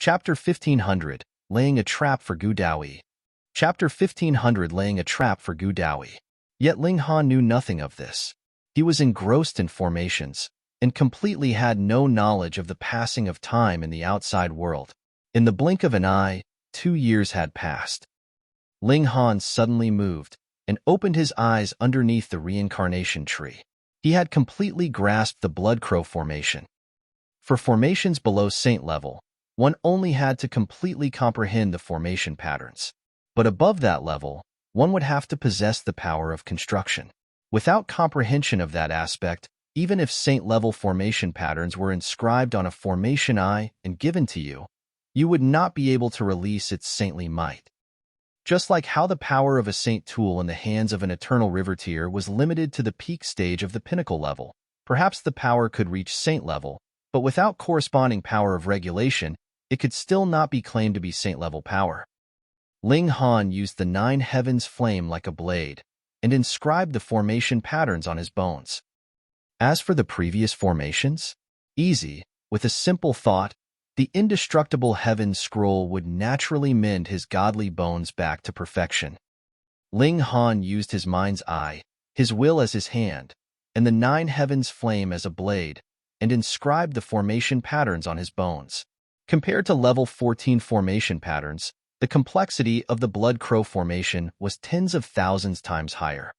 Chapter 1500, Laying a Trap for Gu Daoyi. Chapter 1500, Laying a Trap for Gu Daoyi. Yet Ling Han knew nothing of this. He was engrossed in formations, and completely had no knowledge of the passing of time in the outside world. In the blink of an eye, 2 years had passed. Ling Han suddenly moved, and opened his eyes underneath the reincarnation tree. He had completely grasped the blood crow formation. For formations below saint level, one only had to completely comprehend the formation patterns. But above that level, one would have to possess the power of construction. Without comprehension of that aspect, even if saint-level formation patterns were inscribed on a formation eye and given to you, you would not be able to release its saintly might. Just like how the power of a saint tool in the hands of an eternal riveteer was limited to the peak stage of the pinnacle level, perhaps the power could reach saint level, but without corresponding power of regulation, it could still not be claimed to be saint-level power. Ling Han used the 9 heavens flame like a blade, and inscribed the formation patterns on his bones. As for the previous formations, easy, with a simple thought, the indestructible heavens scroll would naturally mend his godly bones back to perfection. Ling Han used his mind's eye, his will as his hand, and the 9 heavens flame as a blade, and inscribed the formation patterns on his bones. Compared to level 14 formation patterns, the complexity of the blood crow formation was tens of thousands times higher.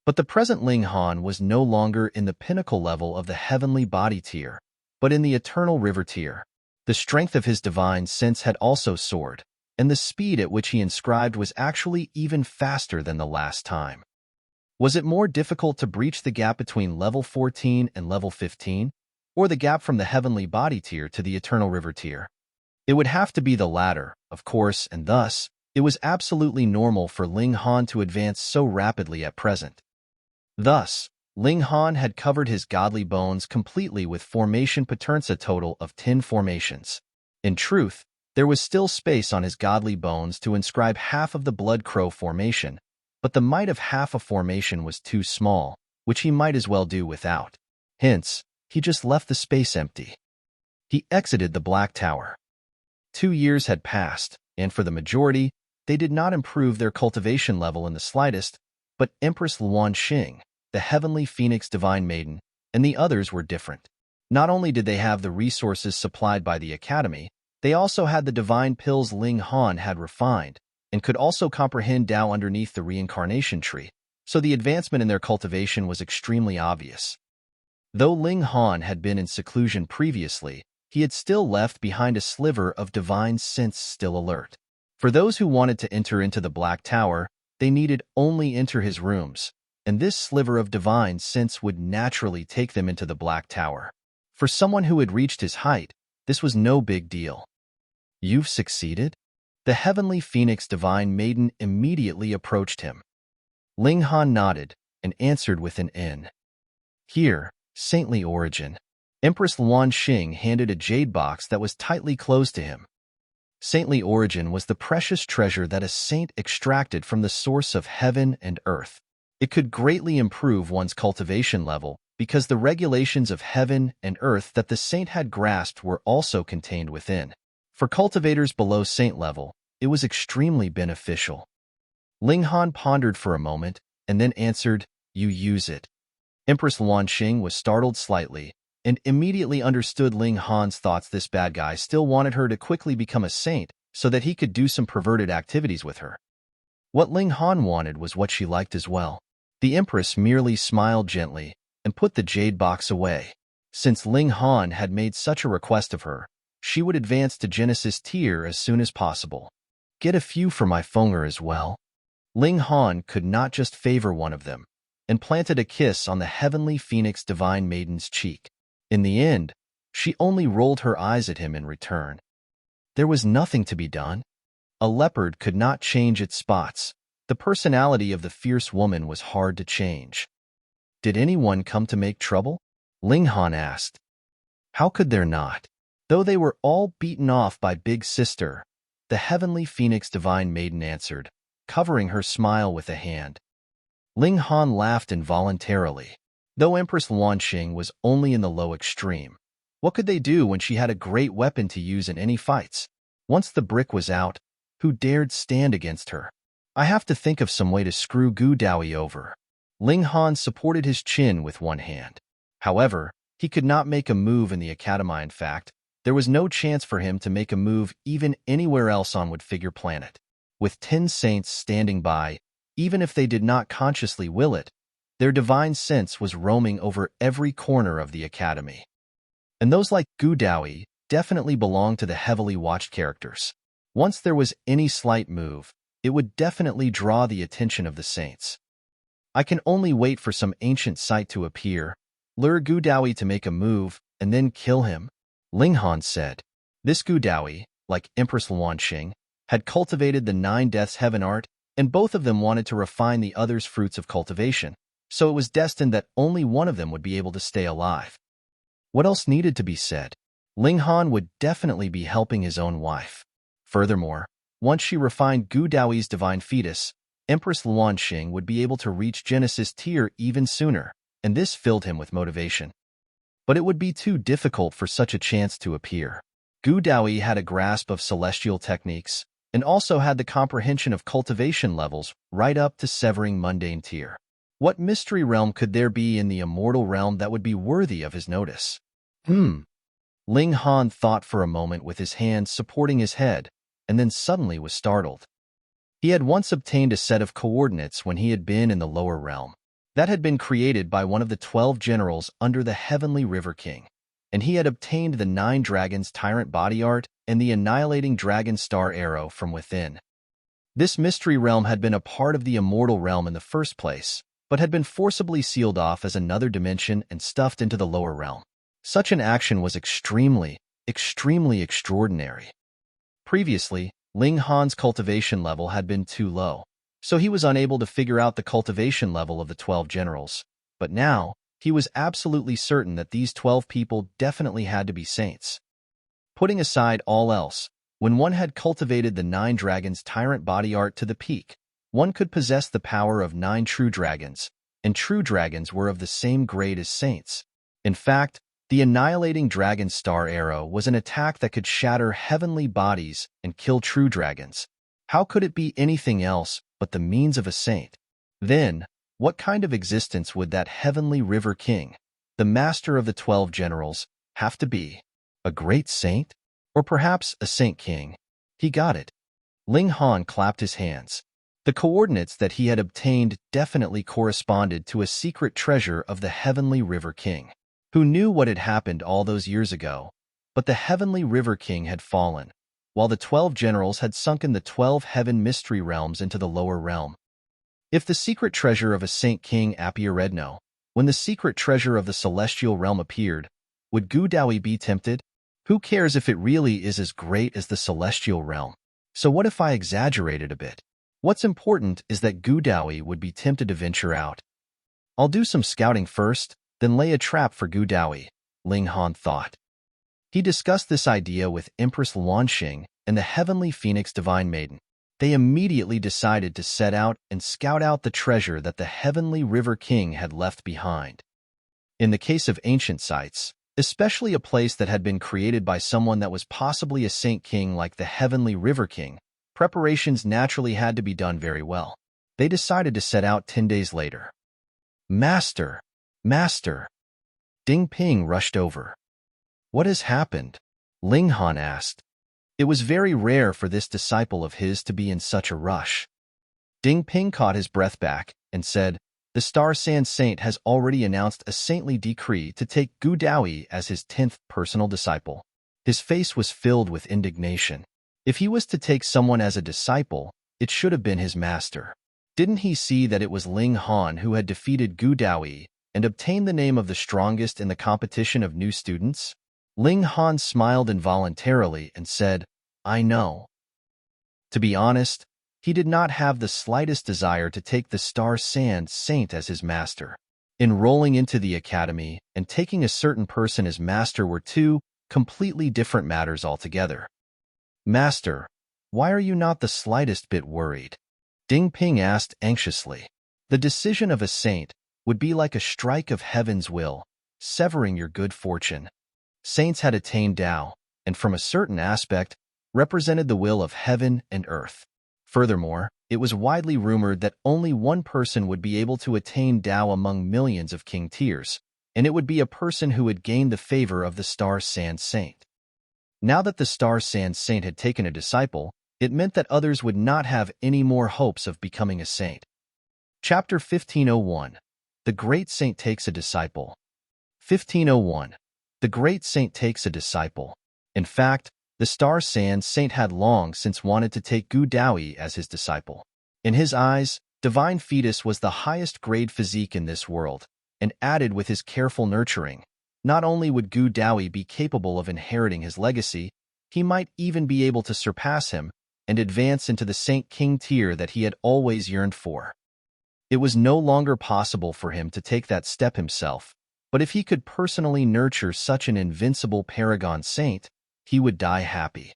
But the present Ling Han was no longer in the pinnacle level of the heavenly body tier, but in the eternal river tier. The strength of his divine sense had also soared, and the speed at which he inscribed was actually even faster than the last time. Was it more difficult to breach the gap between level 14 and level 15? Or the gap from the heavenly body tier to the eternal river tier? It would have to be the latter, of course, and thus, it was absolutely normal for Ling Han to advance so rapidly at present. Thus, Ling Han had covered his godly bones completely with formation patterns, a total of 10 formations. In truth, there was still space on his godly bones to inscribe half of the blood crow formation, but the might of half a formation was too small, which he might as well do without. Hence, he just left the space empty. He exited the Black Tower. 2 years had passed, and for the majority, they did not improve their cultivation level in the slightest, but Empress Luan Xing, the Heavenly Phoenix Divine Maiden, and the others were different. Not only did they have the resources supplied by the Academy, they also had the divine pills Ling Han had refined, and could also comprehend Tao underneath the reincarnation tree, so the advancement in their cultivation was extremely obvious. Though Ling Han had been in seclusion previously, he had still left behind a sliver of divine sense still alert. For those who wanted to enter into the Black Tower, they needed only enter his rooms, and this sliver of divine sense would naturally take them into the Black Tower. For someone who had reached his height, this was no big deal. "You've succeeded?" The Heavenly Phoenix Divine Maiden immediately approached him. Ling Han nodded and answered with an N. "Here, saintly origin." Empress Luan Xing handed a jade box that was tightly closed to him. Saintly origin was the precious treasure that a saint extracted from the source of heaven and earth. It could greatly improve one's cultivation level because the regulations of heaven and earth that the saint had grasped were also contained within. For cultivators below saint level, it was extremely beneficial. Ling Han pondered for a moment and then answered, "You use it." Empress Luan Xing was startled slightly, and immediately understood Ling Han's thoughts. This bad guy still wanted her to quickly become a saint so that he could do some perverted activities with her. What Ling Han wanted was what she liked as well. The Empress merely smiled gently and put the jade box away. Since Ling Han had made such a request of her, she would advance to Genesis tier as soon as possible. "Get a few for my Fenger as well." Ling Han could not just favor one of them, and planted a kiss on the Heavenly Phoenix Divine Maiden's cheek. In the end, she only rolled her eyes at him in return. There was nothing to be done. A leopard could not change its spots. The personality of the fierce woman was hard to change. "Did anyone come to make trouble?" Ling Han asked. "How could there not? Though they were all beaten off by Big Sister," the Heavenly Phoenix Divine Maiden answered, covering her smile with a hand. Ling Han laughed involuntarily. Though Empress Luan Xing was only in the low extreme, what could they do when she had a great weapon to use in any fights? Once the brick was out, who dared stand against her? I have to think of some way to screw Gu Daoyi over. Ling Han supported his chin with one hand. However, he could not make a move in the Academy. In fact, there was no chance for him to make a move even anywhere else on Woodfigure Planet. With 10 saints standing by, even if they did not consciously will it, their divine sense was roaming over every corner of the Academy. And those like Gu Daoyi definitely belonged to the heavily watched characters. Once there was any slight move, it would definitely draw the attention of the saints. I can only wait for some ancient sight to appear, lure Gu Daoyi to make a move, and then kill him, Ling Han said. This Gu Daoyi, like Empress Luanxing, had cultivated the 9 Deaths Heaven art, and both of them wanted to refine the other's fruits of cultivation, so it was destined that only one of them would be able to stay alive. What else needed to be said? Ling Han would definitely be helping his own wife. Furthermore, once she refined Gu Daoyi's divine fetus, Empress Luanxing would be able to reach Genesis tier even sooner, and this filled him with motivation. But it would be too difficult for such a chance to appear. Gu Daoyi had a grasp of celestial techniques, and also had the comprehension of cultivation levels right up to severing mundane tier. What mystery realm could there be in the immortal realm that would be worthy of his notice? Ling Han thought for a moment with his hands supporting his head, and then suddenly was startled. He had once obtained a set of coordinates when he had been in the lower realm. That had been created by one of the 12 generals under the Heavenly River King, and he had obtained the 9 Dragons Tyrant Body Art and the Annihilating Dragon Star Arrow from within. This mystery realm had been a part of the immortal realm in the first place, but had been forcibly sealed off as another dimension and stuffed into the lower realm. Such an action was extremely extraordinary. Previously, Ling Han's cultivation level had been too low, so he was unable to figure out the cultivation level of the 12 generals, but now, he was absolutely certain that these 12 people definitely had to be saints. Putting aside all else, when one had cultivated the 9 dragons tyrant body art to the peak, one could possess the power of 9 true dragons, and true dragons were of the same grade as saints. In fact, the Annihilating Dragon Star Arrow was an attack that could shatter heavenly bodies and kill true dragons. How could it be anything else but the means of a saint? Then, what kind of existence would that Heavenly River King, the master of the 12 generals, have to be? A great saint? Or perhaps a saint king? He got it. Ling Han clapped his hands. The coordinates that he had obtained definitely corresponded to a secret treasure of the Heavenly River King. Who knew what had happened all those years ago? But the Heavenly River King had fallen, while the 12 generals had sunken the 12 heaven mystery realms into the lower realm. If the secret treasure of a Saint King appeared, when the secret treasure of the celestial realm appeared, would Gu Daoyi be tempted? Who cares if it really is as great as the celestial realm? So what if I exaggerated a bit? What's important is that Gu Daoyi would be tempted to venture out. I'll do some scouting first, then lay a trap for Gu Daoyi, Ling Han thought. He discussed this idea with Empress Luanxing and the Heavenly Phoenix Divine Maiden. They immediately decided to set out and scout out the treasure that the Heavenly River King had left behind. In the case of ancient sites, especially a place that had been created by someone that was possibly a Saint King like the Heavenly River King, preparations naturally had to be done very well. They decided to set out 10 days later. Master! Master! Ding Ping rushed over. What has happened? Ling Han asked. It was very rare for this disciple of his to be in such a rush. Ding Ping caught his breath back and said, the Star Sand Saint has already announced a saintly decree to take Gu Daoyi as his 10th personal disciple. His face was filled with indignation. If he was to take someone as a disciple, it should have been his master. Didn't he see that it was Ling Han who had defeated Gu Daoyi and obtained the name of the strongest in the competition of new students? Ling Han smiled involuntarily and said, I know. To be honest, he did not have the slightest desire to take the Star Sand Saint as his master. Enrolling into the academy and taking a certain person as master were two completely different matters altogether. Master, why are you not the slightest bit worried? Ding Ping asked anxiously. The decision of a saint would be like a strike of heaven's will, severing your good fortune. Saints had attained Tao, and from a certain aspect, represented the will of heaven and earth. Furthermore, it was widely rumored that only one person would be able to attain Dao among millions of king tiers, and it would be a person who had gained the favor of the Star Sand Saint. Now that the Star Sand Saint had taken a disciple, it meant that others would not have any more hopes of becoming a saint. Chapter 1501. The Great Saint Takes a Disciple. 1501. The Great Saint Takes a Disciple. In fact, the Star Sand Saint had long since wanted to take Gu Daoyi as his disciple. In his eyes, Divine Fetus was the highest grade physique in this world, and added with his careful nurturing, not only would Gu Daoyi be capable of inheriting his legacy, he might even be able to surpass him and advance into the Saint King tier that he had always yearned for. It was no longer possible for him to take that step himself, but if he could personally nurture such an invincible paragon saint, he would die happy.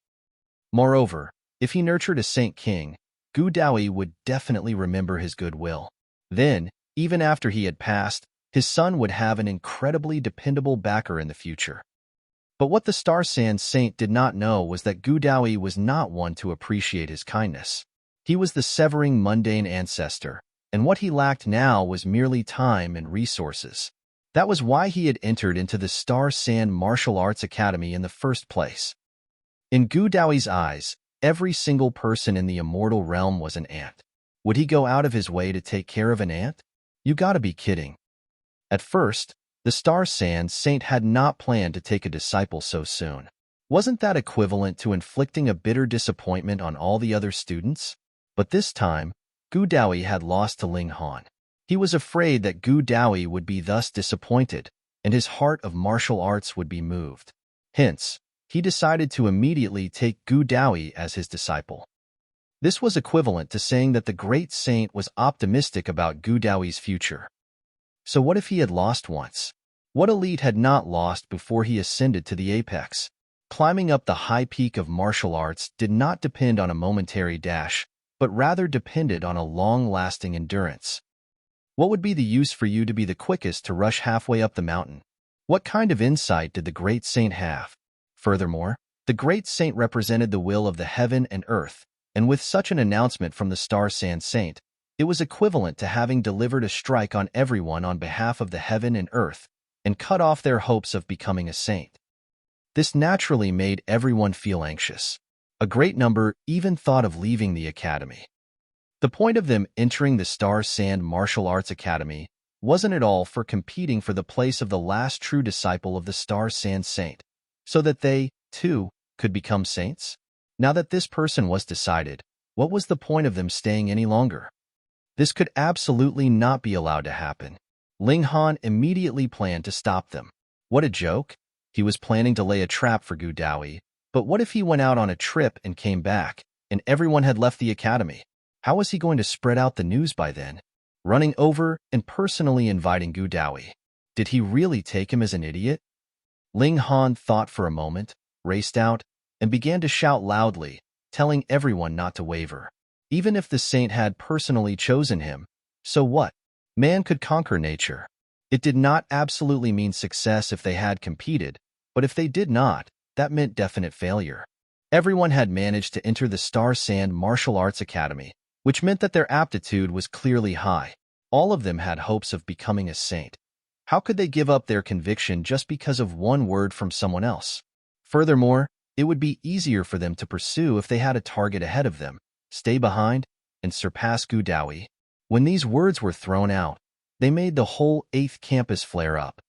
Moreover, if he nurtured a Saint King, Gu Daoyi would definitely remember his goodwill. Then, even after he had passed, his son would have an incredibly dependable backer in the future. But what the Star Sand Saint did not know was that Gu Daoyi was not one to appreciate his kindness. He was the severing mundane ancestor, and what he lacked now was merely time and resources. That was why he had entered into the Star Sand Martial Arts Academy in the first place. In Gu Daoyi's eyes, every single person in the immortal realm was an ant. Would he go out of his way to take care of an ant? You gotta be kidding. At first, the Star Sand Saint had not planned to take a disciple so soon. Wasn't that equivalent to inflicting a bitter disappointment on all the other students? But this time, Gu Daoyi had lost to Ling Han. He was afraid that Gu Daoyi would be thus disappointed, and his heart of martial arts would be moved. Hence, he decided to immediately take Gu Daoyi as his disciple. This was equivalent to saying that the great saint was optimistic about Gu Daoyi's future. So what if he had lost once? What elite had not lost before he ascended to the apex? Climbing up the high peak of martial arts did not depend on a momentary dash, but rather depended on a long-lasting endurance. What would be the use for you to be the quickest to rush halfway up the mountain? What kind of insight did the great saint have? Furthermore, the great saint represented the will of the heaven and earth, and with such an announcement from the Star Sand Saint, it was equivalent to having delivered a strike on everyone on behalf of the heaven and earth, and cut off their hopes of becoming a saint. This naturally made everyone feel anxious. A great number even thought of leaving the academy. The point of them entering the Star Sand Martial Arts Academy wasn't at all for competing for the place of the last true disciple of the Star Sand Saint, so that they, too, could become saints? Now that this person was decided, what was the point of them staying any longer? This could absolutely not be allowed to happen. Ling Han immediately planned to stop them. What a joke! He was planning to lay a trap for Gu Daoyi, but what if he went out on a trip and came back, and everyone had left the academy? How was he going to spread out the news by then? Running over and personally inviting Gu Daoyi. Did he really take him as an idiot? Ling Han thought for a moment, raced out, and began to shout loudly, telling everyone not to waver. Even if the saint had personally chosen him, so what? Man could conquer nature. It did not absolutely mean success if they had competed, but if they did not, that meant definite failure. Everyone had managed to enter the Star Sand Martial Arts Academy, which meant that their aptitude was clearly high. All of them had hopes of becoming a saint. How could they give up their conviction just because of one word from someone else? Furthermore, it would be easier for them to pursue if they had a target ahead of them, stay behind, and surpass Gu Daoyi. When these words were thrown out, they made the whole 8th campus flare up.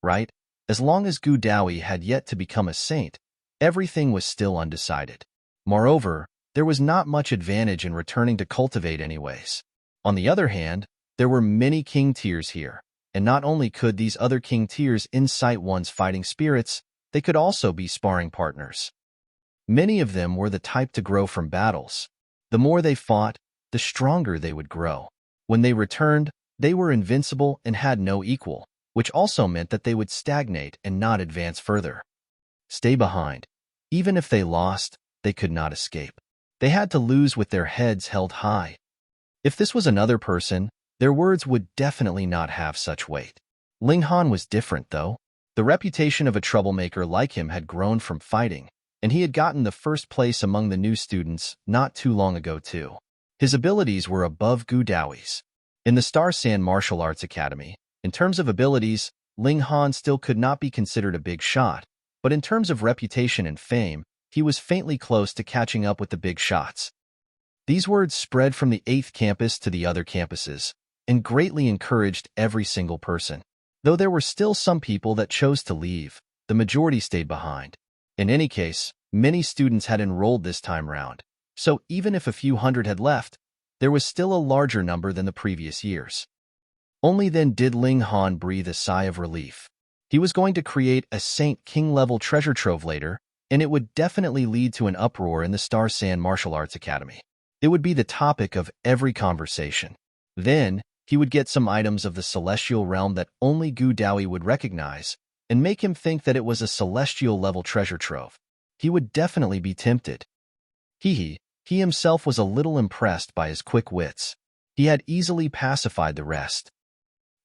Right? As long as Gu Daoyi had yet to become a saint, everything was still undecided. Moreover, there was not much advantage in returning to cultivate anyways. On the other hand, there were many king tiers here, and not only could these other king tiers incite one's fighting spirits, they could also be sparring partners. Many of them were the type to grow from battles. The more they fought, the stronger they would grow. When they returned, they were invincible and had no equal, which also meant that they would stagnate and not advance further. Stay behind. Even if they lost, they could not escape. They had to lose with their heads held high. If this was another person, their words would definitely not have such weight. Ling Han was different, though. The reputation of a troublemaker like him had grown from fighting, and he had gotten the first place among the new students not too long ago too. His abilities were above Gu Daoyi's. In the Star Sand Martial Arts Academy, in terms of abilities, Ling Han still could not be considered a big shot, but in terms of reputation and fame, he was faintly close to catching up with the big shots. These words spread from the 8th campus to the other campuses, and greatly encouraged every single person. Though there were still some people that chose to leave, the majority stayed behind. In any case, many students had enrolled this time round, so even if a few hundred had left, there was still a larger number than the previous years. Only then did Ling Han breathe a sigh of relief. He was going to create a Saint King-level treasure trove later, and it would definitely lead to an uproar in the Star Sand Martial Arts Academy. It would be the topic of every conversation. Then, he would get some items of the celestial realm that only Gu Daoyi would recognize, and make him think that it was a celestial-level treasure trove. He would definitely be tempted. He himself was a little impressed by his quick wits. He had easily pacified the rest.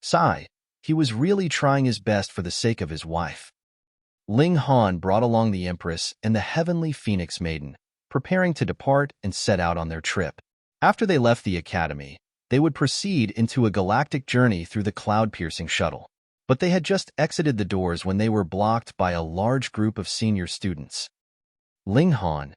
Sigh, he was really trying his best for the sake of his wife. Ling Han brought along the Empress and the Heavenly Phoenix Maiden, preparing to depart and set out on their trip. After they left the academy, they would proceed into a galactic journey through the cloud-piercing shuttle. But they had just exited the doors when they were blocked by a large group of senior students. Ling Han,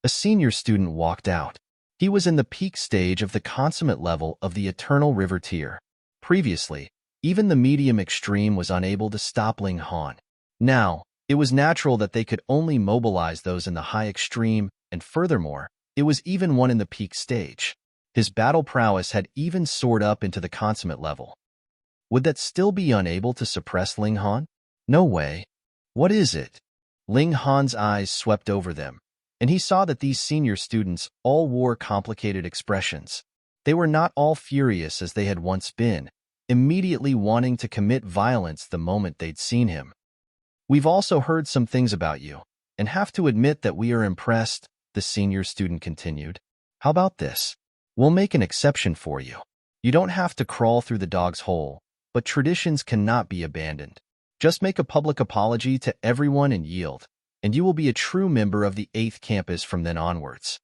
a senior student, walked out. He was in the peak stage of the consummate level of the Eternal River tier. Previously, even the medium extreme was unable to stop Ling Han. Now, it was natural that they could only mobilize those in the high extreme, and furthermore, it was even one in the peak stage. His battle prowess had even soared up into the consummate level. Would that still be unable to suppress Ling Han? No way. What is it? Ling Han's eyes swept over them, and he saw that these senior students all wore complicated expressions. They were not all furious as they had once been, immediately wanting to commit violence the moment they'd seen him. We've also heard some things about you, and have to admit that we are impressed, the senior student continued. How about this? We'll make an exception for you. You don't have to crawl through the dog's hole, but traditions cannot be abandoned. Just make a public apology to everyone and yield, and you will be a true member of the 8th campus from then onwards.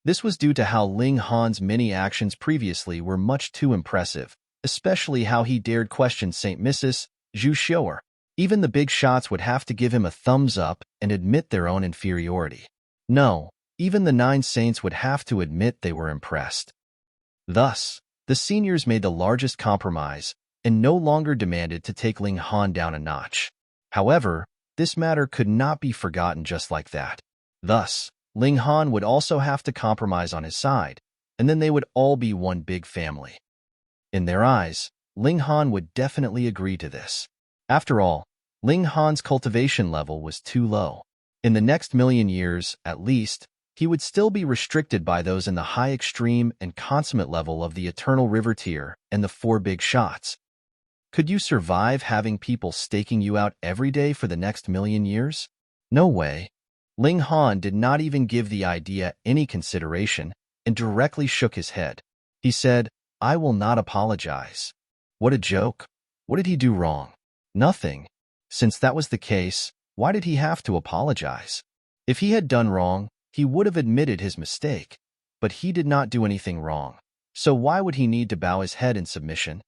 This was due to how Ling Han's many actions previously were much too impressive, especially how he dared question St. Mrs. Zhu Xiu'er. Even the big shots would have to give him a thumbs up and admit their own inferiority. No, even the 9 saints would have to admit they were impressed. Thus, the seniors made the largest compromise and no longer demanded to take Ling Han down a notch. However, this matter could not be forgotten just like that. Thus, Ling Han would also have to compromise on his side, and then they would all be one big family. In their eyes, Ling Han would definitely agree to this. After all, Ling Han's cultivation level was too low. In the next million years, at least, he would still be restricted by those in the high extreme and consummate level of the Eternal River tier and the 4 big shots. Could you survive having people staking you out every day for the next million years? No way. Ling Han did not even give the idea any consideration and directly shook his head. He said, I will not apologize. What a joke. What did he do wrong? Nothing. Since that was the case, why did he have to apologize? If he had done wrong, he would have admitted his mistake. But he did not do anything wrong. So why would he need to bow his head in submission?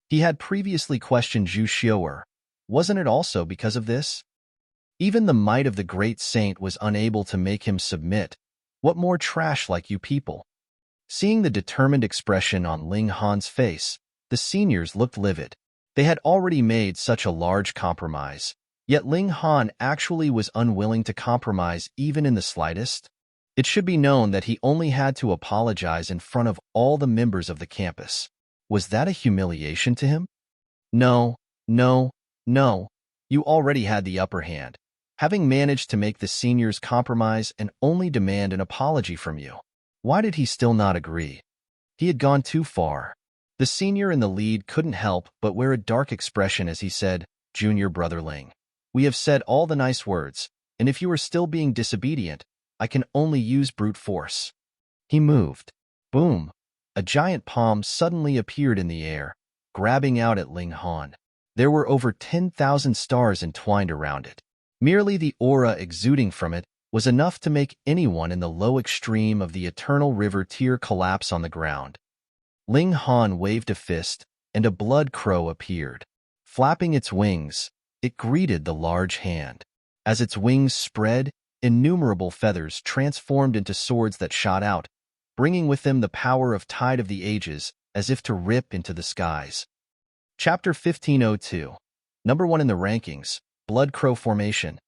He had previously questioned Zhu Xiu'er. Wasn't it also because of this? Even the might of the great saint was unable to make him submit. What more trash like you people? Seeing the determined expression on Ling Han's face, the seniors looked livid. They had already made such a large compromise, yet Ling Han actually was unwilling to compromise even in the slightest. It should be known that he only had to apologize in front of all the members of the campus. Was that a humiliation to him? No, no, no. You already had the upper hand, having managed to make the seniors compromise and only demand an apology from you. Why did he still not agree? He had gone too far. The senior in the lead couldn't help but wear a dark expression as he said, Junior Brother Ling, we have said all the nice words, and if you are still being disobedient, I can only use brute force. He moved. Boom. A giant palm suddenly appeared in the air, grabbing out at Ling Han. There were over 10,000 stars entwined around it. Merely the aura exuding from it was enough to make anyone in the low extreme of the eternal river tier collapse on the ground. Ling Han waved a fist, and a blood crow appeared. Flapping its wings, it greeted the large hand. As its wings spread, innumerable feathers transformed into swords that shot out, bringing with them the power of Tide of the Ages, as if to rip into the skies. Chapter 1502. Number 1 in the rankings, Blood Crow Formation.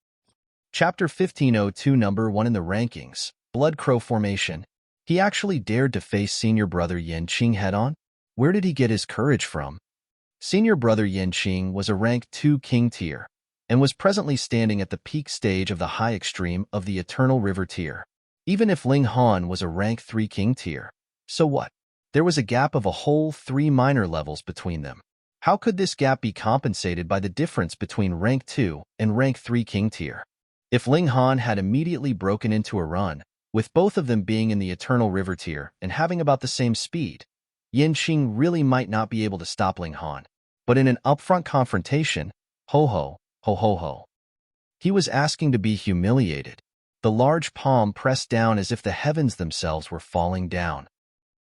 Chapter 1502. Number 1 in the rankings, Blood Crow Formation. He actually dared to face senior brother Yanqing head-on? Where did he get his courage from? Senior brother Yanqing was a rank 2 king tier, and was presently standing at the peak stage of the high extreme of the Eternal River tier. Even if Ling Han was a rank 3 king tier, so what? There was a gap of a whole 3 minor levels between them. How could this gap be compensated by the difference between rank 2 and rank 3 king tier? If Ling Han had immediately broken into a run, with both of them being in the Eternal River tier and having about the same speed, Yanqing really might not be able to stop Ling Han. But in an upfront confrontation, ho. He was asking to be humiliated. The large palm pressed down as if the heavens themselves were falling down.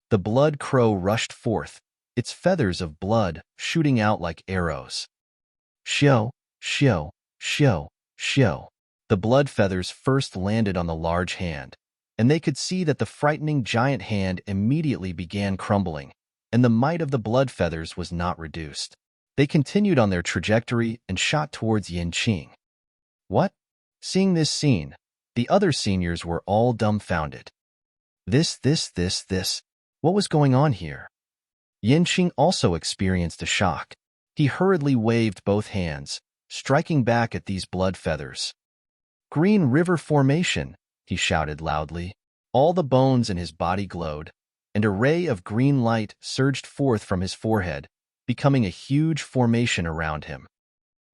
The blood crow rushed forth, its feathers of blood shooting out like arrows. Shio. The blood feathers first landed on the large hand, and they could see that the frightening giant hand immediately began crumbling, and the might of the blood feathers was not reduced. They continued on their trajectory and shot towards Yanqing. What? Seeing this scene, the other seniors were all dumbfounded. This. What was going on here? Yanqing also experienced a shock. He hurriedly waved both hands, striking back at these blood feathers. Green River Formation, he shouted loudly. All the bones in his body glowed, and a ray of green light surged forth from his forehead, becoming a huge formation around him.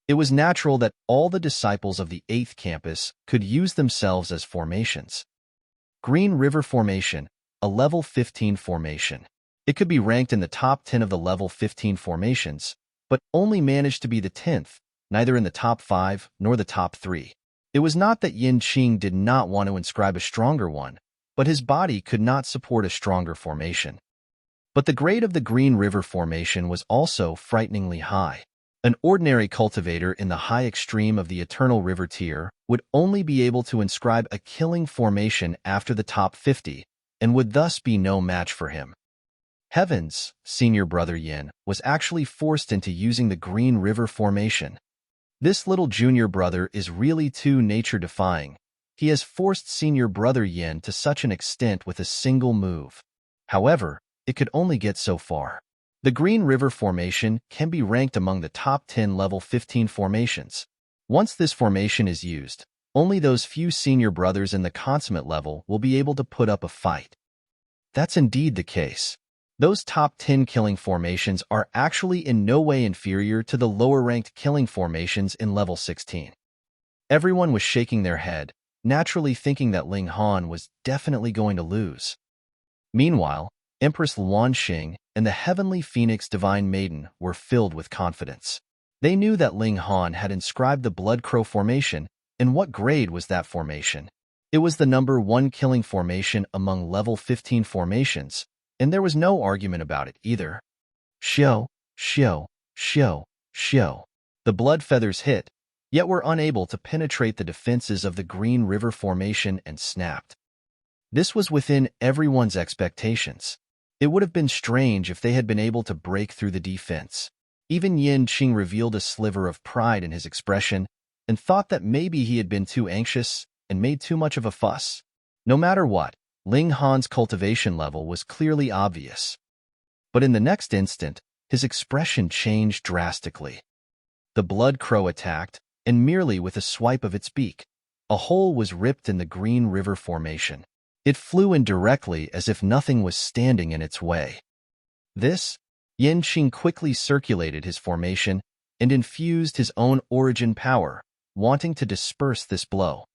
It was natural that all the disciples of the 8th campus could use themselves as formations. Green River Formation, a level 15 formation. It could be ranked in the top 10 of the level 15 formations, but only managed to be the 10th, neither in the top 5 nor the top 3. It was not that Yanqing did not want to inscribe a stronger one, but his body could not support a stronger formation. But the grade of the Green River Formation was also frighteningly high. An ordinary cultivator in the high extreme of the Eternal River tier would only be able to inscribe a killing formation after the top 50, and would thus be no match for him. Heavens, senior brother Yin was actually forced into using the Green River Formation. This little junior brother is really too nature-defying. He has forced senior brother Yin to such an extent with a single move. However, it could only get so far. The Green River Formation can be ranked among the top 10 level 15 formations. Once this formation is used, only those few senior brothers in the consummate level will be able to put up a fight. That's indeed the case. Those top 10 killing formations are actually in no way inferior to the lower-ranked killing formations in level 16. Everyone was shaking their head, naturally thinking that Ling Han was definitely going to lose. Meanwhile, Empress Luanxing and the Heavenly Phoenix Divine Maiden were filled with confidence. They knew that Ling Han had inscribed the Blood Crow Formation, and what grade was that formation? It was the number 1 killing formation among level 15 formations, and there was no argument about it either. Shio. The blood feathers hit, yet were unable to penetrate the defenses of the Green River Formation and snapped. This was within everyone's expectations. It would have been strange if they had been able to break through the defense. Even Yanqing revealed a sliver of pride in his expression and thought that maybe he had been too anxious and made too much of a fuss. No matter what, Ling Han's cultivation level was clearly obvious. But in the next instant, his expression changed drastically. The blood crow attacked, and merely with a swipe of its beak, a hole was ripped in the Green River Formation. It flew in directly as if nothing was standing in its way. Yanqing quickly circulated his formation and infused his own origin power, wanting to disperse this blow.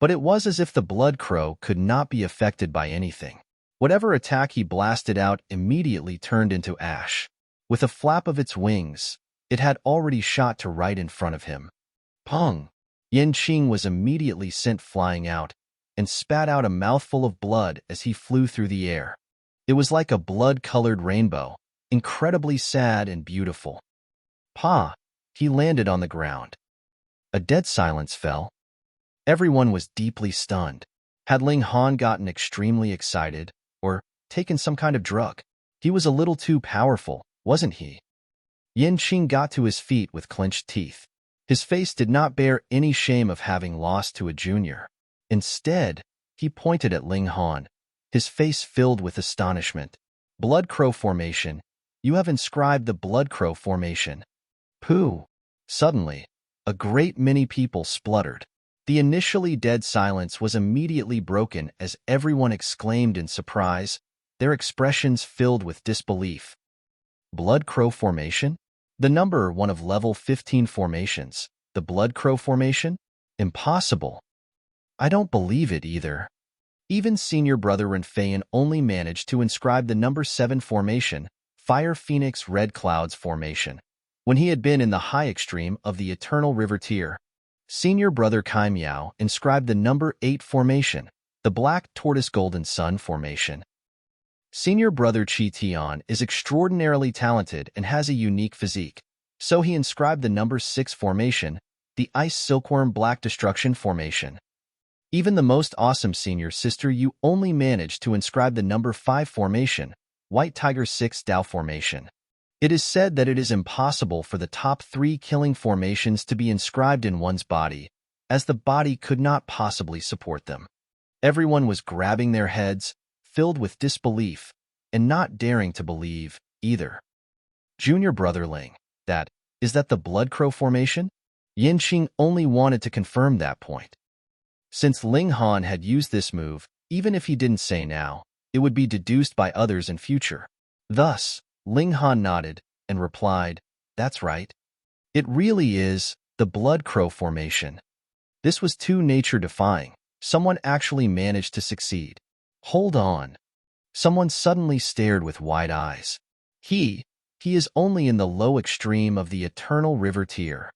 But it was as if the blood crow could not be affected by anything. Whatever attack he blasted out immediately turned into ash. With a flap of its wings, it had already shot to right in front of him. Pong! Qing was immediately sent flying out and spat out a mouthful of blood as he flew through the air. It was like a blood-colored rainbow, incredibly sad and beautiful. Pa! He landed on the ground. A dead silence fell. Everyone was deeply stunned. Had Ling Han gotten extremely excited or taken some kind of drug? He was a little too powerful, wasn't he? Qing got to his feet with clenched teeth. His face did not bear any shame of having lost to a junior. Instead, he pointed at Ling Han, his face filled with astonishment. Blood Crow Formation. You have inscribed the Blood Crow Formation. Pooh! Suddenly, a great many people spluttered. The initially dead silence was immediately broken as everyone exclaimed in surprise, their expressions filled with disbelief. Blood Crow Formation? The number one of level 15 formations. The Blood Crow Formation? Impossible. I don't believe it either. Even senior brother Renfean only managed to inscribe the number 7 formation, Fire Phoenix Red Clouds Formation, when he had been in the high extreme of the Eternal River tier. Senior brother Kai Miao inscribed the number 8 formation, the Black Tortoise Golden Sun Formation. Senior brother Qi Tian is extraordinarily talented and has a unique physique, so he inscribed the number 6 formation, the Ice Silkworm Black Destruction Formation. Even the most awesome senior sister Yu only managed to inscribe the number 5 formation, White Tiger 6 Dao Formation. It is said that it is impossible for the top 3 killing formations to be inscribed in one's body, as the body could not possibly support them. Everyone was grabbing their heads, filled with disbelief, and not daring to believe, either. Junior brother Ling, is that the Blood Crow Formation? Qing only wanted to confirm that point. Since Ling Han had used this move, even if he didn't say now, it would be deduced by others in future. Thus, Ling Han nodded and replied, "That's right. It really is the Blood Crow Formation." This was too nature-defying. Someone actually managed to succeed. Hold on. Someone suddenly stared with wide eyes. He is only in the low extreme of the Eternal River tier.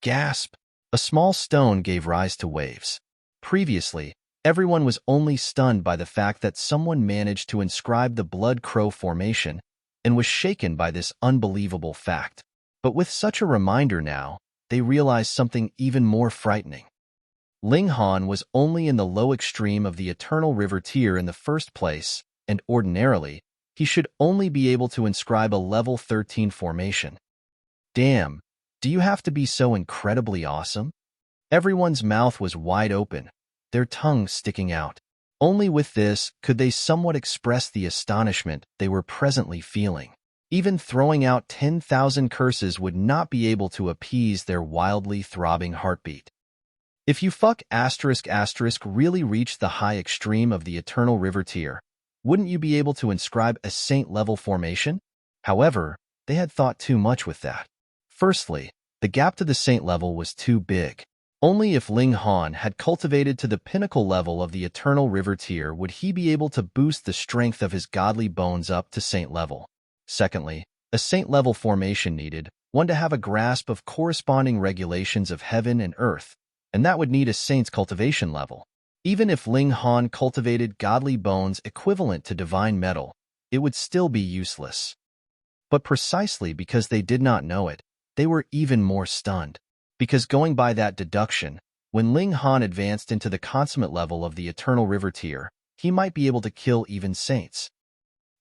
Gasp! A small stone gave rise to waves. Previously, everyone was only stunned by the fact that someone managed to inscribe the Blood Crow Formation and was shaken by this unbelievable fact. But with such a reminder now, they realized something even more frightening. Ling Han was only in the low extreme of the Eternal River tier in the first place, and ordinarily, he should only be able to inscribe a level 13 formation. Damn, do you have to be so incredibly awesome? Everyone's mouth was wide open, their tongues sticking out. Only with this could they somewhat express the astonishment they were presently feeling. Even throwing out 10,000 curses would not be able to appease their wildly throbbing heartbeat. If you really reached the high extreme of the Eternal River tier, wouldn't you be able to inscribe a saint-level formation? However, they had thought too much with that. Firstly, the gap to the saint level was too big. Only if Ling Han had cultivated to the pinnacle level of the Eternal River tier would he be able to boost the strength of his godly bones up to saint level. Secondly, a saint-level formation needed one to have a grasp of corresponding regulations of heaven and earth, and that would need a saint's cultivation level. Even if Ling Han cultivated godly bones equivalent to divine metal, it would still be useless. But precisely because they did not know it, they were even more stunned. Because going by that deduction, when Ling Han advanced into the consummate level of the Eternal River tier, he might be able to kill even saints.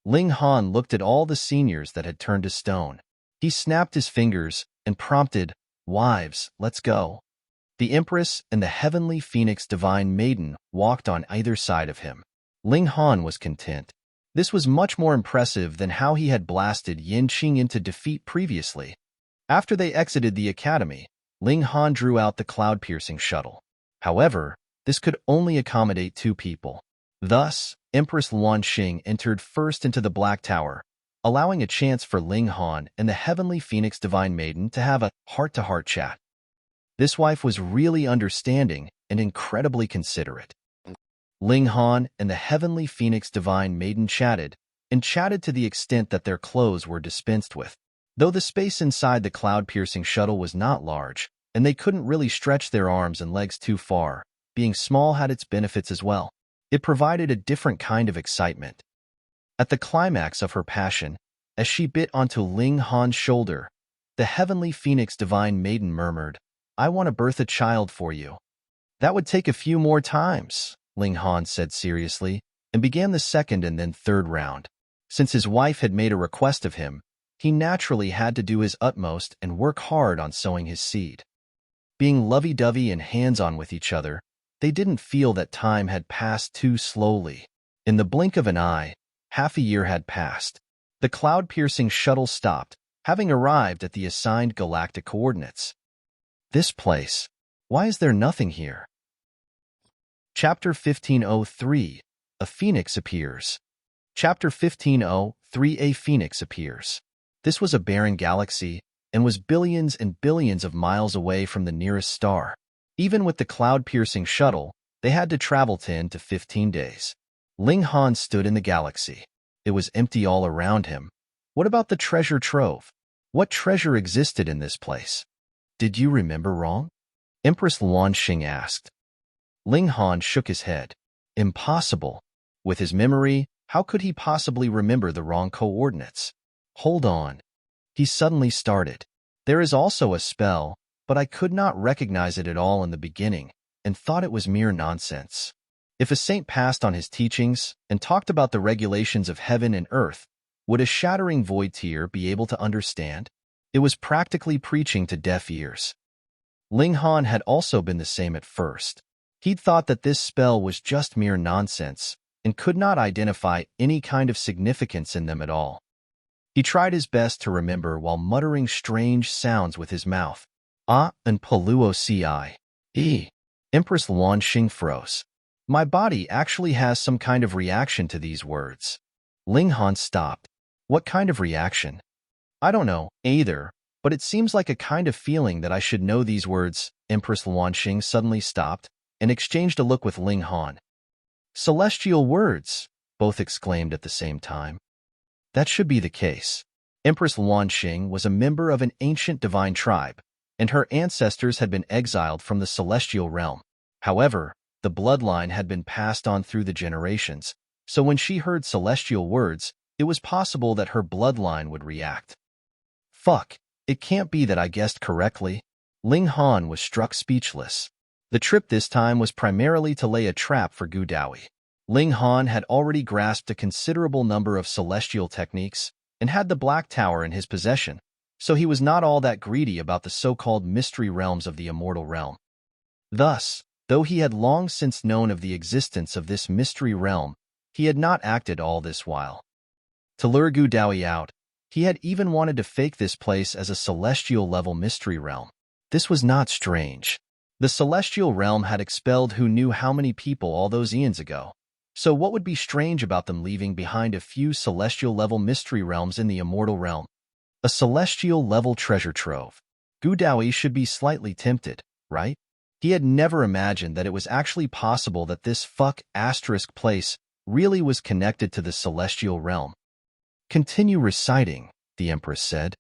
Ling Han looked at all the seniors that had turned to stone. He snapped his fingers and prompted, "Wives, let's go." The Empress and the Heavenly Phoenix Divine Maiden walked on either side of him. Ling Han was content. This was much more impressive than how he had blasted Qing into defeat previously. After they exited the academy, Ling Han drew out the cloud-piercing shuttle. However, this could only accommodate 2 people. Thus, Empress Luanxing entered first into the Black Tower, allowing a chance for Ling Han and the Heavenly Phoenix Divine Maiden to have a heart-to-heart chat. This wife was really understanding and incredibly considerate. Ling Han and the Heavenly Phoenix Divine Maiden chatted to the extent that their clothes were dispensed with. Though the space inside the cloud-piercing shuttle was not large, and they couldn't really stretch their arms and legs too far. Being small had its benefits as well. It provided a different kind of excitement. At the climax of her passion, as she bit onto Ling Han's shoulder, the heavenly phoenix divine maiden murmured, "I want to birth a child for you." "That would take a few more times," Ling Han said seriously, and began the second and then third round. Since his wife had made a request of him, he naturally had to do his utmost and work hard on sowing his seed. Being lovey-dovey and hands-on with each other, they didn't feel that time had passed too slowly. In the blink of an eye, half a year had passed. The cloud-piercing shuttle stopped, having arrived at the assigned galactic coordinates. This place. Why is there nothing here? Chapter 1503. A Phoenix Appears. Chapter 1503. A Phoenix Appears. This was a barren galaxy and was billions and billions of miles away from the nearest star. Even with the cloud-piercing shuttle, they had to travel 10 to 15 days. Ling Han stood in the galaxy. It was empty all around him. What about the treasure trove? What treasure existed in this place? Did you remember wrong? Empress Luan Xing asked. Ling Han shook his head. Impossible. With his memory, how could he possibly remember the wrong coordinates? Hold on. He suddenly started. There is also a spell, but I could not recognize it at all in the beginning, and thought it was mere nonsense. If a saint passed on his teachings and talked about the regulations of heaven and earth, would a shattering void tear be able to understand? It was practically preaching to deaf ears. Ling Han had also been the same at first. He'd thought that this spell was just mere nonsense and could not identify any kind of significance in them at all. He tried his best to remember while muttering strange sounds with his mouth. Ah, and Paluo Ci. Empress Luan Xing froze. My body actually has some kind of reaction to these words. Ling Han stopped. What kind of reaction? I don't know, either, but it seems like a kind of feeling that I should know these words. Empress Luan Xing suddenly stopped and exchanged a look with Ling Han. Celestial words, both exclaimed at the same time. That should be the case. Empress Luan Xing was a member of an ancient divine tribe, and her ancestors had been exiled from the celestial realm. However, the bloodline had been passed on through the generations, so when she heard celestial words, it was possible that her bloodline would react. Fuck, it can't be that I guessed correctly. Ling Han was struck speechless. The trip this time was primarily to lay a trap for Gu Daoyi. Ling Han had already grasped a considerable number of celestial techniques and had the Black Tower in his possession, so he was not all that greedy about the so-called mystery realms of the immortal realm. Thus, though he had long since known of the existence of this mystery realm, he had not acted all this while. To lure Gu Daoyi out, he had even wanted to fake this place as a celestial-level mystery realm. This was not strange. The celestial realm had expelled who knew how many people all those eons ago. So what would be strange about them leaving behind a few celestial-level mystery realms in the immortal realm? A celestial-level treasure trove. Gu Daoyi should be slightly tempted, right? He had never imagined that it was actually possible that this place really was connected to the celestial realm. Continue reciting, the Empress said.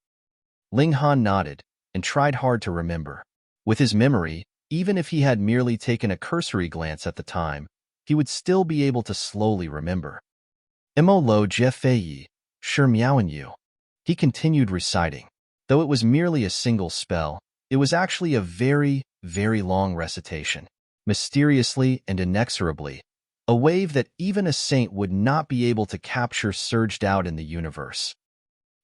Ling Han nodded and tried hard to remember. With his memory, even if he had merely taken a cursory glance at the time, he would still be able to slowly remember. Mo lo jie fei yi, shi miaoan yu. He continued reciting. Though it was merely a single spell, it was actually a very, very long recitation. Mysteriously and inexorably, a wave that even a saint would not be able to capture surged out in the universe.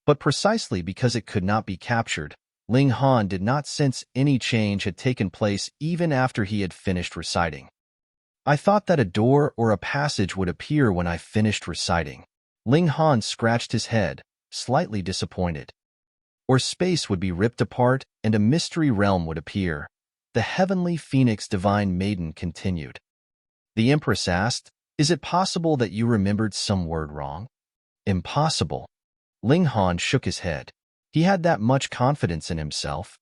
But precisely because it could not be captured, Ling Han did not sense any change had taken place even after he had finished reciting. I thought that a door or a passage would appear when I finished reciting. Ling Han scratched his head, slightly disappointed. Or space would be ripped apart and a mystery realm would appear. The heavenly phoenix divine maiden continued. The Empress asked, Is it possible that you remembered some word wrong? Impossible. Ling Han shook his head. He had that much confidence in himself.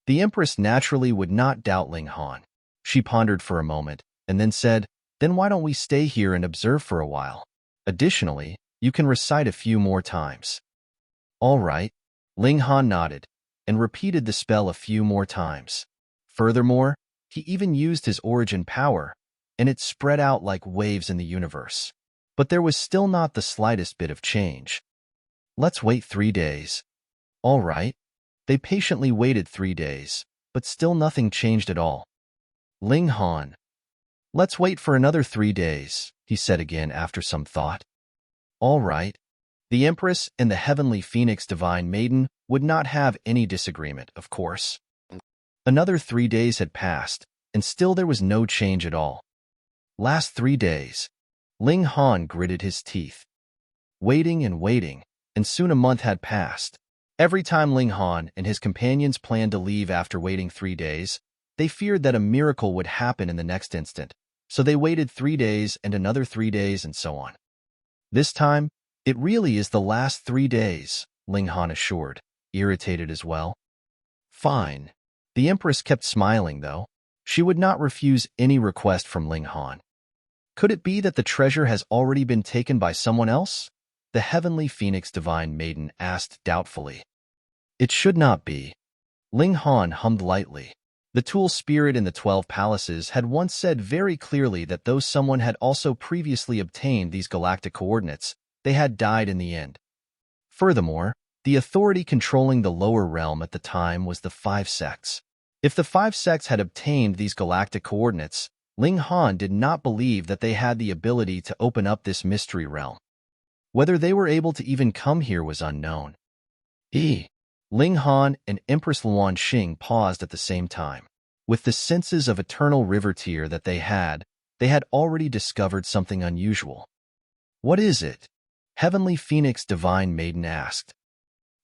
The Empress naturally would not doubt Ling Han. She pondered for a moment, and then said, Then why don't we stay here and observe for a while? Additionally, you can recite a few more times. All right. Ling Han nodded, and repeated the spell a few more times. Furthermore, he even used his origin power, and it spread out like waves in the universe. But there was still not the slightest bit of change. Let's wait 3 days. All right. They patiently waited 3 days, but still nothing changed at all. Ling Han. Let's wait for another 3 days, he said again after some thought. All right. The Empress and the Heavenly Phoenix Divine Maiden would not have any disagreement, of course. Another 3 days had passed, and still there was no change at all. Last 3 days. Ling Han gritted his teeth. Waiting and waiting, and soon a month had passed. Every time Ling Han and his companions planned to leave after waiting 3 days, they feared that a miracle would happen in the next instant, so they waited 3 days and another 3 days and so on. This time, it really is the last 3 days, Ling Han assured, irritated as well. Fine. The Empress kept smiling, though. She would not refuse any request from Ling Han. Could it be that the treasure has already been taken by someone else? The Heavenly Phoenix Divine Maiden asked doubtfully. It should not be. Ling Han hummed lightly. The Tool Spirit in the 12 Palaces had once said very clearly that though someone had also previously obtained these galactic coordinates, they had died in the end. Furthermore, the authority controlling the lower realm at the time was the 5 sects. If the 5 sects had obtained these galactic coordinates, Ling Han did not believe that they had the ability to open up this mystery realm. Whether they were able to even come here was unknown. Ling Han and Empress Luan Xing paused at the same time. With the senses of eternal river tear that they had already discovered something unusual. What is it? Heavenly Phoenix Divine Maiden asked.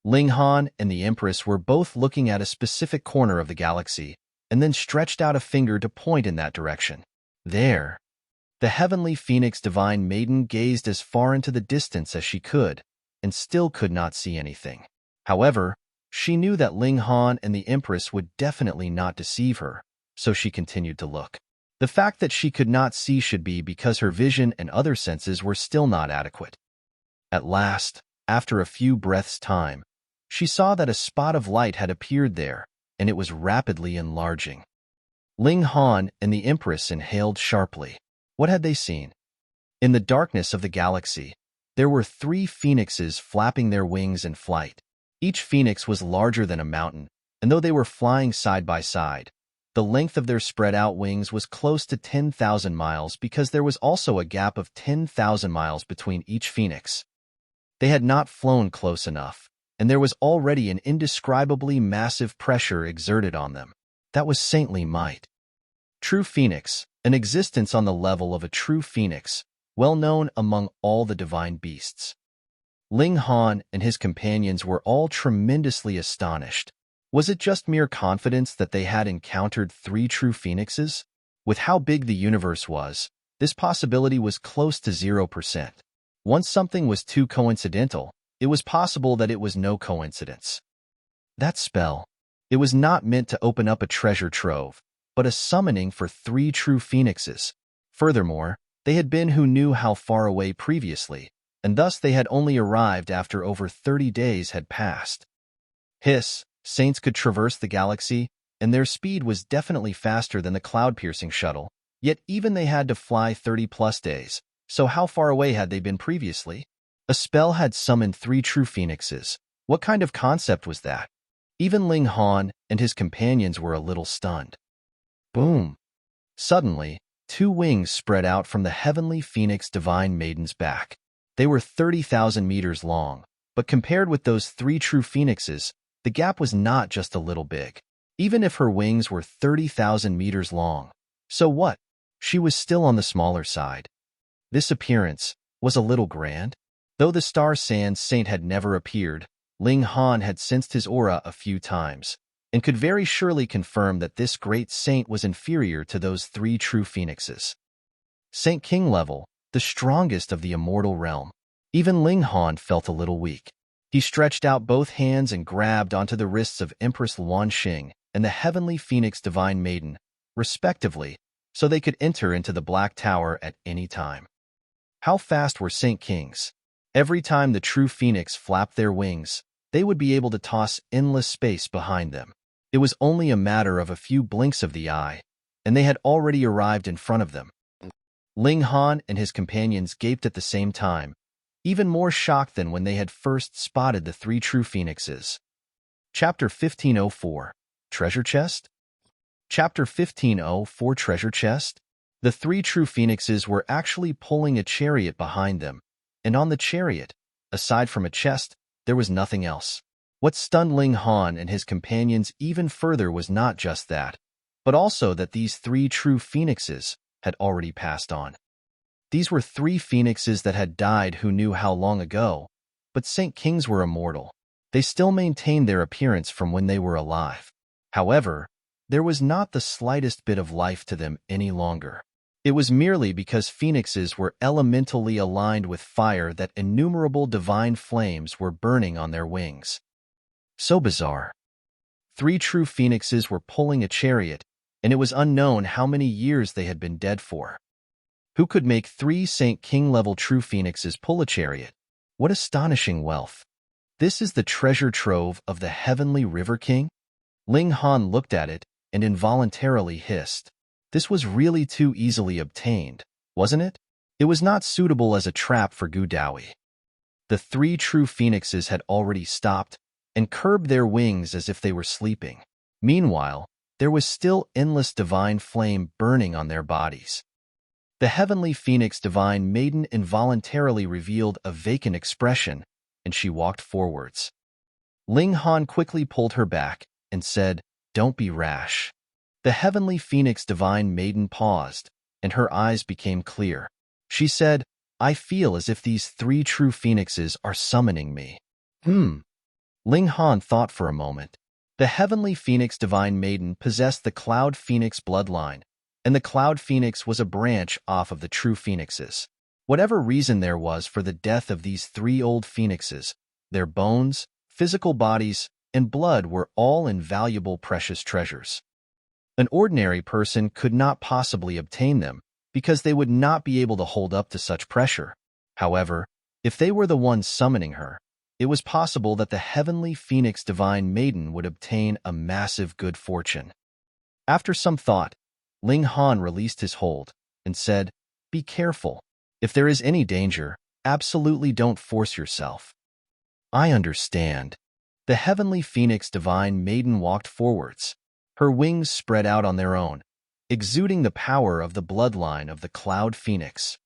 Ling Han and the Empress were both looking at a specific corner of the galaxy, and then stretched out a finger to point in that direction. There. The Heavenly Phoenix Divine Maiden gazed as far into the distance as she could, and still could not see anything. However, she knew that Ling Han and the Empress would definitely not deceive her, so she continued to look. The fact that she could not see should be because her vision and other senses were still not adequate. At last, after a few breaths' time, she saw that a spot of light had appeared there, and it was rapidly enlarging. Ling Han and the Empress inhaled sharply. What had they seen? In the darkness of the galaxy, there were 3 phoenixes flapping their wings in flight. Each phoenix was larger than a mountain, and though they were flying side by side, the length of their spread-out wings was close to 10,000 miles because there was also a gap of 10,000 miles between each phoenix. They had not flown close enough, and there was already an indescribably massive pressure exerted on them. That was saintly might. True Phoenix, an existence on the level of a true phoenix, well known among all the divine beasts. Ling Han and his companions were all tremendously astonished. Was it just mere confidence that they had encountered 3 true phoenixes? With how big the universe was, this possibility was close to 0%. Once something was too coincidental, it was possible that it was no coincidence. That spell. It was not meant to open up a treasure trove, but a summoning for 3 true phoenixes. Furthermore, they had been who knew how far away previously, and thus they had only arrived after over 30 days had passed. Saints could traverse the galaxy, and their speed was definitely faster than the cloud-piercing shuttle, yet even they had to fly 30-plus days, so how far away had they been previously? A spell had summoned 3 true phoenixes. What kind of concept was that? Even Ling Han and his companions were a little stunned. Boom! Suddenly, 2 wings spread out from the Heavenly Phoenix Divine Maiden's back. They were 30,000 meters long, but compared with those 3 true phoenixes, the gap was not just a little big. Even if her wings were 30,000 meters long. So what? She was still on the smaller side. This appearance was a little grand. Though the Star Sand Saint had never appeared, Ling Han had sensed his aura a few times, and could very surely confirm that this great saint was inferior to those 3 true phoenixes. Saint King level, the strongest of the immortal realm. Even Ling Han felt a little weak. He stretched out both hands and grabbed onto the wrists of Empress Luan Xing and the Heavenly Phoenix Divine Maiden, respectively, so they could enter into the Black Tower at any time. How fast were Saint Kings? Every time the true phoenix flapped their wings, they would be able to toss endless space behind them. It was only a matter of a few blinks of the eye, and they had already arrived in front of them. Ling Han and his companions gaped at the same time, even more shocked than when they had first spotted the three true phoenixes. Chapter 1504, Treasure Chest? Chapter 1504, Treasure Chest? The three true phoenixes were actually pulling a chariot behind them, and on the chariot, aside from a chest, there was nothing else. What stunned Ling Han and his companions even further was not just that, but also that these three true phoenixes had already passed on. These were three phoenixes that had died who knew how long ago, but Saint Kings were immortal. They still maintained their appearance from when they were alive. However, there was not the slightest bit of life to them any longer. It was merely because phoenixes were elementally aligned with fire that innumerable divine flames were burning on their wings. So bizarre. Three true phoenixes were pulling a chariot, and it was unknown how many years they had been dead for. Who could make three Saint King-level true phoenixes pull a chariot? What astonishing wealth! This is the treasure trove of the heavenly River King? Ling Han looked at it and involuntarily hissed. This was really too easily obtained, wasn't it? It was not suitable as a trap for Gu Daoyi. The three true phoenixes had already stopped and curbed their wings as if they were sleeping. Meanwhile, there was still endless divine flame burning on their bodies. The heavenly phoenix divine maiden involuntarily revealed a vacant expression, and she walked forwards. Ling Han quickly pulled her back and said, "Don't be rash." The heavenly phoenix divine maiden paused, and her eyes became clear. She said, "I feel as if these three true phoenixes are summoning me." Ling Han thought for a moment. The heavenly phoenix divine maiden possessed the cloud phoenix bloodline, and the cloud phoenix was a branch off of the true phoenixes. Whatever reason there was for the death of these three old phoenixes, their bones, physical bodies, and blood were all invaluable precious treasures. An ordinary person could not possibly obtain them because they would not be able to hold up to such pressure. However, if they were the ones summoning her, it was possible that the heavenly phoenix divine maiden would obtain a massive good fortune. After some thought, Ling Han released his hold and said, "Be careful. If there is any danger, absolutely don't force yourself." "I understand." The heavenly phoenix divine maiden walked forwards. Her wings spread out on their own, exuding the power of the bloodline of the cloud phoenix.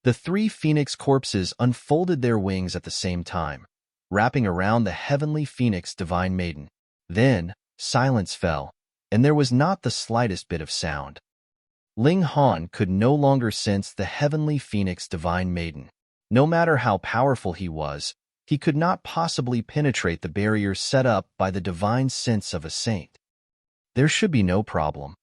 The three phoenix corpses unfolded their wings at the same time, wrapping around the heavenly phoenix divine maiden. Then, silence fell, and there was not the slightest bit of sound. Ling Han could no longer sense the heavenly phoenix divine maiden. No matter how powerful he was, he could not possibly penetrate the barrier set up by the divine sense of a saint. There should be no problem.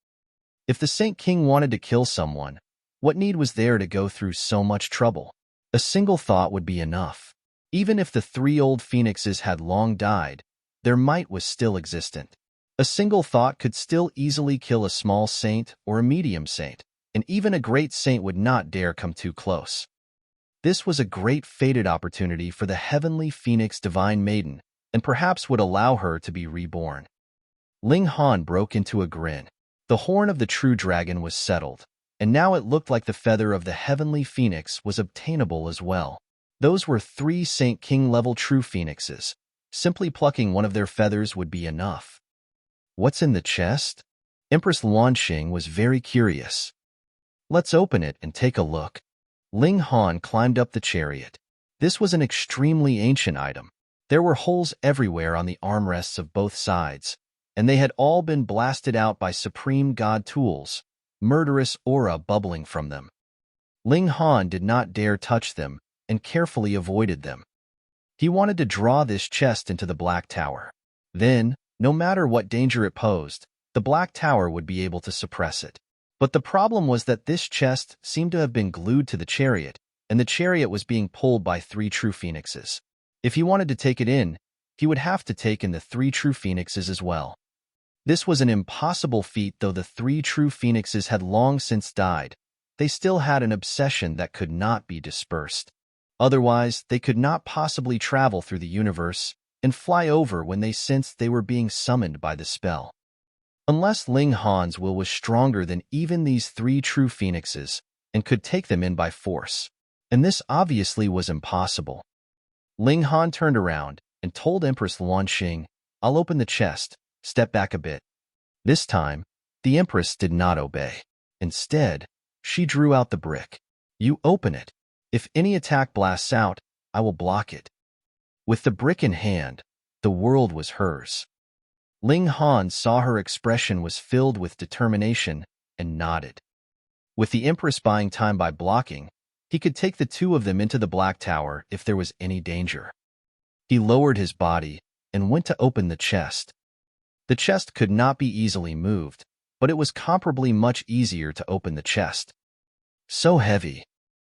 If the Saint King wanted to kill someone, what need was there to go through so much trouble? A single thought would be enough. Even if the three old phoenixes had long died, their might was still existent. A single thought could still easily kill a small saint or a medium saint, and even a great saint would not dare come too close. This was a great fated opportunity for the heavenly phoenix divine maiden, and perhaps would allow her to be reborn. Ling Han broke into a grin. The horn of the true dragon was settled, and now it looked like the feather of the heavenly phoenix was obtainable as well. Those were three Saint King-level true phoenixes. Simply plucking one of their feathers would be enough. What's in the chest? Empress Luanxing was very curious. Let's open it and take a look. Ling Han climbed up the chariot. This was an extremely ancient item. There were holes everywhere on the armrests of both sides, and they had all been blasted out by supreme god tools, murderous aura bubbling from them. Ling Han did not dare touch them and carefully avoided them. He wanted to draw this chest into the Black Tower. Then, no matter what danger it posed, the Black Tower would be able to suppress it. But the problem was that this chest seemed to have been glued to the chariot, and the chariot was being pulled by three true phoenixes. If he wanted to take it in, he would have to take in the three true phoenixes as well. This was an impossible feat, though the three true phoenixes had long since died. They still had an obsession that could not be dispersed. Otherwise, they could not possibly travel through the universe, and fly over when they sensed they were being summoned by the spell. Unless Ling Han's will was stronger than even these three true phoenixes and could take them in by force. And this obviously was impossible. Ling Han turned around and told Empress Luanxing, "I'll open the chest, step back a bit." This time, the Empress did not obey. Instead, she drew out the brick. "You open it. If any attack blasts out, I will block it." With the brick in hand, the world was hers. Ling Han saw her expression was filled with determination and nodded. With the Empress buying time by blocking, he could take the two of them into the Black Tower if there was any danger. He lowered his body and went to open the chest. The chest could not be easily moved, but it was comparably much easier to open the chest. So heavy.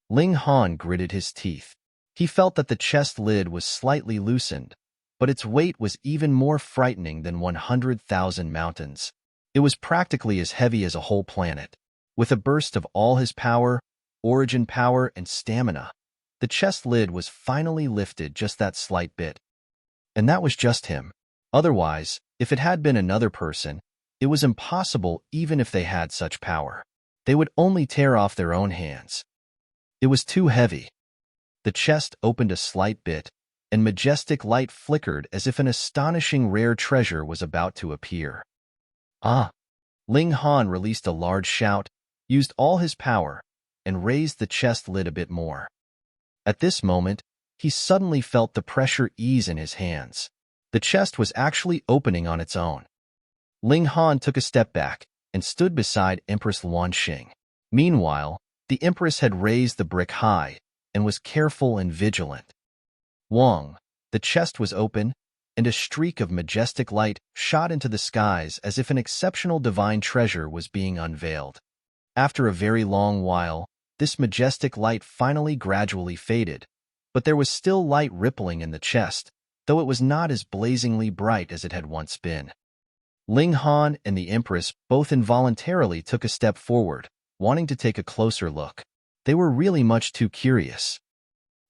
Ling Han gritted his teeth. He felt that the chest lid was slightly loosened, but its weight was even more frightening than 100,000 mountains. It was practically as heavy as a whole planet. With a burst of all his power, origin power, and stamina, the chest lid was finally lifted just that slight bit. And that was just him. Otherwise, if it had been another person, it was impossible even if they had such power. They would only tear off their own hands. It was too heavy. The chest opened a slight bit, and majestic light flickered as if an astonishing rare treasure was about to appear. "Ah!" Ling Han released a large shout, used all his power, and raised the chest lid a bit more. At this moment, he suddenly felt the pressure ease in his hands. The chest was actually opening on its own. Ling Han took a step back and stood beside Empress Luanxing. Meanwhile, the Empress had raised the brick high and was careful and vigilant. Wang, the chest was open, and a streak of majestic light shot into the skies as if an exceptional divine treasure was being unveiled. After a very long while, this majestic light finally gradually faded, but there was still light rippling in the chest, though it was not as blazingly bright as it had once been. Ling Han and the Empress both involuntarily took a step forward, wanting to take a closer look. They were really much too curious.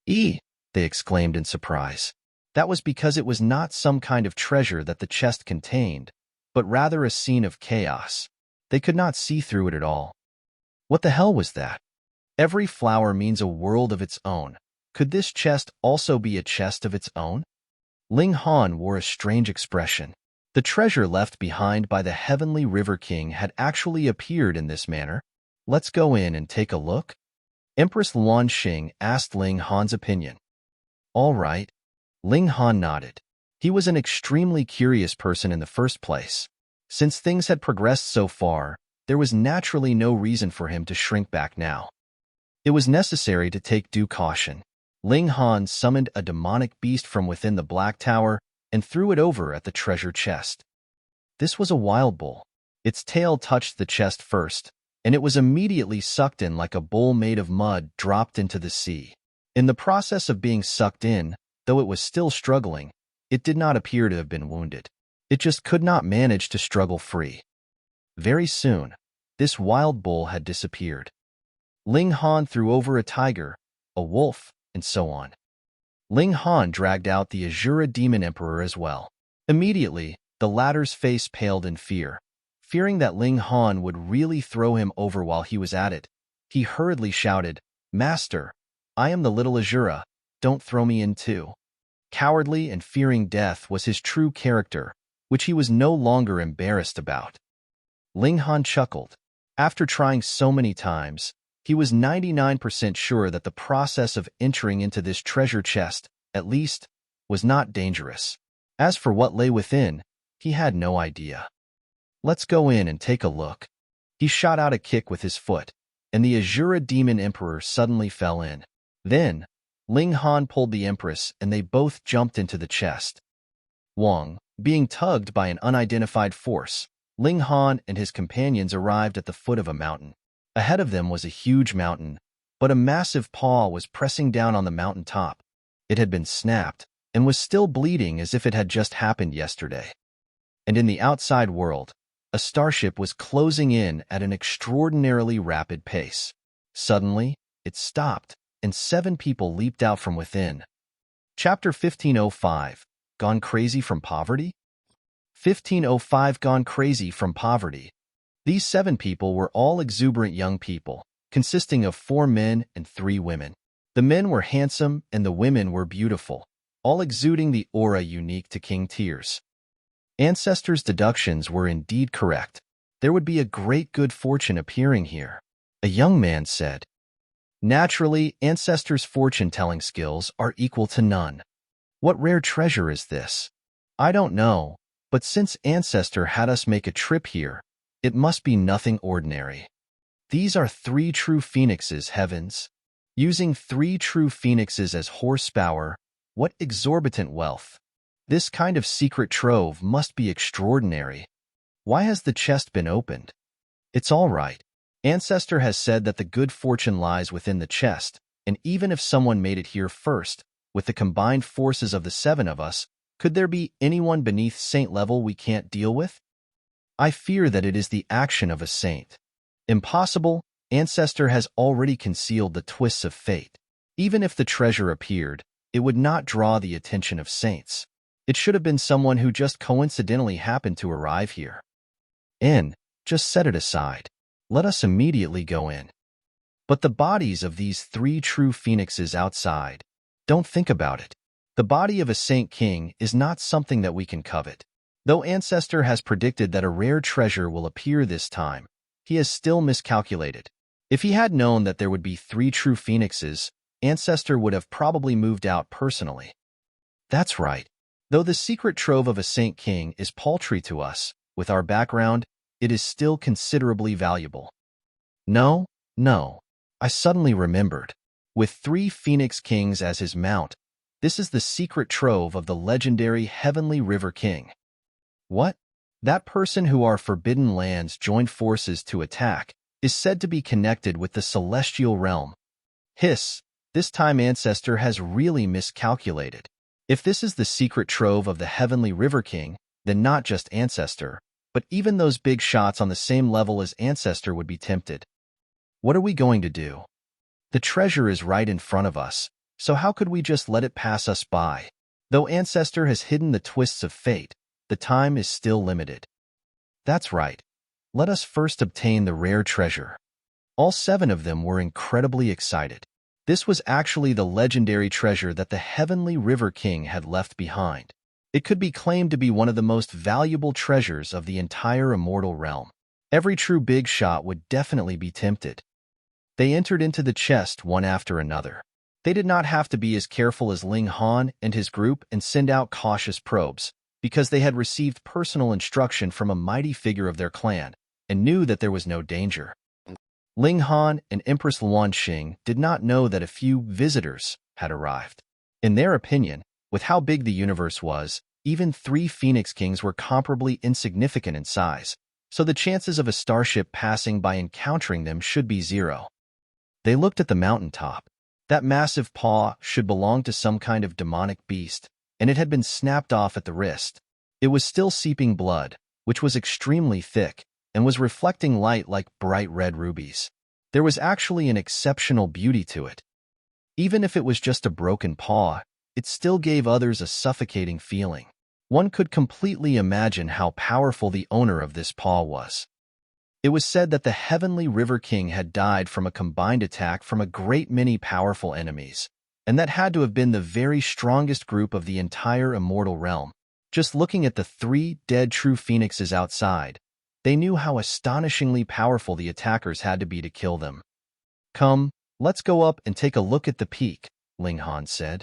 "They exclaimed in surprise. That was because it was not some kind of treasure that the chest contained, but rather a scene of chaos. They could not see through it at all. What the hell was that? Every flower means a world of its own. Could this chest also be a chest of its own? Ling Han wore a strange expression. The treasure left behind by the Heavenly River King had actually appeared in this manner. "Let's go in and take a look?" Empress Luanxing asked Ling Han's opinion. "All right." Ling Han nodded. He was an extremely curious person in the first place. Since things had progressed so far, there was naturally no reason for him to shrink back now. It was necessary to take due caution. Ling Han summoned a demonic beast from within the Black Tower and threw it over at the treasure chest. This was a wild bull. Its tail touched the chest first, and it was immediately sucked in like a bowl made of mud dropped into the sea. In the process of being sucked in, though it was still struggling, it did not appear to have been wounded. It just could not manage to struggle free. Very soon, this wild bull had disappeared. Ling Han threw over a tiger, a wolf, and so on. Ling Han dragged out the Azura Demon Emperor as well. Immediately, the latter's face paled in fear. Fearing that Ling Han would really throw him over while he was at it, he hurriedly shouted, "Master, I am the little Azura, don't throw me in too." Cowardly and fearing death was his true character, which he was no longer embarrassed about. Ling Han chuckled. After trying so many times, he was 99% sure that the process of entering into this treasure chest, at least, was not dangerous. As for what lay within, he had no idea. "Let's go in and take a look." He shot out a kick with his foot, and the Azura Demon Emperor suddenly fell in. Then, Ling Han pulled the Empress and they both jumped into the chest. Wang, being tugged by an unidentified force, Ling Han and his companions arrived at the foot of a mountain. Ahead of them was a huge mountain, but a massive paw was pressing down on the mountain top. It had been snapped and was still bleeding as if it had just happened yesterday. And in the outside world, a starship was closing in at an extraordinarily rapid pace. Suddenly, it stopped, and 7 people leaped out from within. Chapter 1505, gone crazy from poverty? 1505 gone crazy from poverty. These 7 people were all exuberant young people, consisting of 4 men and 3 women. The men were handsome and the women were beautiful, all exuding the aura unique to King Tyr's. Ancestors' deductions were indeed correct. There would be a great good fortune appearing here. A young man said. Naturally, Ancestors' fortune-telling skills are equal to none. What rare treasure is this? I don't know, but since Ancestor had us make a trip here, it must be nothing ordinary. These are 3 true phoenixes, heavens. Using 3 true phoenixes as horsepower, what exorbitant wealth. This kind of secret trove must be extraordinary. Why has the chest been opened? It's all right. Ancestor has said that the good fortune lies within the chest, and even if someone made it here first, with the combined forces of the 7 of us, could there be anyone beneath saint level we can't deal with? I fear that it is the action of a saint. Impossible. Ancestor has already concealed the twists of fate. Even if the treasure appeared, it would not draw the attention of saints. It should have been someone who just coincidentally happened to arrive here. Just set it aside. Let us immediately go in. But the bodies of these 3 true phoenixes outside, don't think about it. The body of a saint king is not something that we can covet. Though Ancestor has predicted that a rare treasure will appear this time, he has still miscalculated. If he had known that there would be 3 true phoenixes, Ancestor would have probably moved out personally. That's right. Though the secret trove of a saint king is paltry to us, with our background, it is still considerably valuable. No. I suddenly remembered. With 3 phoenix kings as his mount, this is the secret trove of the legendary Heavenly River King. What? That person who our forbidden lands joined forces to attack is said to be connected with the celestial realm. Hiss, this time Ancestor has really miscalculated. If this is the secret trove of the Heavenly River King, then not just Ancestor, but even those big shots on the same level as Ancestor would be tempted. What are we going to do? The treasure is right in front of us, so how could we just let it pass us by? Though Ancestor has hidden the twists of fate, the time is still limited. That's right. Let us first obtain the rare treasure. All 7 of them were incredibly excited. This was actually the legendary treasure that the Heavenly River King had left behind. It could be claimed to be one of the most valuable treasures of the entire immortal realm. Every true big shot would definitely be tempted. They entered into the chest one after another. They did not have to be as careful as Ling Han and his group and send out cautious probes, because they had received personal instruction from a mighty figure of their clan and knew that there was no danger. Ling Han and Empress Luanxing did not know that a few visitors had arrived. In their opinion, with how big the universe was, even 3 Phoenix Kings were comparably insignificant in size, so the chances of a starship passing by encountering them should be 0. They looked at the mountaintop. That massive paw should belong to some kind of demonic beast, and it had been snapped off at the wrist. It was still seeping blood, which was extremely thick, and was reflecting light like bright red rubies. There was actually an exceptional beauty to it. Even if it was just a broken paw, it still gave others a suffocating feeling. One could completely imagine how powerful the owner of this paw was. It was said that the Heavenly River King had died from a combined attack from a great many powerful enemies, and that had to have been the very strongest group of the entire immortal realm. Just looking at the 3 dead true phoenixes outside, they knew how astonishingly powerful the attackers had to be to kill them. Come, let's go up and take a look at the peak, Ling Han said.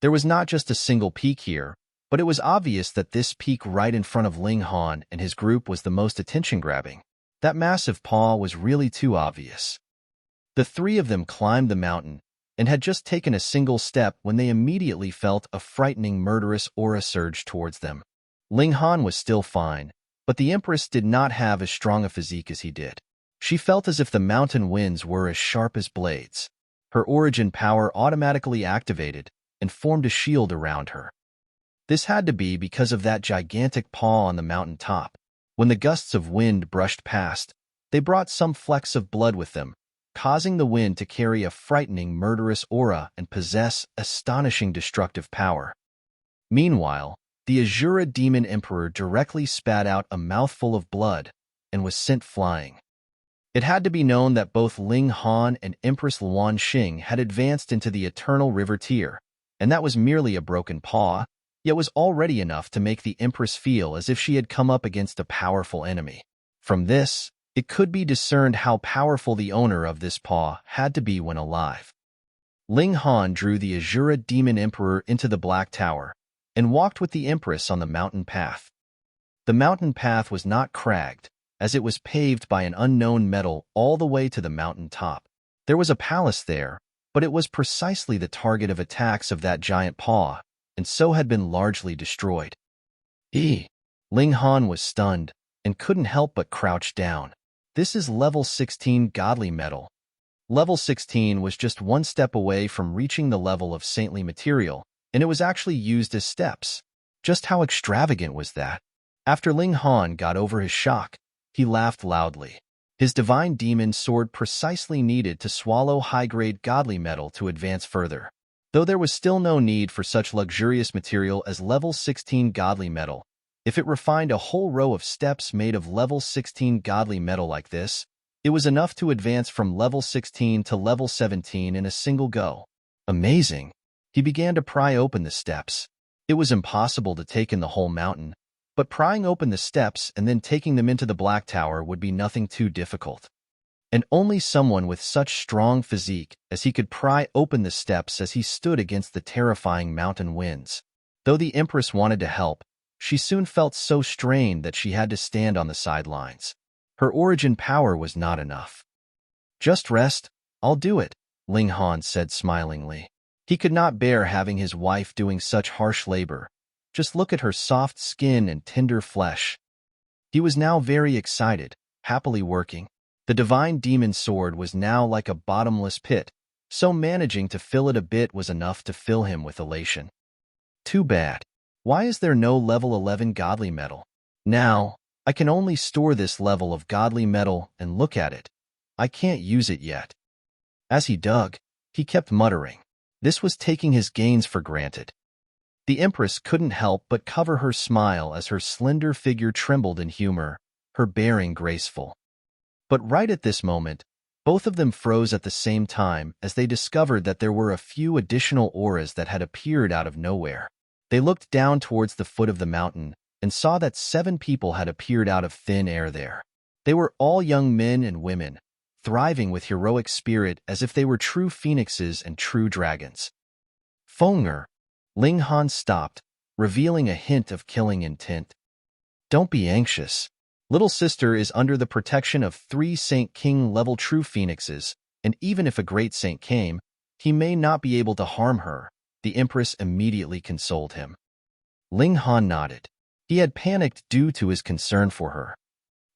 There was not just a single peak here, but it was obvious that this peak right in front of Ling Han and his group was the most attention-grabbing. That massive paw was really too obvious. The 3 of them climbed the mountain and had just taken a single step when they immediately felt a frightening murderous aura surge towards them. Ling Han was still fine, but the Empress did not have as strong a physique as he did. She felt as if the mountain winds were as sharp as blades. Her origin power automatically activated and formed a shield around her. This had to be because of that gigantic paw on the mountain top. When the gusts of wind brushed past, they brought some flecks of blood with them, causing the wind to carry a frightening, murderous aura and possess astonishing destructive power. Meanwhile, the Azura Demon Emperor directly spat out a mouthful of blood and was sent flying. It had to be known that both Ling Han and Empress Luan Xing had advanced into the Eternal River tier, and that was merely a broken paw, yet was already enough to make the Empress feel as if she had come up against a powerful enemy. From this, it could be discerned how powerful the owner of this paw had to be when alive. Ling Han drew the Azura Demon Emperor into the Black Tower and walked with the Empress on the mountain path. The mountain path was not cragged, as it was paved by an unknown metal all the way to the mountain top. There was a palace there, but it was precisely the target of attacks of that giant paw, and so had been largely destroyed. Ling Han was stunned and couldn't help but crouch down. This is level 16 godly metal. Level 16 was just one step away from reaching the level of saintly material, and it was actually used as steps. Just how extravagant was that? After Ling Han got over his shock, he laughed loudly. His divine demon sword precisely needed to swallow high-grade godly metal to advance further. Though there was still no need for such luxurious material as level 16 godly metal, if it refined a whole row of steps made of level 16 godly metal like this, it was enough to advance from level 16 to level 17 in a single go. Amazing! He began to pry open the steps. It was impossible to take in the whole mountain, but prying open the steps and then taking them into the Black Tower would be nothing too difficult. And only someone with such strong physique as he could pry open the steps as he stood against the terrifying mountain winds. Though the Empress wanted to help, she soon felt so strained that she had to stand on the sidelines. Her origin power was not enough. "Just rest, I'll do it," Ling Han said smilingly. He could not bear having his wife doing such harsh labor. Just look at her soft skin and tender flesh. He was now very excited, happily working. The divine demon sword was now like a bottomless pit, so managing to fill it a bit was enough to fill him with elation. Too bad. Why is there no level 11 godly metal? Now, I can only store this level of godly metal and look at it. I can't use it yet. As he dug, he kept muttering. This was taking his gains for granted. The Empress couldn't help but cover her smile as her slender figure trembled in humor, her bearing graceful. But right at this moment, both of them froze at the same time as they discovered that there were a few additional auras that had appeared out of nowhere. They looked down towards the foot of the mountain and saw that 7 people had appeared out of thin air there. They were all young men and women, thriving with heroic spirit as if they were true phoenixes and true dragons. Fonger. Ling Han stopped, revealing a hint of killing intent. Don't be anxious. Little sister is under the protection of 3 Saint King-level true phoenixes, and even if a great saint came, he may not be able to harm her, the Empress immediately consoled him. Ling Han nodded. He had panicked due to his concern for her.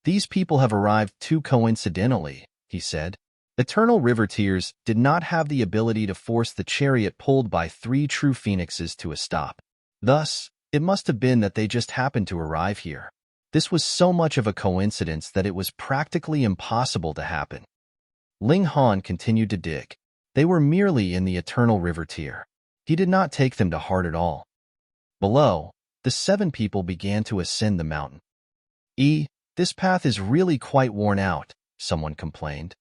These people have arrived too coincidentally, he said. Eternal River Tears did not have the ability to force the chariot pulled by 3 true phoenixes to a stop. Thus, it must have been that they just happened to arrive here. This was so much of a coincidence that it was practically impossible to happen. Ling Han continued to dig. They were merely in the Eternal River tier. He did not take them to heart at all. Below, the 7 people began to ascend the mountain. This path is really quite worn out, someone complained.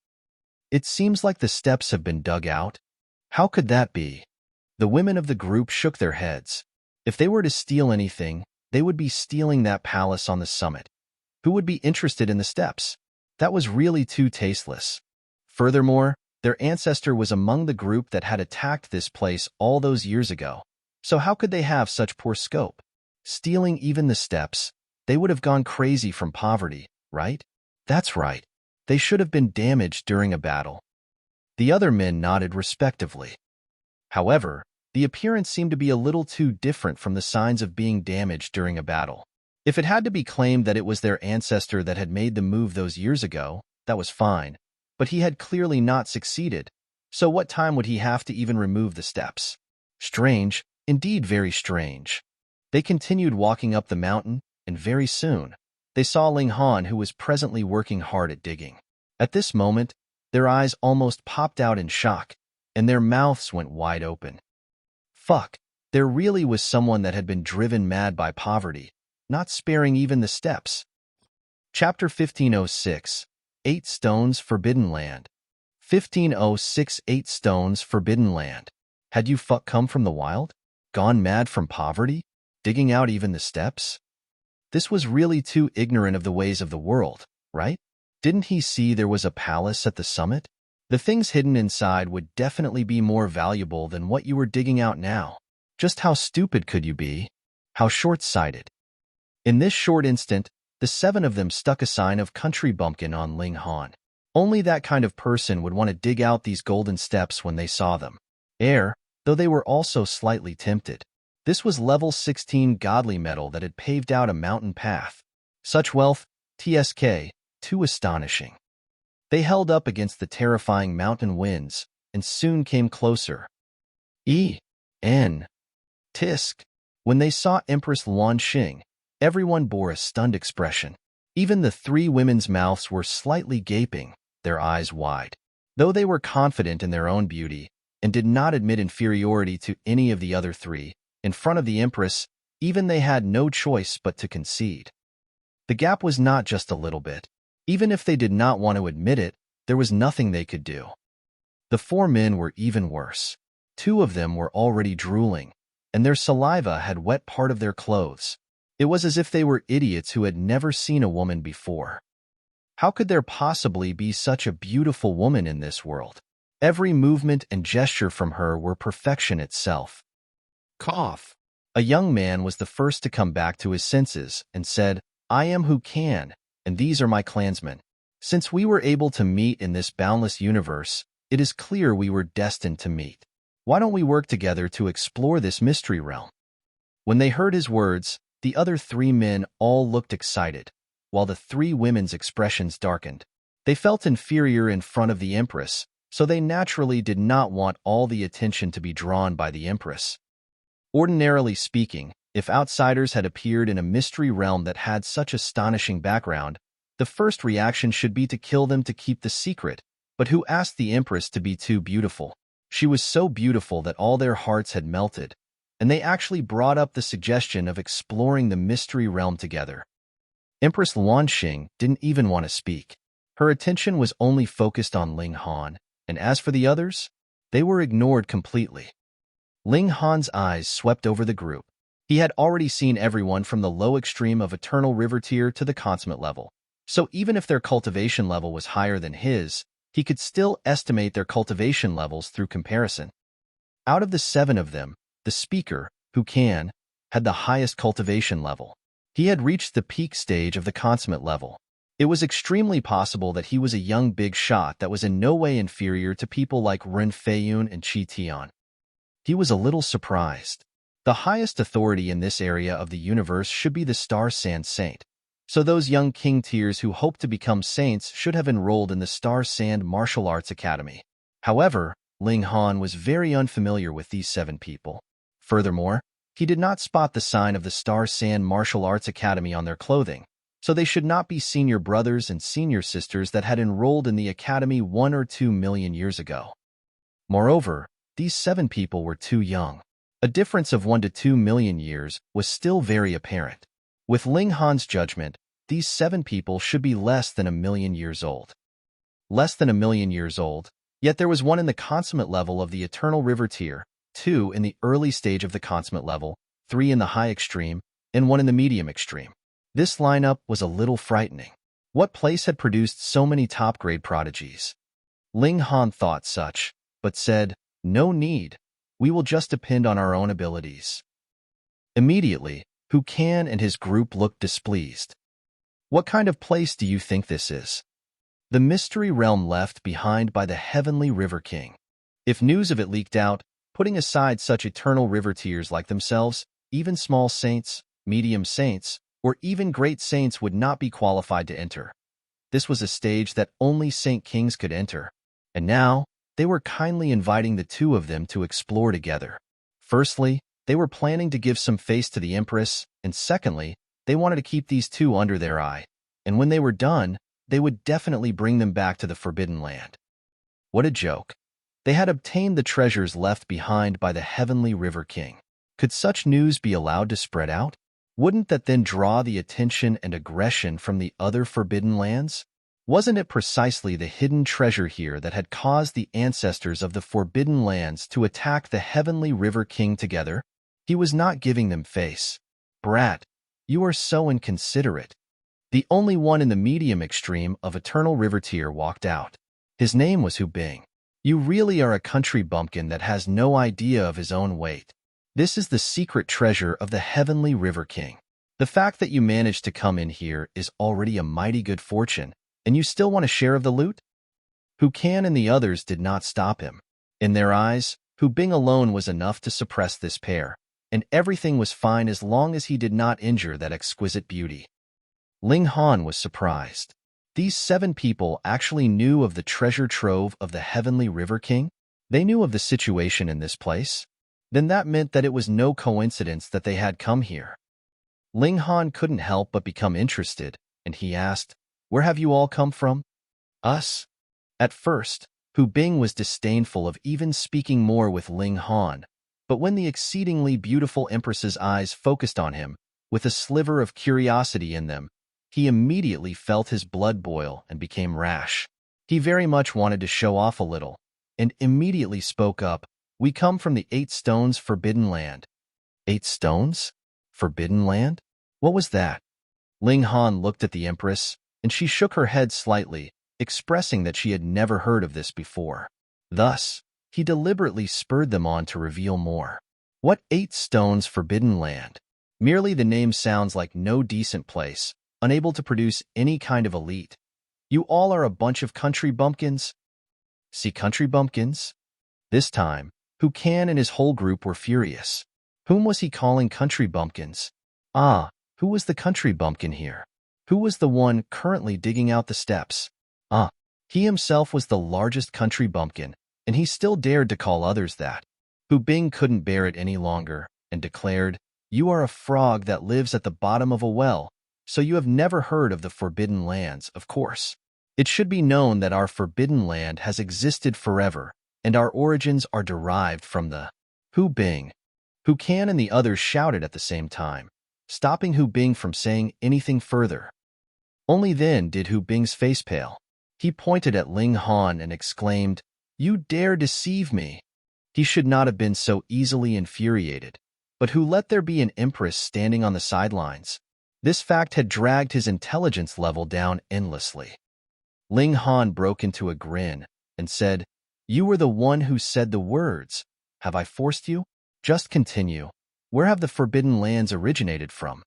It seems like the steps have been dug out. How could that be? The women of the group shook their heads. If they were to steal anything, they would be stealing that palace on the summit. Who would be interested in the steps? That was really too tasteless. Furthermore, their ancestor was among the group that had attacked this place all those years ago. So how could they have such poor scope? Stealing even the steps, they would have gone crazy from poverty, right? That's right. They should have been damaged during a battle. The other men nodded respectively. However, the appearance seemed to be a little too different from the signs of being damaged during a battle. If it had to be claimed that it was their ancestor that had made the move those years ago, that was fine, but he had clearly not succeeded, so what time would he have to even remove the steps? Strange, indeed very strange. They continued walking up the mountain, and very soon, they saw Ling Han, who was presently working hard at digging. At this moment, their eyes almost popped out in shock, and their mouths went wide open. Fuck, There really was someone that had been driven mad by poverty, not sparing even the steps. Chapter 1506, 8 Stones Forbidden Land. 1506 8 Stones Forbidden Land. Had you come from the wild? Gone mad from poverty? Digging out even the steps? This was really too ignorant of the ways of the world, right? Didn't he see there was a palace at the summit? The things hidden inside would definitely be more valuable than what you were digging out now. Just how stupid could you be? How short-sighted? In this short instant, the 7 of them stuck a sign of country bumpkin on Ling Han. Only that kind of person would want to dig out these golden steps when they saw them. Though they were also slightly tempted. This was level 16 godly metal that had paved out a mountain path. Such wealth, TSK, too astonishing. They held up against the terrifying mountain winds and soon came closer. Tisk. When they saw Empress Luan Xing, everyone bore a stunned expression. Even the 3 women's mouths were slightly gaping, their eyes wide. Though they were confident in their own beauty and did not admit inferiority to any of the other 3, in front of the Empress, even they had no choice but to concede. The gap was not just a little bit. Even if they did not want to admit it, there was nothing they could do. The 4 men were even worse. 2 of them were already drooling, and their saliva had wet part of their clothes. It was as if they were idiots who had never seen a woman before. How could there possibly be such a beautiful woman in this world? Every movement and gesture from her were perfection itself. Cough. A young man was the first to come back to his senses and said, "I am who can, and these are my clansmen. Since we were able to meet in this boundless universe, it is clear we were destined to meet. Why don't we work together to explore this mystery realm?" When they heard his words, the other 3 men all looked excited, while the 3 women's expressions darkened. They felt inferior in front of the Empress, so they naturally did not want all the attention to be drawn by the Empress. Ordinarily speaking, if outsiders had appeared in a mystery realm that had such astonishing background, the first reaction should be to kill them to keep the secret. But who asked the Empress to be too beautiful? She was so beautiful that all their hearts had melted, and they actually brought up the suggestion of exploring the mystery realm together. Empress Luan Xing didn't even want to speak. Her attention was only focused on Ling Han, and as for the others, they were ignored completely. Ling Han's eyes swept over the group. He had already seen everyone from the low extreme of Eternal River tier to the consummate level, so even if their cultivation level was higher than his, he could still estimate their cultivation levels through comparison. Out of the 7 of them, the speaker, who had the highest cultivation level. He had reached the peak stage of the consummate level. It was extremely possible that he was a young big shot that was in no way inferior to people like Ren Feiyun and Qi Tian. He was a little surprised. The highest authority in this area of the universe should be the Star Sand Saint, so those young king tiers who hope to become saints should have enrolled in the Star Sand Martial Arts Academy. However, Ling Han was very unfamiliar with these 7 people. Furthermore, he did not spot the sign of the Star Sand Martial Arts Academy on their clothing, so they should not be senior brothers and senior sisters that had enrolled in the academy 1 or 2 million years ago. Moreover, these 7 people were too young. A difference of 1 to 2 million years was still very apparent. With Ling Han's judgment, these 7 people should be less than 1 million years old. Less than 1 million years old, yet there was 1 in the consummate level of the Eternal River tier, 2 in the early stage of the consummate level, 3 in the high extreme, and 1 in the medium extreme. This lineup was a little frightening. What place had produced so many top-grade prodigies? Ling Han thought such, but said, "No need. We will just depend on our own abilities." Immediately, Hu Can and his group looked displeased. "What kind of place do you think this is?" The mystery realm left behind by the Heavenly River King. If news of it leaked out, putting aside such eternal river tiers like themselves, even small saints, medium saints, or even great saints would not be qualified to enter. This was a stage that only Saint Kings could enter, and now they were kindly inviting the 2 of them to explore together. Firstly, they were planning to give some face to the Empress, and secondly, they wanted to keep these 2 under their eye, and when they were done, they would definitely bring them back to the Forbidden Land. What a joke. They had obtained the treasures left behind by the Heavenly River King. Could such news be allowed to spread out? Wouldn't that then draw the attention and aggression from the other forbidden lands? Wasn't it precisely the hidden treasure here that had caused the ancestors of the forbidden lands to attack the heavenly River King together? He was not giving them face. Brat, you are so inconsiderate. The only one in the medium extreme of Eternal River Tier walked out. His name was Hu Bing. You really are a country bumpkin that has no idea of his own weight. This is the secret treasure of the Heavenly River King. The fact that you managed to come in here is already a mighty good fortune, and you still want a share of the loot? Hu Can and the others did not stop him. In their eyes, Hu Bing alone was enough to suppress this pair, and everything was fine as long as he did not injure that exquisite beauty. Ling Han was surprised. These 7 people actually knew of the treasure trove of the Heavenly River King? They knew of the situation in this place? Then that meant that it was no coincidence that they had come here. Ling Han couldn't help but become interested, and he asked, "Where have you all come from?" "Us." At first, Hu Bing was disdainful of even speaking more with Ling Han, but when the exceedingly beautiful Empress's eyes focused on him, with a sliver of curiosity in them, he immediately felt his blood boil and became rash. He very much wanted to show off a little, and immediately spoke up, "We come from the 8 Stones Forbidden Land." 8 Stones? Forbidden Land? What was that? Ling Han looked at the Empress, and she shook her head slightly, expressing that she had never heard of this before. Thus, he deliberately spurred them on to reveal more. What 8 Stones Forbidden Land? Merely the name sounds like no decent place, unable to produce any kind of elite. You all are a bunch of country bumpkins? See country bumpkins? This time, Hu Can and his whole group were furious. Whom was he calling country bumpkins? Ah, who was the country bumpkin here? Who was the one currently digging out the steps? Ah, he himself was the largest country bumpkin, and he still dared to call others that. Hu Bing couldn't bear it any longer, and declared, "You are a frog that lives at the bottom of a well, so you have never heard of the Forbidden Lands, of course. It should be known that our Forbidden Land has existed forever, and our origins are derived from the Hu Bing." Hu Can and the others shouted at the same time, stopping Hu Bing from saying anything further. Only then did Hu Bing's face pale. He pointed at Ling Han and exclaimed, "You dare deceive me!" He should not have been so easily infuriated, but who let there be an Empress standing on the sidelines? This fact had dragged his intelligence level down endlessly. Ling Han broke into a grin and said, "You were the one who said the words. Have I forced you? Just continue. Where have the Forbidden Lands originated from?"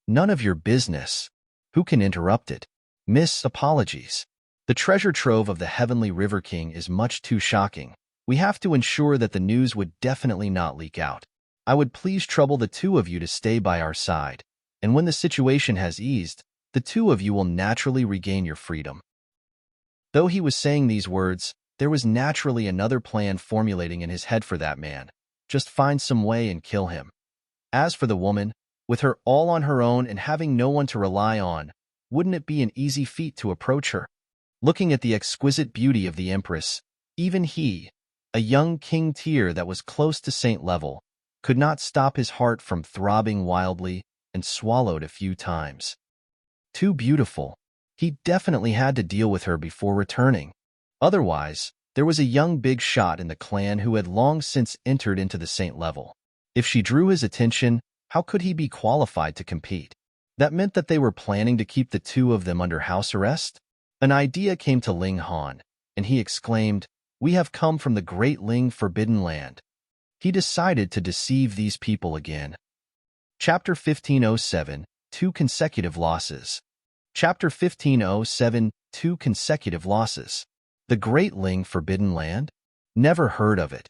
"None of your business." Who can interrupt it? "Miss, apologies. The treasure trove of the Heavenly River King is much too shocking. We have to ensure that the news would definitely not leak out. I would please trouble the 2 of you to stay by our side, and when the situation has eased, the 2 of you will naturally regain your freedom." Though he was saying these words, there was naturally another plan formulating in his head for that man. Just find some way and kill him. As for the woman, with her all on her own and having no one to rely on, wouldn't it be an easy feat to approach her? Looking at the exquisite beauty of the Empress, even he, a young king tier that was close to saint level, could not stop his heart from throbbing wildly and swallowed a few times. Too beautiful. He definitely had to deal with her before returning. Otherwise, there was a young big shot in the clan who had long since entered into the saint level. If she drew his attention, how could he be qualified to compete? That meant that they were planning to keep the 2 of them under house arrest? An idea came to Ling Han, and he exclaimed, "We have come from the Great Ling Forbidden Land." He decided to deceive these people again. Chapter 1507, 2 Consecutive Losses. Chapter 1507, 2 Consecutive Losses. The Great Ling Forbidden Land? Never heard of it.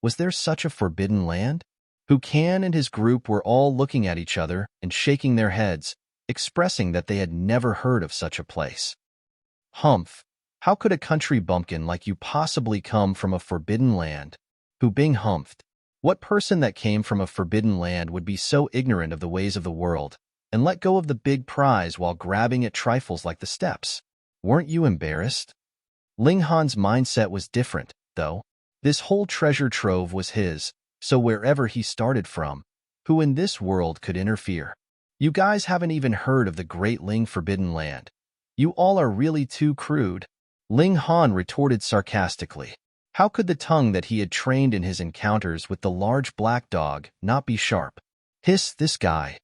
Was there such a forbidden land? Hu Can and his group were all looking at each other and shaking their heads, expressing that they had never heard of such a place. Humph! How could a country bumpkin like you possibly come from a forbidden land? Hu Bing humphed. What person that came from a forbidden land would be so ignorant of the ways of the world and let go of the big prize while grabbing at trifles like the steps? Weren't you embarrassed? Ling Han's mindset was different, though. This whole treasure trove was his, So wherever he started from, who in this world could interfere? You guys haven't even heard of the Great Ling Forbidden Land. You all are really too crude. Ling Han retorted sarcastically. How could the tongue that he had trained in his encounters with the large black dog not be sharp? Hiss, this guy.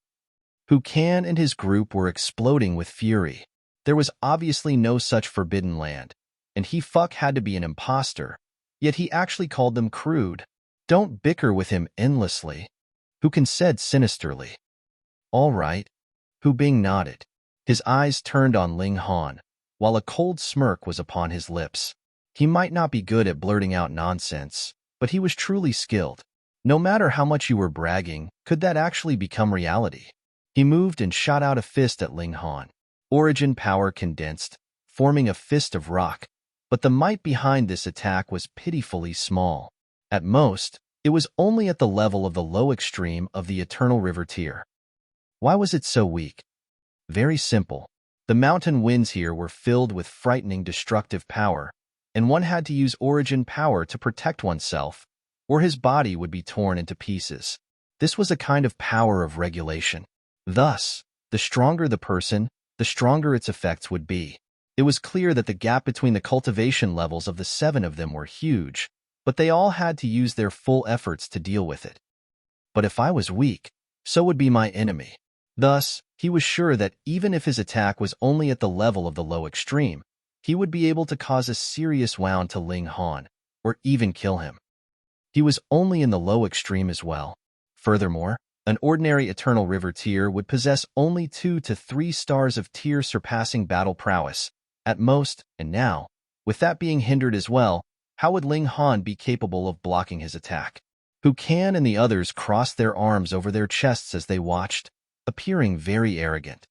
Hu Can and his group were exploding with fury. There was obviously no such forbidden land, and he had to be an imposter, yet he actually called them crude. Don't bicker with him endlessly, Hu Can said sinisterly. All right. Hu Bing nodded. His eyes turned on Ling Han, while a cold smirk was upon his lips. He might not be good at blurting out nonsense, but he was truly skilled. No matter how much you were bragging, could that actually become reality? He moved and shot out a fist at Ling Han. Origin power condensed, forming a fist of rock, but the might behind this attack was pitifully small. At most, it was only at the level of the low extreme of the Eternal River tier. Why was it so weak? Very simple. The mountain winds here were filled with frightening destructive power, and one had to use origin power to protect oneself, or his body would be torn into pieces. This was a kind of power of regulation. Thus, the stronger the person, the stronger its effects would be. It was clear that the gap between the cultivation levels of the 7 of them were huge, but they all had to use their full efforts to deal with it. But if I was weak, so would be my enemy. Thus, he was sure that even if his attack was only at the level of the low extreme, he would be able to cause a serious wound to Ling Han, or even kill him. He was only in the low extreme as well. Furthermore, an ordinary Eternal River tier would possess only 2 to 3 stars of tier surpassing battle prowess, at most, and now, with that being hindered as well, how would Ling Han be capable of blocking his attack? Hu Can and the others crossed their arms over their chests as they watched, appearing very arrogant.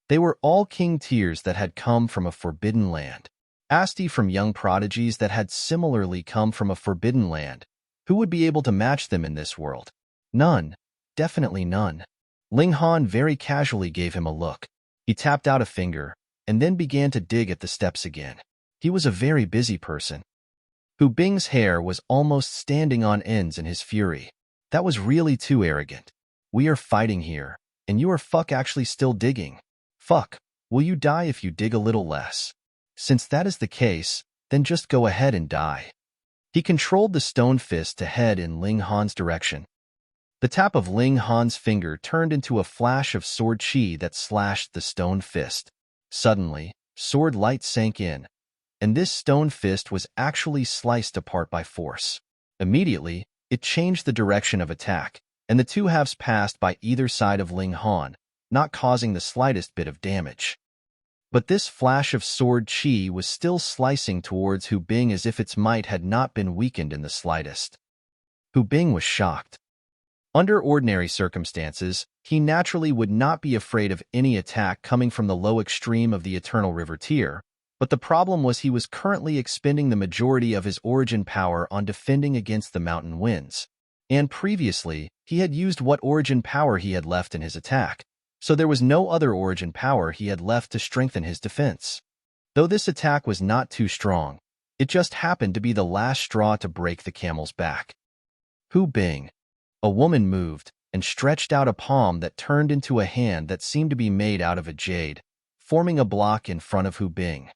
They were all king tiers that had come from a forbidden land. Asti from young prodigies that had similarly come from a forbidden land. Who would be able to match them in this world? None. Definitely none. Ling Han very casually gave him a look. He tapped out a finger, and then began to dig at the steps again. He was a very busy person. Hu Bing's hair was almost standing on ends in his fury. That was really too arrogant. We are fighting here, and you are actually still digging. Will you die if you dig a little less? Since that is the case, then just go ahead and die. He controlled the stone fist to head in Ling Han's direction. The tap of Ling Han's finger turned into a flash of sword chi that slashed the stone fist. Suddenly, sword light sank in, and this stone fist was actually sliced apart by force. Immediately, it changed the direction of attack, and the two halves passed by either side of Ling Han, not causing the slightest bit of damage. But this flash of sword chi was still slicing towards Hu Bing as if its might had not been weakened in the slightest. Hu Bing was shocked. Under ordinary circumstances, he naturally would not be afraid of any attack coming from the low extreme of the Eternal River tier, but the problem was he was currently expending the majority of his origin power on defending against the mountain winds. And previously, he had used what origin power he had left in his attack, so there was no other origin power he had left to strengthen his defense. Though this attack was not too strong, it just happened to be the last straw to break the camel's back. Hu Bing. A woman moved and stretched out a palm that turned into a hand that seemed to be made out of a jade, forming a block in front of Hu Bing.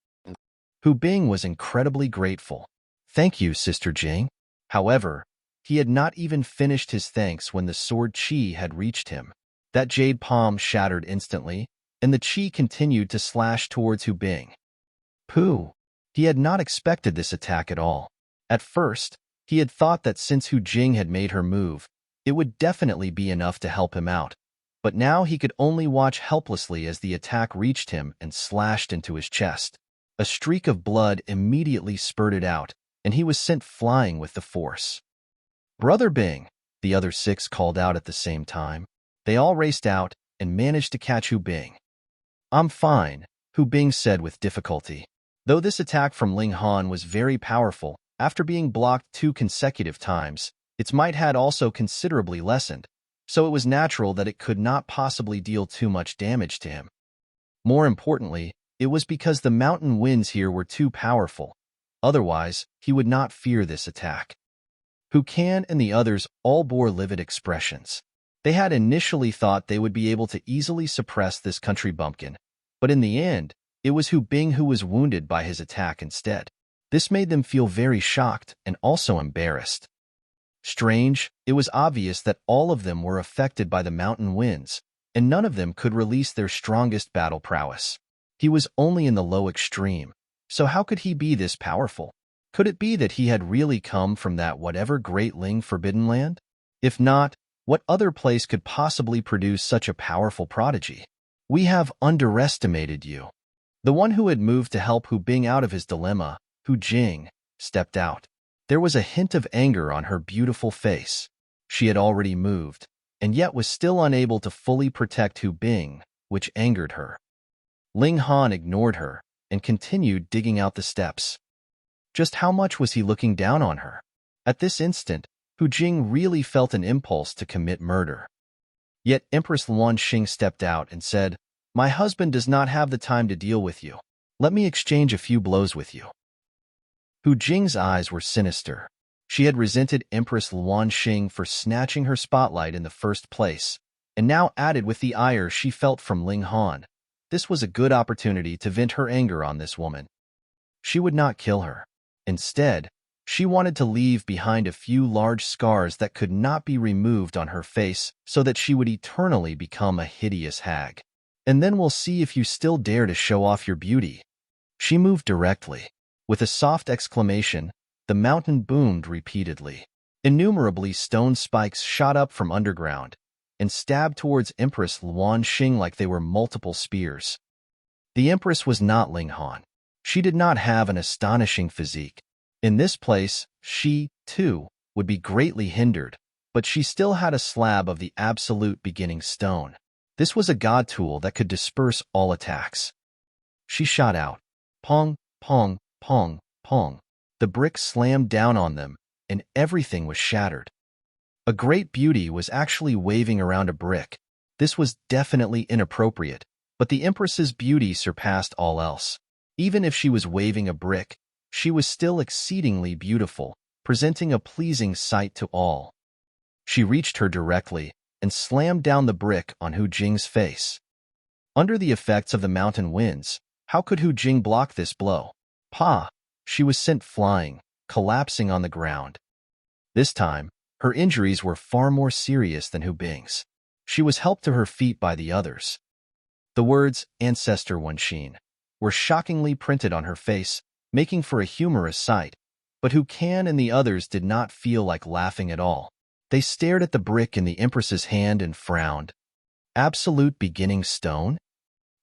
Hu Bing was incredibly grateful. Thank you, Sister Jing. However, he had not even finished his thanks when the sword chi had reached him. That jade palm shattered instantly, and the chi continued to slash towards Hu Bing. Pooh! He had not expected this attack at all. At first, he had thought that since Hu Jing had made her move, it would definitely be enough to help him out, but now he could only watch helplessly as the attack reached him and slashed into his chest. A streak of blood immediately spurted out, and he was sent flying with the force. Brother Bing, the other 6 called out at the same time. They all raced out and managed to catch Hu Bing. I'm fine, Hu Bing said with difficulty. Though this attack from Ling Han was very powerful, after being blocked 2 consecutive times, its might had also considerably lessened, so it was natural that it could not possibly deal too much damage to him. More importantly, it was because the mountain winds here were too powerful. Otherwise, he would not fear this attack. Hu Can and the others all bore livid expressions. They had initially thought they would be able to easily suppress this country bumpkin, but in the end, it was Hu Bing who was wounded by his attack instead. This made them feel very shocked and also embarrassed. Strange, it was obvious that all of them were affected by the mountain winds, and none of them could release their strongest battle prowess. He was only in the low extreme, so how could he be this powerful? Could it be that he had really come from that whatever great Ling Forbidden Land? If not, what other place could possibly produce such a powerful prodigy? We have underestimated you. The one who had moved to help Hu Bing out of his dilemma, Hu Jing, stepped out. There was a hint of anger on her beautiful face. She had already moved, and yet was still unable to fully protect Hu Bing, which angered her. Ling Han ignored her and continued digging out the steps. Just how much was he looking down on her? At this instant, Hu Jing really felt an impulse to commit murder. Yet Empress Luan Xing stepped out and said, "My husband does not have the time to deal with you. Let me exchange a few blows with you." Hu Jing's eyes were sinister. She had resented Empress Luan Xing for snatching her spotlight in the first place, and now added with the ire she felt from Ling Han. This was a good opportunity to vent her anger on this woman. She would not kill her. Instead, she wanted to leave behind a few large scars that could not be removed on her face so that she would eternally become a hideous hag. And then we'll see if you still dare to show off your beauty. She moved directly. With a soft exclamation, the mountain boomed repeatedly. Innumerably stone spikes shot up from underground and stabbed towards Empress Luan Xing like they were multiple spears. The Empress was not Ling Han. She did not have an astonishing physique. In this place, she, too, would be greatly hindered, but she still had a slab of the absolute beginning stone. This was a god tool that could disperse all attacks. She shot out. Pong, pong, pong, pong. The bricks slammed down on them, and everything was shattered. A great beauty was actually waving around a brick. This was definitely inappropriate, but the Empress's beauty surpassed all else. Even if she was waving a brick, she was still exceedingly beautiful, presenting a pleasing sight to all. She reached her directly and slammed down the brick on Hu Jing's face. Under the effects of the mountain winds, how could Hu Jing block this blow? Pa! She was sent flying, collapsing on the ground. This time, her injuries were far more serious than Hu Bing's. She was helped to her feet by the others. The words, "Ancestor Wenxin," were shockingly printed on her face, making for a humorous sight, but Hu Can and the others did not feel like laughing at all. They stared at the brick in the Empress's hand and frowned. "Absolute beginning stone?"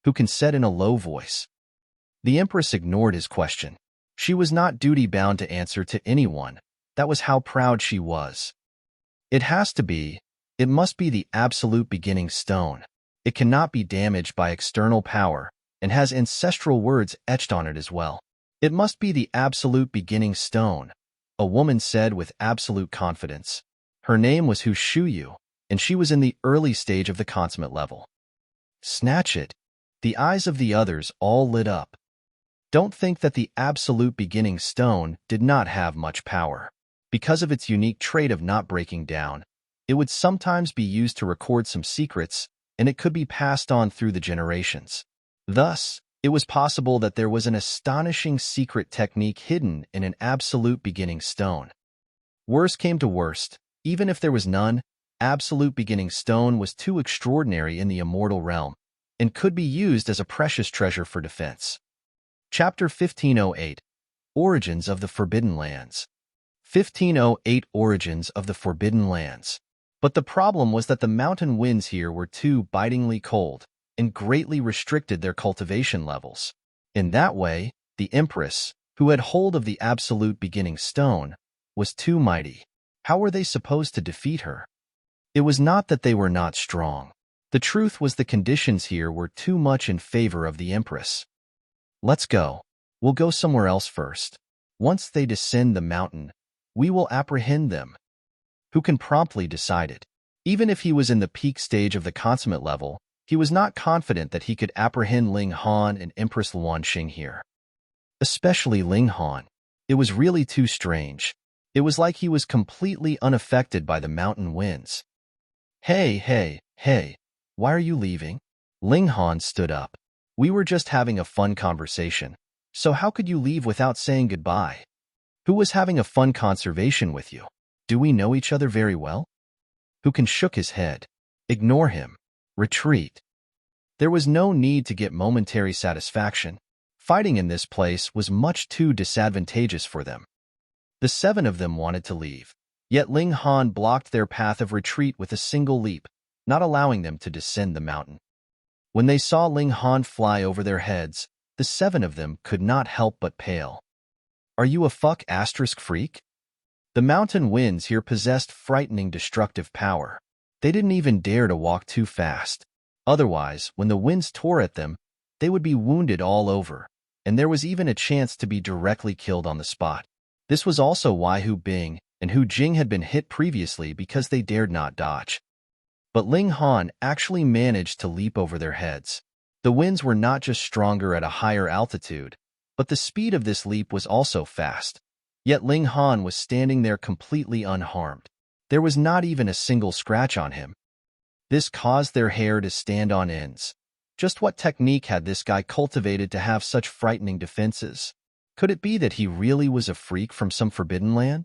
Hu Can said in a low voice. The Empress ignored his question. She was not duty-bound to answer to anyone. That was how proud she was. It must be the absolute beginning stone. It cannot be damaged by external power, and has ancestral words etched on it as well. It must be the absolute beginning stone, a woman said with absolute confidence. Her name was Hu Shuyu, and she was in the early stage of the consummate level. Snatch it. The eyes of the others all lit up. Don't think that the absolute beginning stone did not have much power. Because of its unique trait of not breaking down, it would sometimes be used to record some secrets, and it could be passed on through the generations. Thus, it was possible that there was an astonishing secret technique hidden in an absolute beginning stone. Worst came to worst, even if there was none, absolute beginning stone was too extraordinary in the immortal realm, and could be used as a precious treasure for defense. Chapter 1508, Origins of the Forbidden Lands. 1508 Origins of the Forbidden Lands. But the problem was that the mountain winds here were too bitingly cold and greatly restricted their cultivation levels. In that way, the Empress, who had hold of the absolute beginning stone, was too mighty. How were they supposed to defeat her? It was not that they were not strong. The truth was the conditions here were too much in favor of the Empress. Let's go. We'll go somewhere else first. Once they descend the mountain, we will apprehend them. Hu Can promptly decided. Even if he was in the peak stage of the consummate level, he was not confident that he could apprehend Ling Han and Empress Luan Xing here. Especially Ling Han. It was really too strange. It was like he was completely unaffected by the mountain winds. Hey, why are you leaving? Ling Han stood up. We were just having a fun conversation, so how could you leave without saying goodbye? Who was having a fun conversation with you? Do we know each other very well? Hu Kan shook his head. Ignore him. Retreat. There was no need to get momentary satisfaction. Fighting in this place was much too disadvantageous for them. The 7 of them wanted to leave, yet Ling Han blocked their path of retreat with a single leap, not allowing them to descend the mountain. When they saw Ling Han fly over their heads, the 7 of them could not help but pale. Are you a freak? The mountain winds here possessed frightening destructive power. They didn't even dare to walk too fast. Otherwise, when the winds tore at them, they would be wounded all over, and there was even a chance to be directly killed on the spot. This was also why Hu Bing and Hu Jing had been hit previously, because they dared not dodge. But Ling Han actually managed to leap over their heads. The winds were not just stronger at a higher altitude, but the speed of this leap was also fast. Yet Ling Han was standing there completely unharmed. There was not even a single scratch on him. This caused their hair to stand on ends. Just what technique had this guy cultivated to have such frightening defenses? Could it be that he really was a freak from some forbidden land?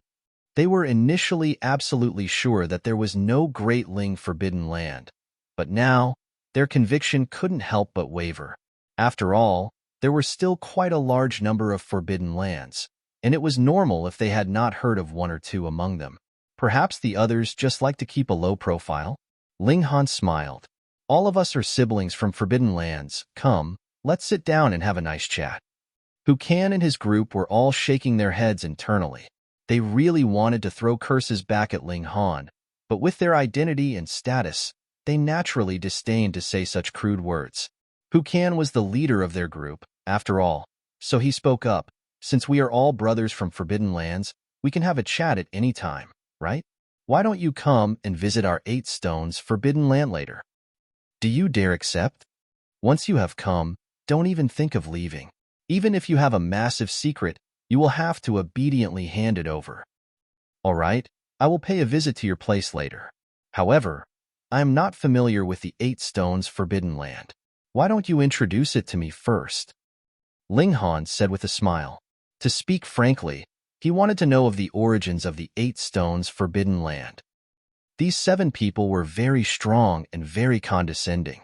They were initially absolutely sure that there was no Great Ling forbidden land, but now their conviction couldn't help but waver. After all, there were still quite a large number of forbidden lands, and it was normal if they had not heard of 1 or 2 among them. Perhaps the others just like to keep a low profile? Ling Han smiled. All of us are siblings from forbidden lands. Come, let's sit down and have a nice chat. Hu Kan and his group were all shaking their heads internally. They really wanted to throw curses back at Ling Han, but with their identity and status, they naturally disdained to say such crude words. Hu Kan was the leader of their group, after all, so he spoke up. Since we are all brothers from forbidden lands, we can have a chat at any time, right? Why don't you come and visit our 8 stones forbidden land later? Do you dare accept? Once you have come, don't even think of leaving. Even if you have a massive secret, you will have to obediently hand it over. All right, I will pay a visit to your place later. However, I am not familiar with the 8 stones forbidden land. Why don't you introduce it to me first? Ling Han said with a smile. To speak frankly, he wanted to know of the origins of the 8 stones forbidden land. These 7 people were very strong and very condescending.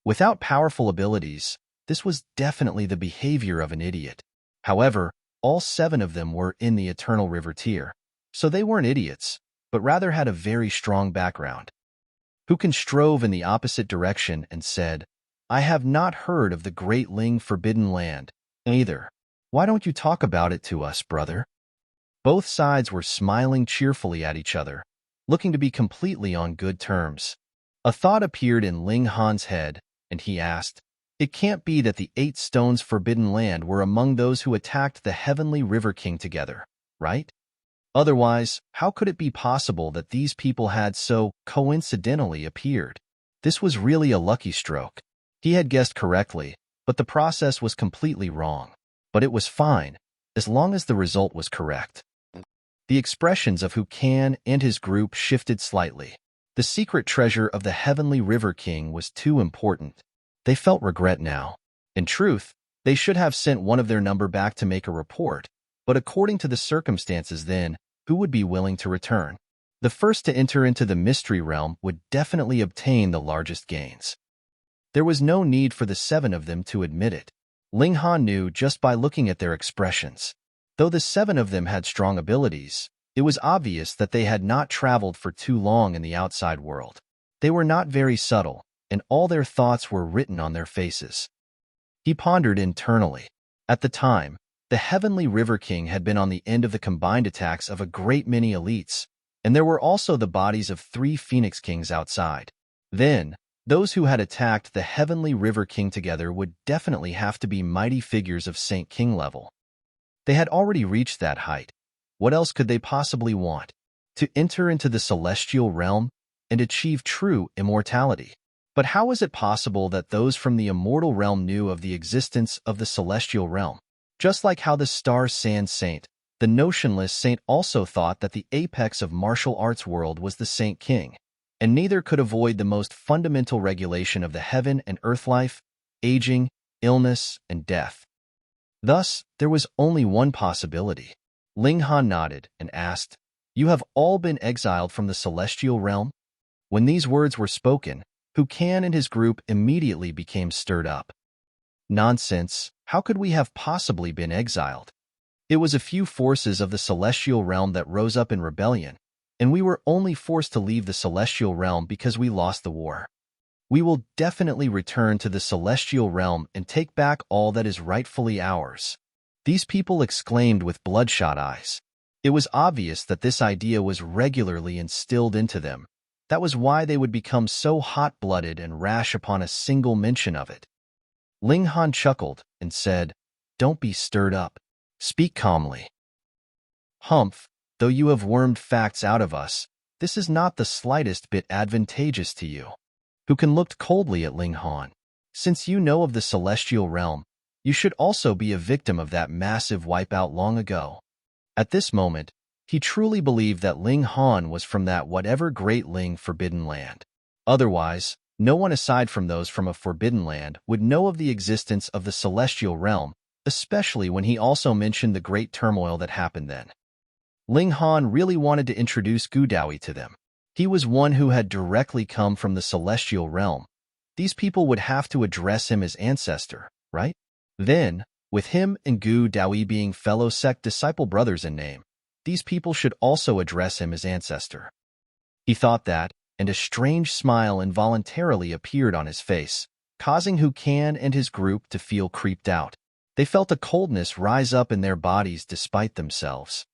Without powerful abilities, this was definitely the behavior of an idiot. However, all 7 of them were in the Eternal River tier, so they weren't idiots, but rather had a very strong background. Hu Kan strove in the opposite direction and said, I have not heard of the Great Ling forbidden land, either. Why don't you talk about it to us, brother? Both sides were smiling cheerfully at each other, looking to be completely on good terms. A thought appeared in Ling Han's head, and he asked, It can't be that the 8 stones forbidden land were among those who attacked the Heavenly River King together, right? Otherwise, how could it be possible that these people had so coincidentally appeared? This was really a lucky stroke. He had guessed correctly, but the process was completely wrong. But it was fine, as long as the result was correct. The expressions of Hu Kan and his group shifted slightly. The secret treasure of the Heavenly River King was too important. They felt regret now. In truth, they should have sent one of their number back to make a report, but according to the circumstances then, who would be willing to return? The first to enter into the mystery realm would definitely obtain the largest gains. There was no need for the 7 of them to admit it. Ling Han knew just by looking at their expressions. Though the 7 of them had strong abilities, it was obvious that they had not traveled for too long in the outside world. They were not very subtle, and all their thoughts were written on their faces. He pondered internally. At the time, the Heavenly River King had been on the end of the combined attacks of a great many elites, and there were also the bodies of 3 Phoenix Kings outside. Then, those who had attacked the Heavenly River King together would definitely have to be mighty figures of Saint King level. They had already reached that height. What else could they possibly want? To enter into the celestial realm and achieve true immortality. But how was it possible that those from the immortal realm knew of the existence of the celestial realm? Just like how the Star Sand Saint, The notionless saint also thought that the apex of martial arts world was the Saint King, and neither could avoid the most fundamental regulation of the heaven and earth life, aging, illness, and death. Thus, there was only one possibility. Ling Han nodded and asked, "You have all been exiled from the celestial realm?" When these words were spoken, Hu Kan and his group immediately became stirred up. "Nonsense, how could we have possibly been exiled? It was a few forces of the celestial realm that rose up in rebellion, and we were only forced to leave the celestial realm because we lost the war. We will definitely return to the celestial realm and take back all that is rightfully ours." These people exclaimed with bloodshot eyes. It was obvious that this idea was regularly instilled into them. That was why they would become so hot-blooded and rash upon a single mention of it. Ling Han chuckled and said, "Don't be stirred up. Speak calmly." "Humph, though you have wormed facts out of us, this is not the slightest bit advantageous to you." Hu Kan looked coldly at Ling Han. "Since you know of the celestial realm, you should also be a victim of that massive wipeout long ago." At this moment, he truly believed that Ling Han was from that whatever great Ling forbidden land. Otherwise, no one aside from those from a forbidden land would know of the existence of the celestial realm, especially when he also mentioned the great turmoil that happened then. Ling Han really wanted to introduce Gu Daoyi to them. He was one who had directly come from the celestial realm. These people would have to address him as ancestor, right? Then, with him and Gu Daoyi being fellow sect disciple brothers in name, these people should also address him as ancestor. He thought that, and a strange smile involuntarily appeared on his face, causing Hu Kan and his group to feel creeped out. They felt a coldness rise up in their bodies despite themselves.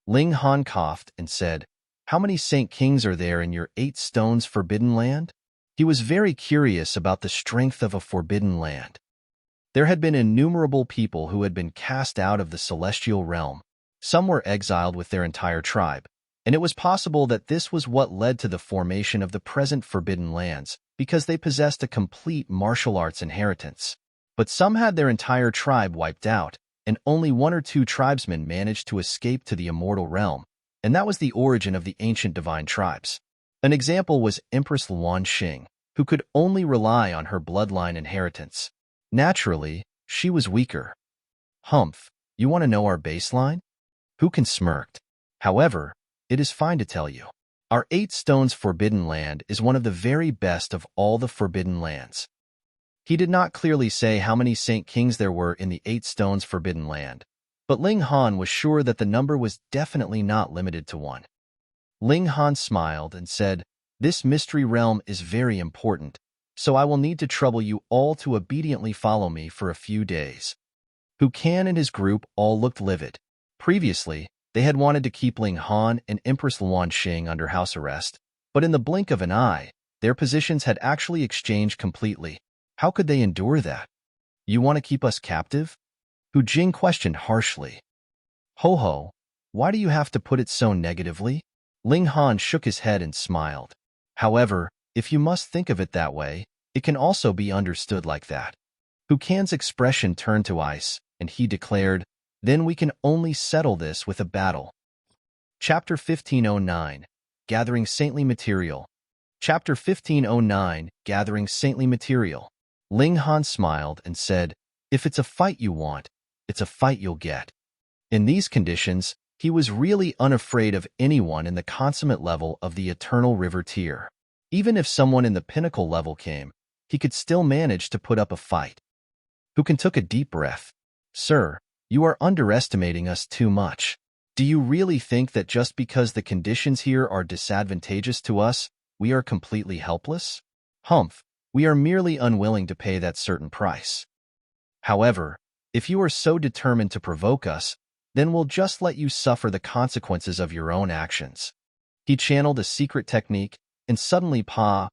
Ling Han coughed and said, "How many Saint Kings are there in your 8 stones forbidden land?" He was very curious about the strength of a forbidden land. There had been innumerable people who had been cast out of the celestial realm. Some were exiled with their entire tribe, and it was possible that this was what led to the formation of the present forbidden lands, because they possessed a complete martial arts inheritance. But some had their entire tribe wiped out, and only 1 or 2 tribesmen managed to escape to the immortal realm, and that was the origin of the ancient divine tribes. An example was Empress Luan Xing, who could only rely on her bloodline inheritance. Naturally, she was weaker. "Humph, you want to know our baseline?" Hu Kan smirked. "However, it is fine to tell you. Our 8 stones forbidden land is one of the very best of all the forbidden lands." He did not clearly say how many Saint Kings there were in the 8 stones forbidden land, but Ling Han was sure that the number was definitely not limited to 1. Ling Han smiled and said, "This mystery realm is very important, so I will need to trouble you all to obediently follow me for a few days." Hu Kan and his group all looked livid. Previously, they had wanted to keep Ling Han and Empress Luan Xing under house arrest, but in the blink of an eye, their positions had actually exchanged completely. How could they endure that? "You want to keep us captive?" Hu Jing questioned harshly. "Ho ho, why do you have to put it so negatively?" Ling Han shook his head and smiled. "However, if you must think of it that way, it can also be understood like that." Hu Kan's expression turned to ice, and he declared, "Then we can only settle this with a battle." Chapter 1509, Gathering Saintly Material. Chapter 1509, Gathering Saintly Material. Ling Han smiled and said, "If it's a fight you want, it's a fight you'll get." In these conditions, he was really unafraid of anyone in the consummate level of the Eternal River tier. Even if someone in the pinnacle level came, he could still manage to put up a fight. Hu Kan took a deep breath. "Sir, you are underestimating us too much. Do you really think that just because the conditions here are disadvantageous to us, we are completely helpless? Humph, we are merely unwilling to pay that certain price. However, if you are so determined to provoke us, then we'll just let you suffer the consequences of your own actions." He channeled a secret technique, and suddenly pa,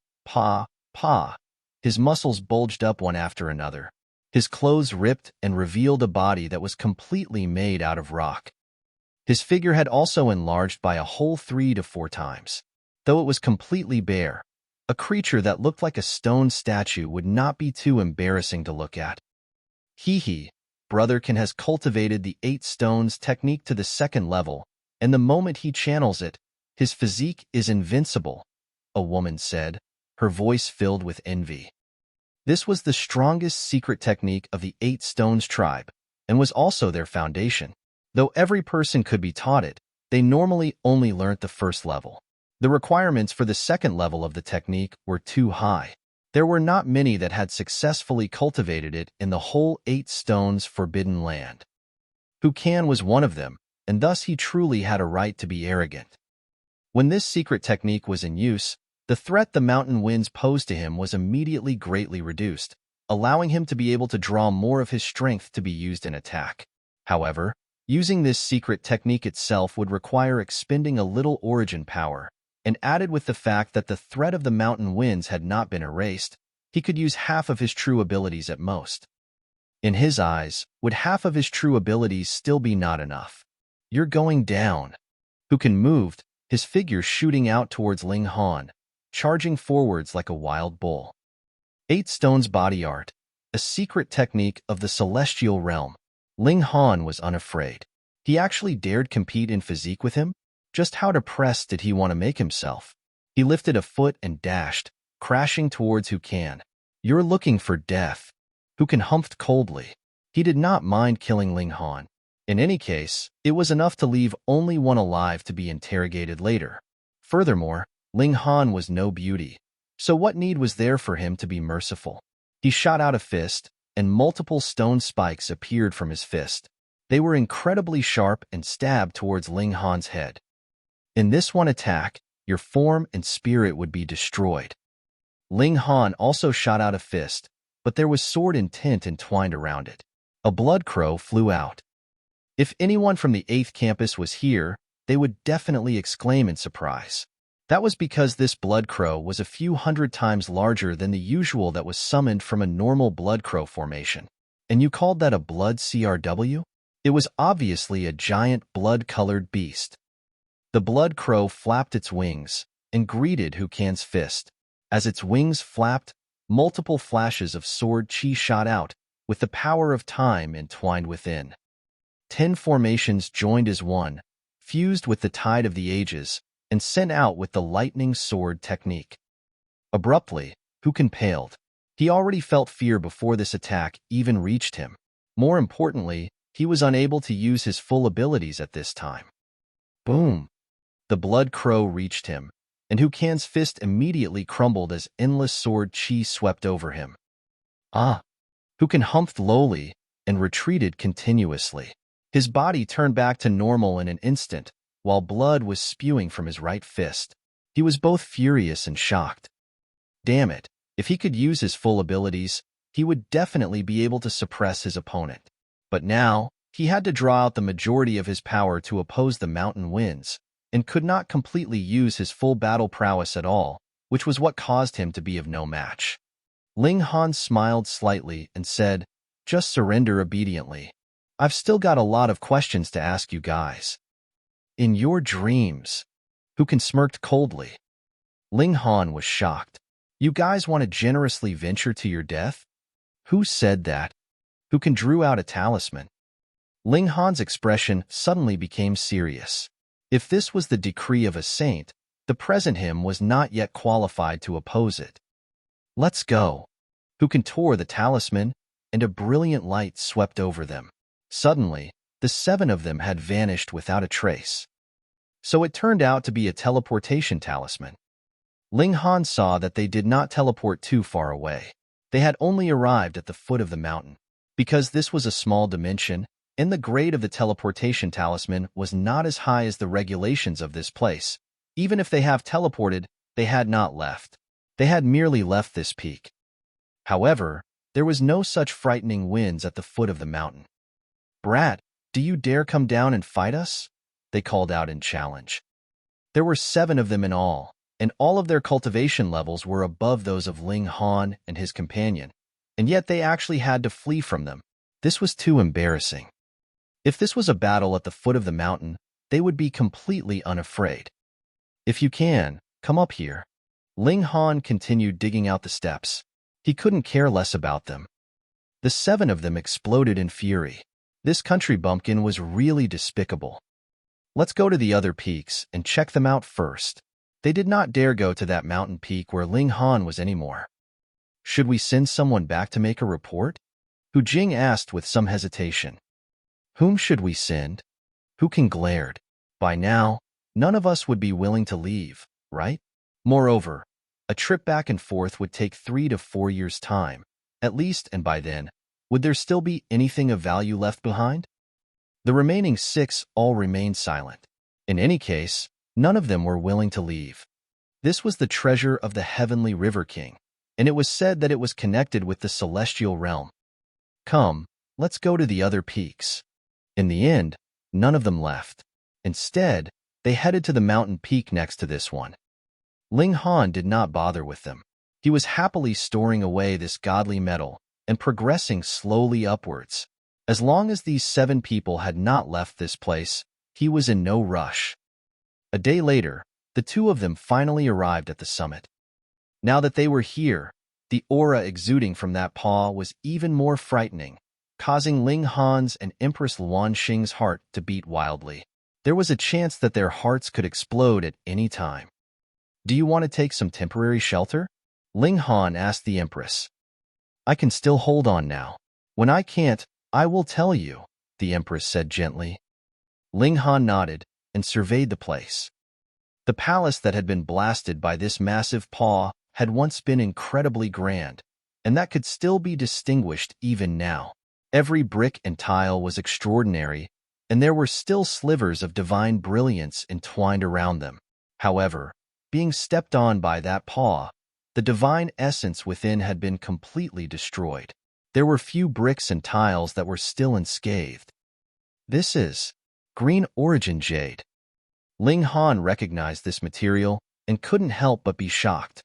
his muscles bulged up one after another. His clothes ripped and revealed a body that was completely made out of rock. His figure had also enlarged by a whole 3 to 4 times. Though it was completely bare, a creature that looked like a stone statue would not be too embarrassing to look at. "Hee hee, brother Ken has cultivated the 8 stones technique to the second level, and the moment he channels it, his physique is invincible," a woman said, her voice filled with envy. This was the strongest secret technique of the 8 Stones tribe, and was also their foundation. Though every person could be taught it, they normally only learnt the first level. The requirements for the second level of the technique were too high. There were not many that had successfully cultivated it in the whole 8 Stones forbidden land. Gu was one of them, and thus he truly had a right to be arrogant. When this secret technique was in use, the threat the mountain winds posed to him was immediately greatly reduced, allowing him to be able to draw more of his strength to be used in attack. However, using this secret technique itself would require expending a little origin power, and added with the fact that the threat of the mountain winds had not been erased, he could use half of his true abilities at most. In his eyes, would half of his true abilities still be not enough? "You're going down." Gu moved, his figure shooting out towards Ling Han, charging forwards like a wild bull. 8 Stones Body Art, a secret technique of the celestial realm. Ling Han was unafraid. He actually dared compete in physique with him? Just how depressed did he want to make himself? He lifted a foot and dashed, crashing towards Gu. "You're looking for death." Gu humphed coldly. He did not mind killing Ling Han. In any case, it was enough to leave only one alive to be interrogated later. Furthermore, Ling Han was no beauty, so what need was there for him to be merciful? He shot out a fist, and multiple stone spikes appeared from his fist. They were incredibly sharp and stabbed towards Ling Han's head. In this one attack, your form and spirit would be destroyed. Ling Han also shot out a fist, but there was sword intent entwined around it. A blood crow flew out. If anyone from the 8th campus was here, they would definitely exclaim in surprise. That was because this blood crow was a few hundred times larger than the usual that was summoned from a normal blood crow formation. And you called that a blood CRW? It was obviously a giant blood-colored beast. The blood crow flapped its wings and greeted Hukan's fist. As its wings flapped, multiple flashes of sword chi shot out, with the power of time entwined within. 10 formations joined as one, fused with the tide of the ages, and sent out with the lightning sword technique. Abruptly, Gu paled. He already felt fear before this attack even reached him. More importantly, he was unable to use his full abilities at this time. Boom! The blood crow reached him, and Hukan's fist immediately crumbled as endless sword chi swept over him. Ah! Gu humphed lowly and retreated continuously. His body turned back to normal in an instant, while blood was spewing from his right fist. He was both furious and shocked. Damn it, if he could use his full abilities, he would definitely be able to suppress his opponent. But now, he had to draw out the majority of his power to oppose the mountain winds, and could not completely use his full battle prowess at all, which was what caused him to be of no match. Ling Han smiled slightly and said, "Just surrender obediently. I've still got a lot of questions to ask you guys." "In your dreams." Gu smirked coldly. Ling Han was shocked. "You guys want to generously venture to your death?" "Who said that?" Gu drew out a talisman. Ling Han's expression suddenly became serious. If this was the decree of a saint, the present him was not yet qualified to oppose it. "Let's go." Gu tore the talisman, and a brilliant light swept over them. Suddenly, the 7 of them had vanished without a trace. So it turned out to be a teleportation talisman. Ling Han saw that they did not teleport too far away. They had only arrived at the foot of the mountain. Because this was a small dimension, and the grade of the teleportation talisman was not as high as the regulations of this place. Even if they have teleported, they had not left. They had merely left this peak. However, there was no such frightening winds at the foot of the mountain. "Brat, do you dare come down and fight us?" they called out in challenge. There were 7 of them in all, and all of their cultivation levels were above those of Ling Han and his companion, and yet they actually had to flee from them. This was too embarrassing. If this was a battle at the foot of the mountain, they would be completely unafraid. "If you can, come up here." Ling Han continued digging out the steps. He couldn't care less about them. The 7 of them exploded in fury. This country bumpkin was really despicable. Let's go to the other peaks and check them out first. They did not dare go to that mountain peak where Ling Han was anymore. Should we send someone back to make a report? Hu Jing asked with some hesitation. Whom should we send? Hu King glared. By now, none of us would be willing to leave, right? Moreover, a trip back and forth would take 3 to 4 years' time, at least, and by then, would there still be anything of value left behind? The remaining 6 all remained silent. In any case, none of them were willing to leave. This was the treasure of the Heavenly River King, and it was said that it was connected with the celestial realm. Come, let's go to the other peaks. In the end, none of them left. Instead, they headed to the mountain peak next to this one. Ling Han did not bother with them. He was happily storing away this godly metal and progressing slowly upwards. As long as these 7 people had not left this place, he was in no rush. A day later, the 2 of them finally arrived at the summit. Now that they were here, the aura exuding from that paw was even more frightening, causing Ling Han's and Empress Luan Xing's heart to beat wildly. There was a chance that their hearts could explode at any time. Do you want to take some temporary shelter? Ling Han asked the Empress. I can still hold on now. When I can't, I will tell you, the Empress said gently. Ling Han nodded and surveyed the place. The palace that had been blasted by this massive paw had once been incredibly grand, and that could still be distinguished even now. Every brick and tile was extraordinary, and there were still slivers of divine brilliance entwined around them. However, being stepped on by that paw, the divine essence within had been completely destroyed. There were few bricks and tiles that were still unscathed. This is green origin jade. Ling Han recognized this material and couldn't help but be shocked.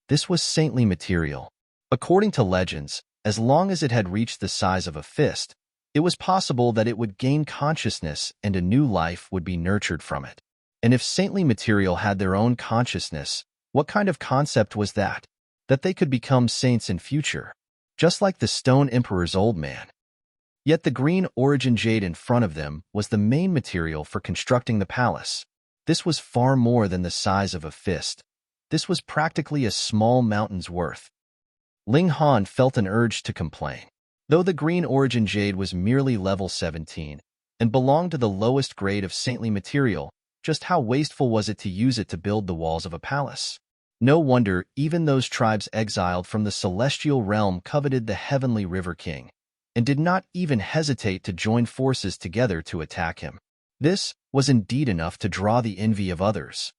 This was saintly material. According to legends, as long as it had reached the size of a fist, it was possible that it would gain consciousness and a new life would be nurtured from it. And if saintly material had their own consciousness, what kind of concept was that? That they could become saints in future, just like the Stone Emperor's old man. Yet the green origin jade in front of them was the main material for constructing the palace. This was far more than the size of a fist. This was practically a small mountain's worth. Ling Han felt an urge to complain. Though the green origin jade was merely level 17 and belonged to the lowest grade of saintly material, just how wasteful was it to use it to build the walls of a palace? No wonder even those tribes exiled from the celestial realm coveted the Heavenly River King, and did not even hesitate to join forces together to attack him. This was indeed enough to draw the envy of others.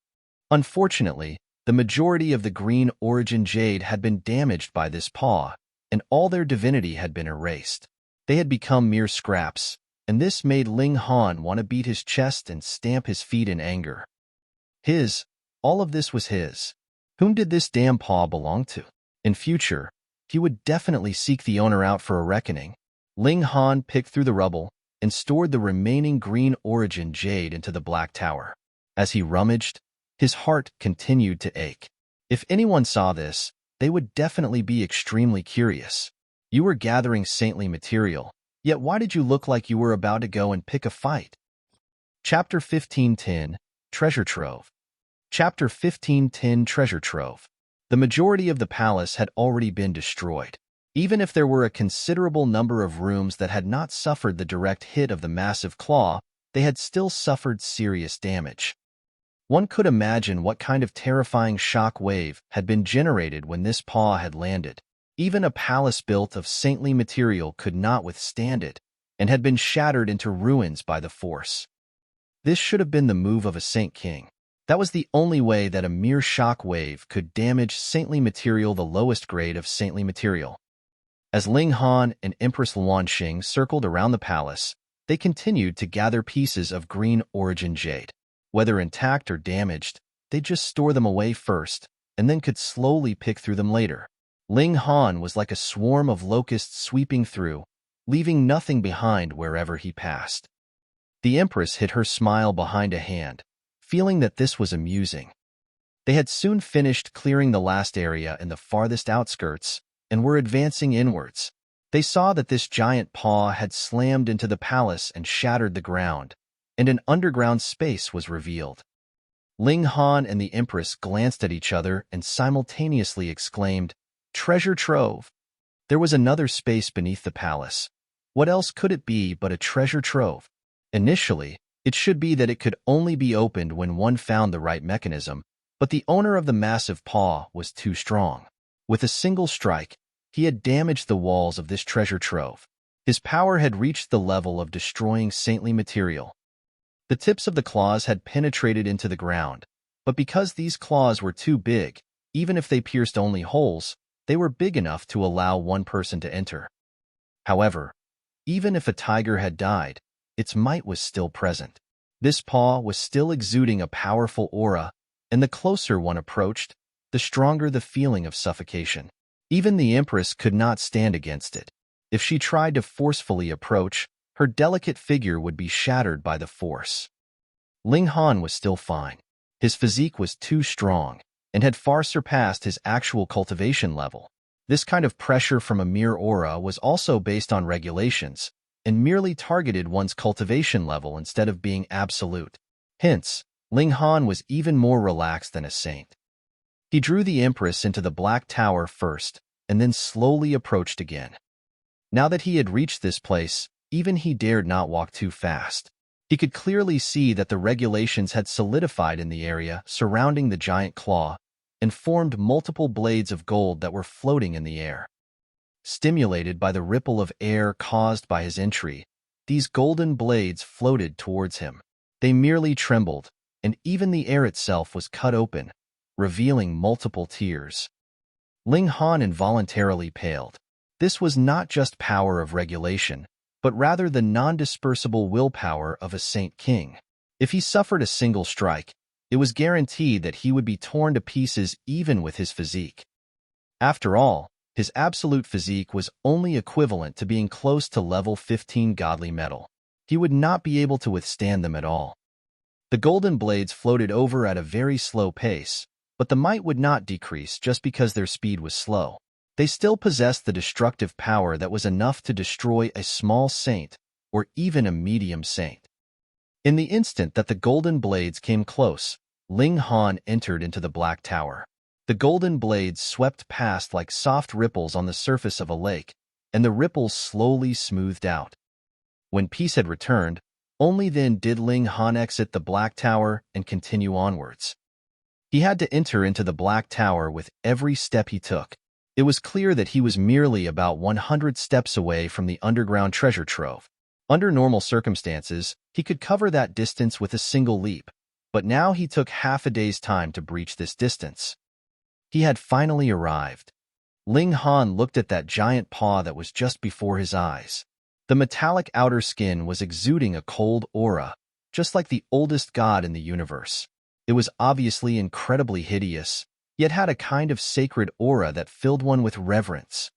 Unfortunately, the majority of the green origin jade had been damaged by this paw, and all their divinity had been erased. They had become mere scraps, and this made Ling Han want to beat his chest and stamp his feet in anger. All of this was his. Whom did this damn paw belong to? In future, he would definitely seek the owner out for a reckoning. Ling Han picked through the rubble and stored the remaining green origin jade into the black tower. As he rummaged, his heart continued to ache. If anyone saw this, they would definitely be extremely curious. You were gathering saintly material, yet why did you look like you were about to go and pick a fight? Chapter 1510, Treasure Trove. Chapter 1510, Treasure Trove. The majority of the palace had already been destroyed. Even if there were a considerable number of rooms that had not suffered the direct hit of the massive claw, they had still suffered serious damage. One could imagine what kind of terrifying shock wave had been generated when this paw had landed. Even a palace built of saintly material could not withstand it, and had been shattered into ruins by the force. This should have been the move of a saint king. That was the only way that a mere shock wave could damage saintly material, the lowest grade of saintly material. As Ling Han and Empress Luan Xing circled around the palace, they continued to gather pieces of green origin jade. Whether intact or damaged, they'd just store them away first, and then could slowly pick through them later. Ling Han was like a swarm of locusts sweeping through, leaving nothing behind wherever he passed. The Empress hid her smile behind a hand, feeling that this was amusing. They had soon finished clearing the last area in the farthest outskirts and were advancing inwards. They saw that this giant paw had slammed into the palace and shattered the ground, and an underground space was revealed. Ling Han and the Empress glanced at each other and simultaneously exclaimed, "Treasure trove!" There was another space beneath the palace. What else could it be but a treasure trove? Initially, it should be that it could only be opened when one found the right mechanism, but the owner of the massive paw was too strong. With a single strike, he had damaged the walls of this treasure trove. His power had reached the level of destroying saintly material. The tips of the claws had penetrated into the ground, but because these claws were too big, even if they pierced only holes, they were big enough to allow one person to enter. However, even if a tiger had died, its might was still present. This paw was still exuding a powerful aura, and the closer one approached, the stronger the feeling of suffocation. Even the Empress could not stand against it. If she tried to forcefully approach, her delicate figure would be shattered by the force. Ling Han was still fine. His physique was too strong, and had far surpassed his actual cultivation level. This kind of pressure from a mere aura was also based on regulations, and merely targeted one's cultivation level instead of being absolute. Hence, Ling Han was even more relaxed than a saint. He drew the Empress into the Black Tower first, and then slowly approached again. Now that he had reached this place, even he dared not walk too fast. He could clearly see that the regulations had solidified in the area surrounding the giant claw and formed multiple blades of gold that were floating in the air. Stimulated by the ripple of air caused by his entry, these golden blades floated towards him. They merely trembled, and even the air itself was cut open, revealing multiple tears. Ling Han involuntarily paled. This was not just power of regulation, but rather the non-dispersible willpower of a Saint King. If he suffered a single strike, it was guaranteed that he would be torn to pieces even with his physique. After all, his absolute physique was only equivalent to being close to level 15 godly metal. He would not be able to withstand them at all. The golden blades floated over at a very slow pace, but the might would not decrease just because their speed was slow. They still possessed the destructive power that was enough to destroy a small saint or even a medium saint. In the instant that the golden blades came close, Ling Han entered into the Black Tower. The golden blades swept past like soft ripples on the surface of a lake, and the ripples slowly smoothed out. When peace had returned, only then did Ling Han exit the Black Tower and continue onwards. He had to enter into the Black Tower with every step he took. It was clear that he was merely about 100 steps away from the underground treasure trove. Under normal circumstances, he could cover that distance with a single leap, but now he took half a day's time to breach this distance. He had finally arrived. Ling Han looked at that giant paw that was just before his eyes. The metallic outer skin was exuding a cold aura, just like the oldest god in the universe. It was obviously incredibly hideous, yet had a kind of sacred aura that filled one with reverence.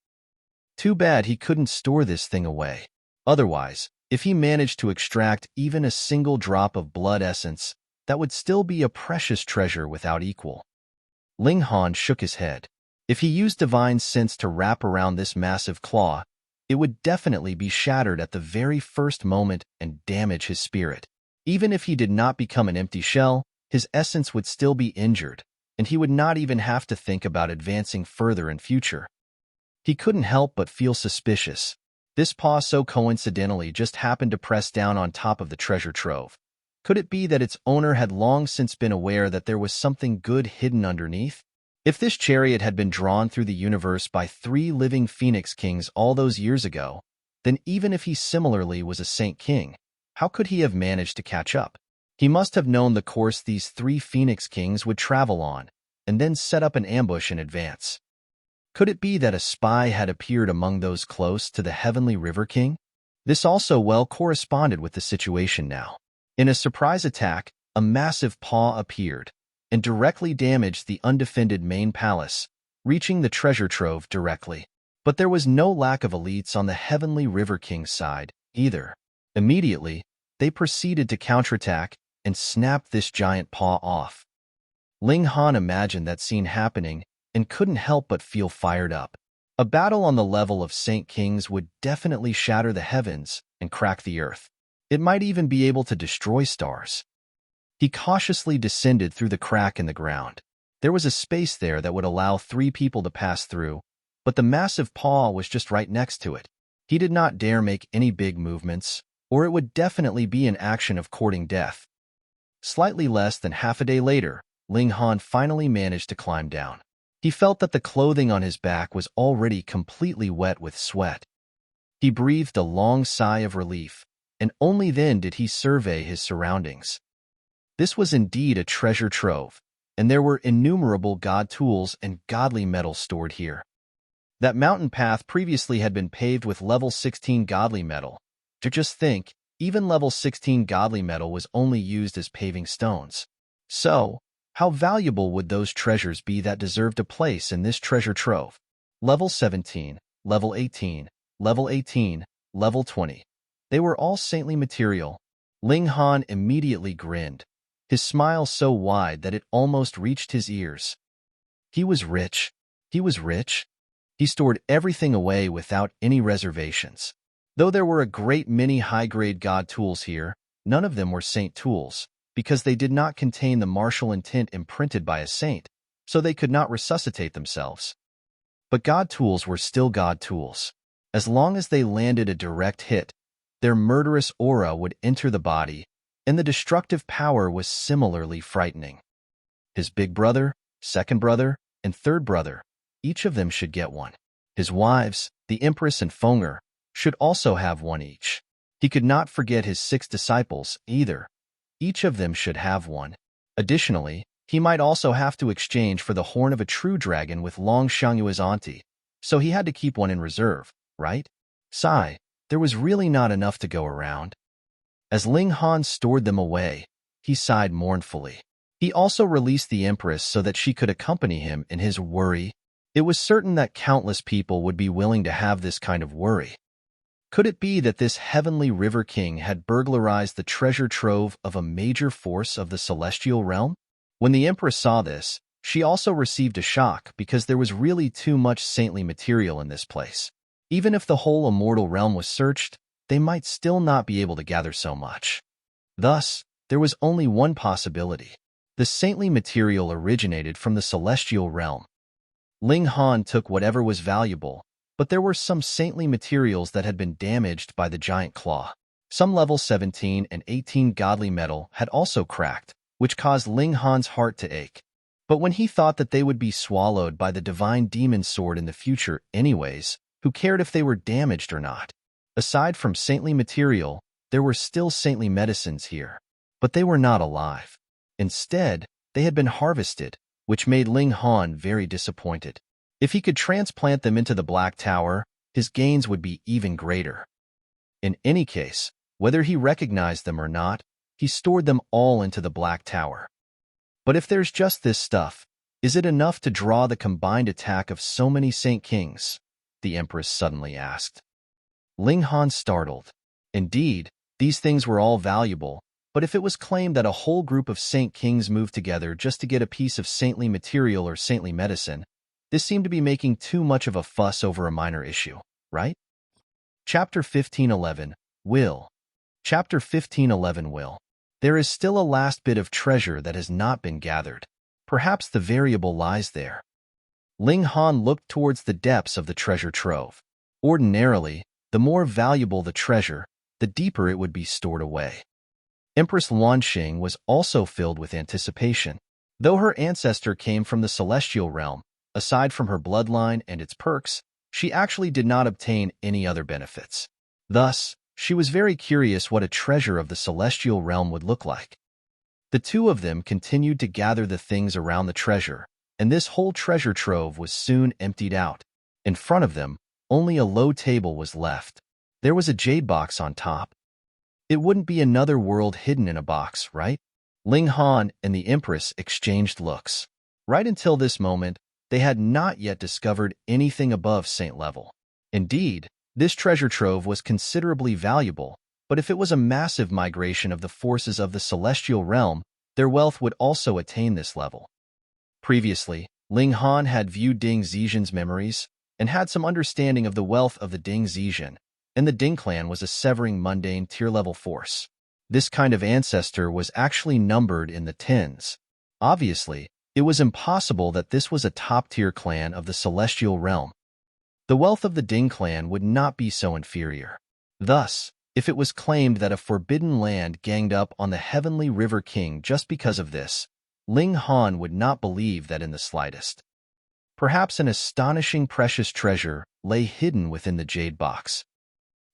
Too bad he couldn't store this thing away. Otherwise, if he managed to extract even a single drop of blood essence, that would still be a precious treasure without equal. Ling Han shook his head. If he used divine sense to wrap around this massive claw, it would definitely be shattered at the very first moment and damage his spirit. Even if he did not become an empty shell, his essence would still be injured, and he would not even have to think about advancing further in future. He couldn't help but feel suspicious. This paw so coincidentally just happened to press down on top of the treasure trove. Could it be that its owner had long since been aware that there was something good hidden underneath? If this chariot had been drawn through the universe by 3 living Phoenix Kings all those years ago, then even if he similarly was a Saint King, how could he have managed to catch up? He must have known the course these 3 Phoenix Kings would travel on, and then set up an ambush in advance. Could it be that a spy had appeared among those close to the Heavenly River King? This also well corresponded with the situation now. In a surprise attack, a massive paw appeared, and directly damaged the undefended main palace, reaching the treasure trove directly. But there was no lack of elites on the Heavenly River King's side, either. Immediately, they proceeded to counterattack and snapped this giant paw off. Ling Han imagined that scene happening and couldn't help but feel fired up. A battle on the level of Saint Kings would definitely shatter the heavens and crack the earth. It might even be able to destroy stars. He cautiously descended through the crack in the ground. There was a space there that would allow 3 people to pass through, but the massive paw was just right next to it. He did not dare make any big movements, or it would definitely be an action of courting death. Slightly less than half a day later, Ling Han finally managed to climb down. He felt that the clothing on his back was already completely wet with sweat. He breathed a long sigh of relief, and only then did he survey his surroundings. This was indeed a treasure trove, and there were innumerable god tools and godly metals stored here. That mountain path previously had been paved with level 16 godly metal. To just think, even level 16 godly metal was only used as paving stones. So, how valuable would those treasures be that deserved a place in this treasure trove? Level 17, level 18, level 18, level 20. They were all saintly material. Ling Han immediately grinned, his smile so wide that it almost reached his ears. He was rich. He was rich. He stored everything away without any reservations. Though there were a great many high-grade god tools here, none of them were saint tools, because they did not contain the martial intent imprinted by a saint, so they could not resuscitate themselves. But god tools were still god tools. As long as they landed a direct hit, their murderous aura would enter the body, and the destructive power was similarly frightening. His big brother, second brother, and third brother, each of them should get one. His wives, the Empress and Fenger, should also have one each. He could not forget his 6 disciples, either. Each of them should have one. Additionally, he might also have to exchange for the horn of a true dragon with Long Xiangyue's auntie, so he had to keep one in reserve, right? Sigh, there was really not enough to go around. As Ling Han stored them away, he sighed mournfully. He also released the Empress so that she could accompany him in his worry. It was certain that countless people would be willing to have this kind of worry. Could it be that this heavenly river king had burglarized the treasure trove of a major force of the celestial realm? When the Empress saw this, she also received a shock because there was really too much saintly material in this place. Even if the whole immortal realm was searched, they might still not be able to gather so much. Thus, there was only one possibility. The saintly material originated from the celestial realm. Ling Han took whatever was valuable, but there were some saintly materials that had been damaged by the giant claw. Some level 17 and 18 godly metal had also cracked, which caused Ling Han's heart to ache. But when he thought that they would be swallowed by the divine demon sword in the future anyways, who cared if they were damaged or not? Aside from saintly material, there were still saintly medicines here, but they were not alive. Instead, they had been harvested, which made Ling Han very disappointed. If he could transplant them into the Black Tower, his gains would be even greater. In any case, whether he recognized them or not, he stored them all into the Black Tower. But if there's just this stuff, is it enough to draw the combined attack of so many Saint Kings? The Empress suddenly asked. Ling Han startled. Indeed, these things were all valuable, but if it was claimed that a whole group of Saint Kings moved together just to get a piece of saintly material or saintly medicine, this seemed to be making too much of a fuss over a minor issue, right? Chapter 1511, Will. Chapter 1511, Will. There is still a last bit of treasure that has not been gathered. Perhaps the variable lies there. Ling Han looked towards the depths of the treasure trove. Ordinarily, the more valuable the treasure, the deeper it would be stored away. Empress Luanxing was also filled with anticipation. Though her ancestor came from the celestial realm, aside from her bloodline and its perks, she actually did not obtain any other benefits. Thus, she was very curious what a treasure of the celestial realm would look like. The two of them continued to gather the things around the treasure, and this whole treasure trove was soon emptied out. In front of them, only a low table was left. There was a jade box on top. It wouldn't be another world hidden in a box, right? Ling Han and the Empress exchanged looks. Right until this moment, they had not yet discovered anything above saint level. Indeed, this treasure trove was considerably valuable, but if it was a massive migration of the forces of the celestial realm, their wealth would also attain this level. Previously, Ling Han had viewed Ding Zizhen's memories, and had some understanding of the wealth of the Ding Zizhen, and the Ding clan was a severing mundane tier-level force. This kind of ancestor was actually numbered in the tens. Obviously, it was impossible that this was a top-tier clan of the celestial realm. The wealth of the Ding clan would not be so inferior. Thus, if it was claimed that a forbidden land ganged up on the heavenly River King just because of this, Ling Han would not believe that in the slightest. Perhaps an astonishing precious treasure lay hidden within the jade box.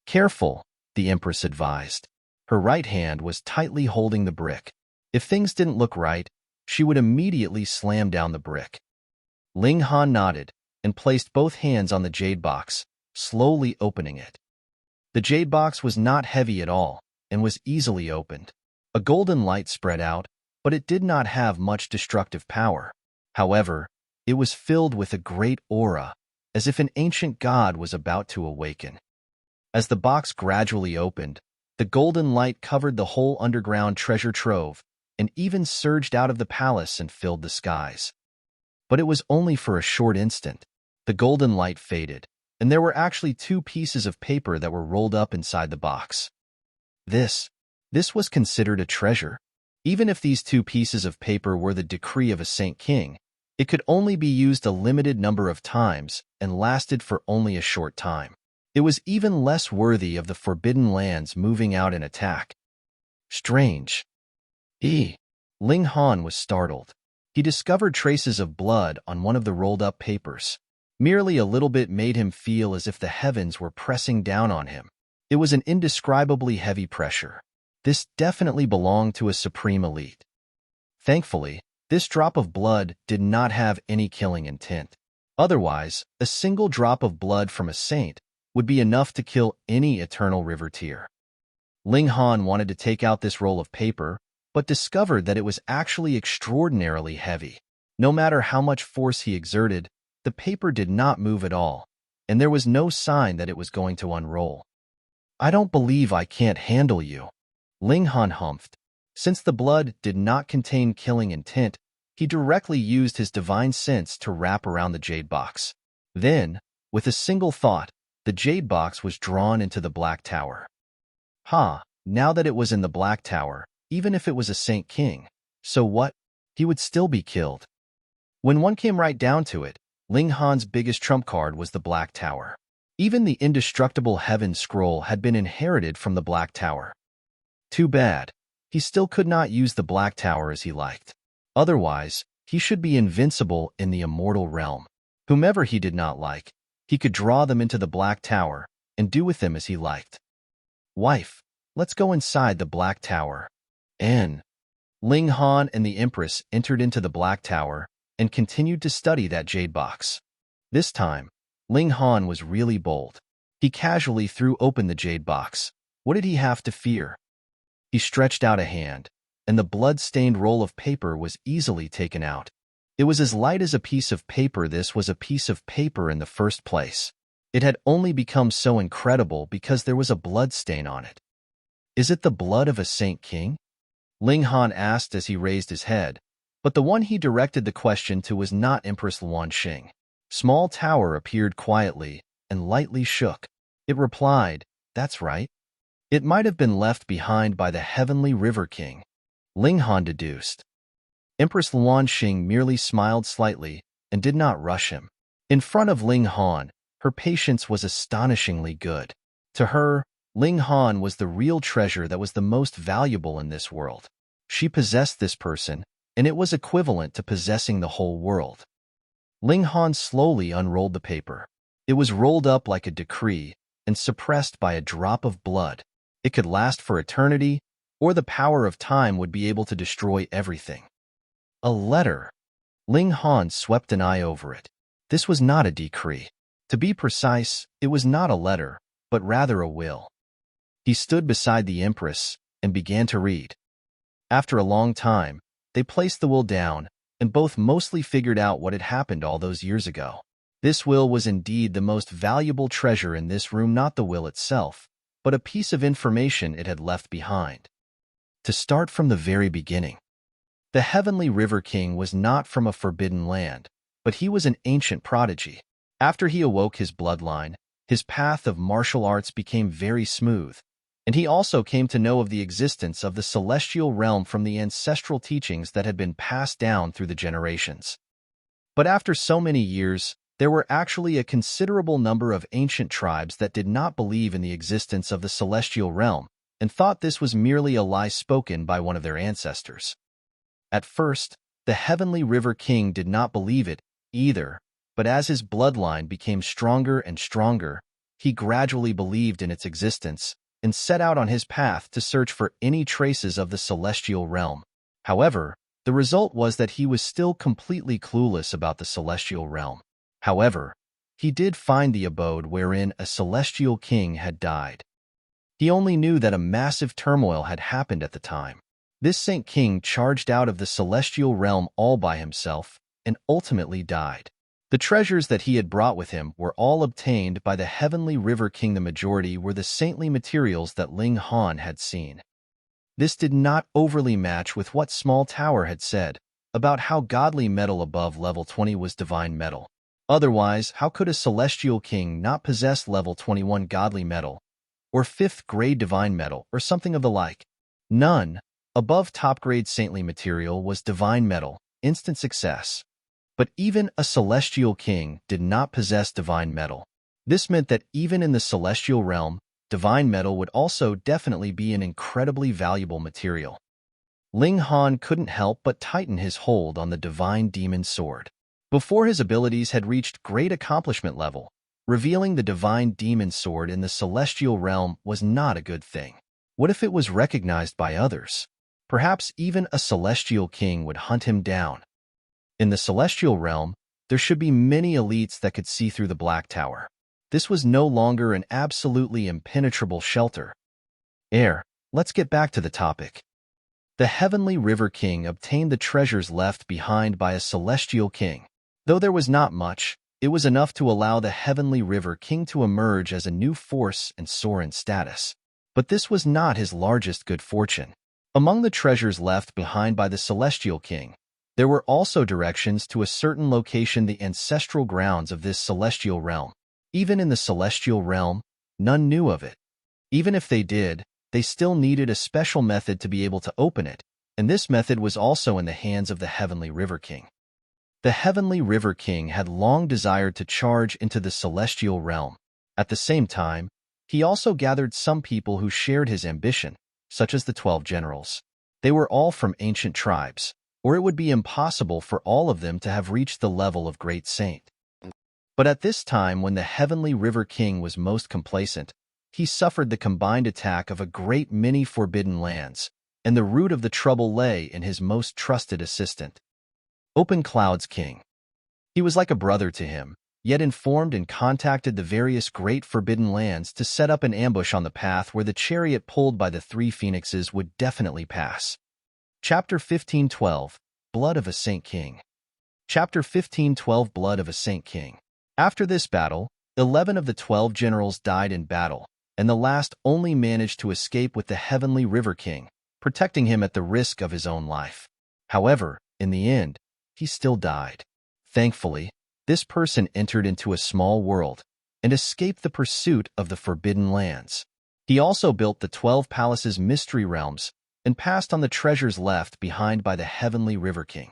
Careful, the Empress advised. Her right hand was tightly holding the brick. If things didn't look right, she would immediately slam down the brick. Ling Han nodded and placed both hands on the jade box, slowly opening it. The jade box was not heavy at all and was easily opened. A golden light spread out, but it did not have much destructive power. However, it was filled with a great aura, as if an ancient god was about to awaken. As the box gradually opened, the golden light covered the whole underground treasure trove and even surged out of the palace and filled the skies. But it was only for a short instant. The golden light faded, and there were actually 2 pieces of paper that were rolled up inside the box. This was considered a treasure. Even if these 2 pieces of paper were the decree of a Saint King, it could only be used a limited number of times and lasted for only a short time. It was even less worthy of the Forbidden Lands moving out in attack. Strange. Ling Han was startled. He discovered traces of blood on one of the rolled-up papers. Merely a little bit made him feel as if the heavens were pressing down on him. It was an indescribably heavy pressure. This definitely belonged to a supreme elite. Thankfully, this drop of blood did not have any killing intent. Otherwise, a single drop of blood from a saint would be enough to kill any eternal river tier. Ling Han wanted to take out this roll of paper, but discovered that it was actually extraordinarily heavy. No matter how much force he exerted, the paper did not move at all, and there was no sign that it was going to unroll. "I don't believe I can't handle you," Ling Han humphed. Since the blood did not contain killing intent, he directly used his divine sense to wrap around the jade box. Then, with a single thought, the jade box was drawn into the Black Tower. Now that it was in the Black Tower, even if it was a Saint King, so what? He would still be killed. When one came right down to it, Ling Han's biggest trump card was the Black Tower. Even the indestructible Heaven Scroll had been inherited from the Black Tower. Too bad. He still could not use the Black Tower as he liked. Otherwise, he should be invincible in the immortal realm. Whomever he did not like, he could draw them into the Black Tower and do with them as he liked. "Wife, let's go inside the Black Tower." Ling Han and the Empress entered into the Black Tower and continued to study that jade box. This time, Ling Han was really bold. He casually threw open the jade box. What did he have to fear? He stretched out a hand, and the blood-stained roll of paper was easily taken out. It was as light as a piece of paper. This was a piece of paper in the first place. It had only become so incredible because there was a blood stain on it. "Is it the blood of a Saint King?" Ling Han asked as he raised his head, but the one he directed the question to was not Empress Luanxing. Small Tower appeared quietly and lightly shook. It replied, "That's right. It might have been left behind by the Heavenly River King," Ling Han deduced. Empress Luanxing merely smiled slightly and did not rush him. In front of Ling Han, her patience was astonishingly good. To her, Ling Han was the real treasure that was the most valuable in this world. She possessed this person, and it was equivalent to possessing the whole world. Ling Han slowly unrolled the paper. It was rolled up like a decree and suppressed by a drop of blood. It could last for eternity, or the power of time would be able to destroy everything. A letter. Ling Han swept an eye over it. This was not a decree. To be precise, it was not a letter, but rather a will. He stood beside the Empress and began to read. After a long time, they placed the will down, and both mostly figured out what had happened all those years ago. This will was indeed the most valuable treasure in this room, not the will itself, but a piece of information it had left behind. To start from the very beginning. The Heavenly River King was not from a forbidden land, but he was an ancient prodigy. After he awoke his bloodline, his path of martial arts became very smooth, and he also came to know of the existence of the celestial realm from the ancestral teachings that had been passed down through the generations. But after so many years, there were actually a considerable number of ancient tribes that did not believe in the existence of the celestial realm and thought this was merely a lie spoken by one of their ancestors. At first, the Heavenly River King did not believe it either, but as his bloodline became stronger and stronger, he gradually believed in its existence and set out on his path to search for any traces of the celestial realm. However, the result was that he was still completely clueless about the celestial realm. However, he did find the abode wherein a celestial king had died. He only knew that a massive turmoil had happened at the time. This Saint King charged out of the celestial realm all by himself and ultimately died. The treasures that he had brought with him were all obtained by the Heavenly River King. The majority were the saintly materials that Ling Han had seen. This did not overly match with what Small Tower had said about how godly metal above level 20 was divine metal. Otherwise, how could a celestial king not possess level 21 godly metal, or 5th grade divine metal, or something of the like? None. Above top-grade saintly material was divine metal, instant success. But even a celestial king did not possess divine metal. This meant that even in the celestial realm, divine metal would also definitely be an incredibly valuable material. Ling Han couldn't help but tighten his hold on the divine demon sword. Before his abilities had reached great accomplishment level, revealing the divine demon sword in the celestial realm was not a good thing. What if it was recognized by others? Perhaps even a celestial king would hunt him down. In the celestial realm, there should be many elites that could see through the Black Tower. This was no longer an absolutely impenetrable shelter. Let's get back to the topic. The Heavenly River King obtained the treasures left behind by a celestial king. Though there was not much, it was enough to allow the Heavenly River King to emerge as a new force and soar in status. But this was not his largest good fortune. Among the treasures left behind by the Celestial King, there were also directions to a certain location, the ancestral grounds of this celestial realm. Even in the celestial realm, none knew of it. Even if they did, they still needed a special method to be able to open it, and this method was also in the hands of the Heavenly River King. The Heavenly River King had long desired to charge into the celestial realm. At the same time, he also gathered some people who shared his ambition, such as the 12 generals. They were all from ancient tribes, or it would be impossible for all of them to have reached the level of Great Saint. But at this time, when the Heavenly River King was most complacent, he suffered the combined attack of a great many forbidden lands, and the root of the trouble lay in his most trusted assistant, Open Cloud's King. He was like a brother to him, yet informed and contacted the various great forbidden lands to set up an ambush on the path where the chariot pulled by the 3 phoenixes would definitely pass. Chapter 15:12, Blood of a Saint King. Chapter 15:12, Blood of a Saint King. After this battle, 11 of the 12 generals died in battle, and the last only managed to escape with the Heavenly River King, protecting him at the risk of his own life. However, in the end, he still died. Thankfully, this person entered into a small world and escaped the pursuit of the forbidden lands. He also built the 12 palaces mystery realms and passed on the treasures left behind by the Heavenly River King.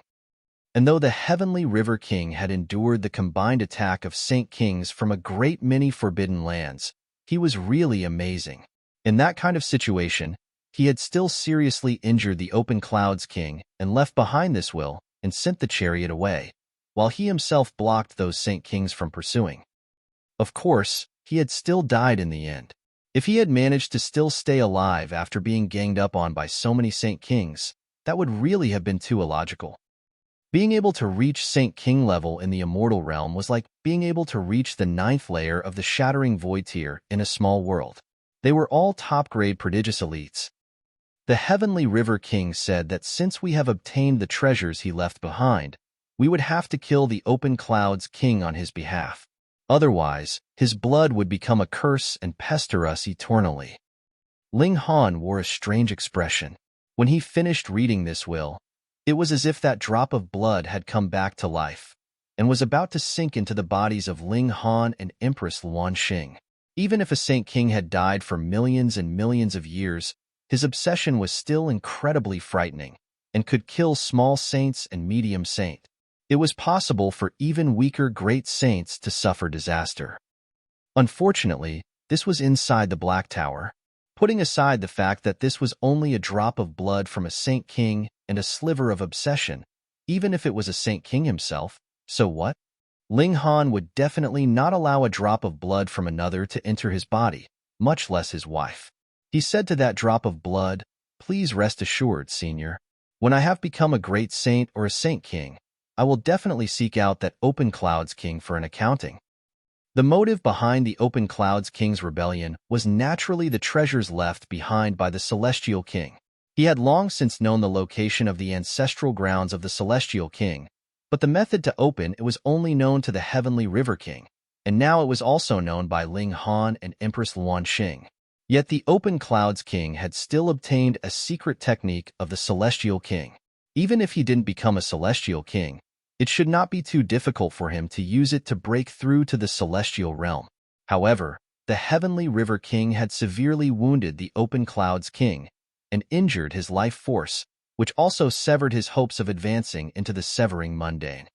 And though the Heavenly River King had endured the combined attack of Saint Kings from a great many forbidden lands, he was really amazing. In that kind of situation, he had still seriously injured the Open Clouds King and left behind this will and sent the chariot away, while he himself blocked those Saint Kings from pursuing. Of course, he had still died in the end. If he had managed to still stay alive after being ganged up on by so many Saint Kings, that would really have been too illogical. Being able to reach Saint King level in the immortal realm was like being able to reach the 9th layer of the Shattering Void tier in a small world. They were all top-grade prodigious elites. The Heavenly River King said that since we have obtained the treasures he left behind, we would have to kill the Open Clouds King on his behalf. Otherwise, his blood would become a curse and pester us eternally. Ling Han wore a strange expression. When he finished reading this will, it was as if that drop of blood had come back to life, and was about to sink into the bodies of Ling Han and Empress Luan Xing. Even if a Saint King had died for millions and millions of years, his obsession was still incredibly frightening and could kill small saints and medium saint. It was possible for even weaker great saints to suffer disaster. Unfortunately, this was inside the Black Tower. Putting aside the fact that this was only a drop of blood from a Saint King and a sliver of obsession, even if it was a Saint King himself, so what? Ling Han would definitely not allow a drop of blood from another to enter his body, much less his wife. He said to that drop of blood, "Please rest assured, Senior. When I have become a great saint or a Saint King, I will definitely seek out that Open Clouds King for an accounting." The motive behind the Open Clouds King's rebellion was naturally the treasures left behind by the Celestial King. He had long since known the location of the ancestral grounds of the Celestial King, but the method to open it was only known to the Heavenly River King, and now it was also known by Ling Han and Empress Luan Xing. Yet the Open Clouds King had still obtained a secret technique of the Celestial King. Even if he didn't become a Celestial King, it should not be too difficult for him to use it to break through to the Celestial Realm. However, the Heavenly River King had severely wounded the Open Clouds King and injured his life force, which also severed his hopes of advancing into the Severing Mundane.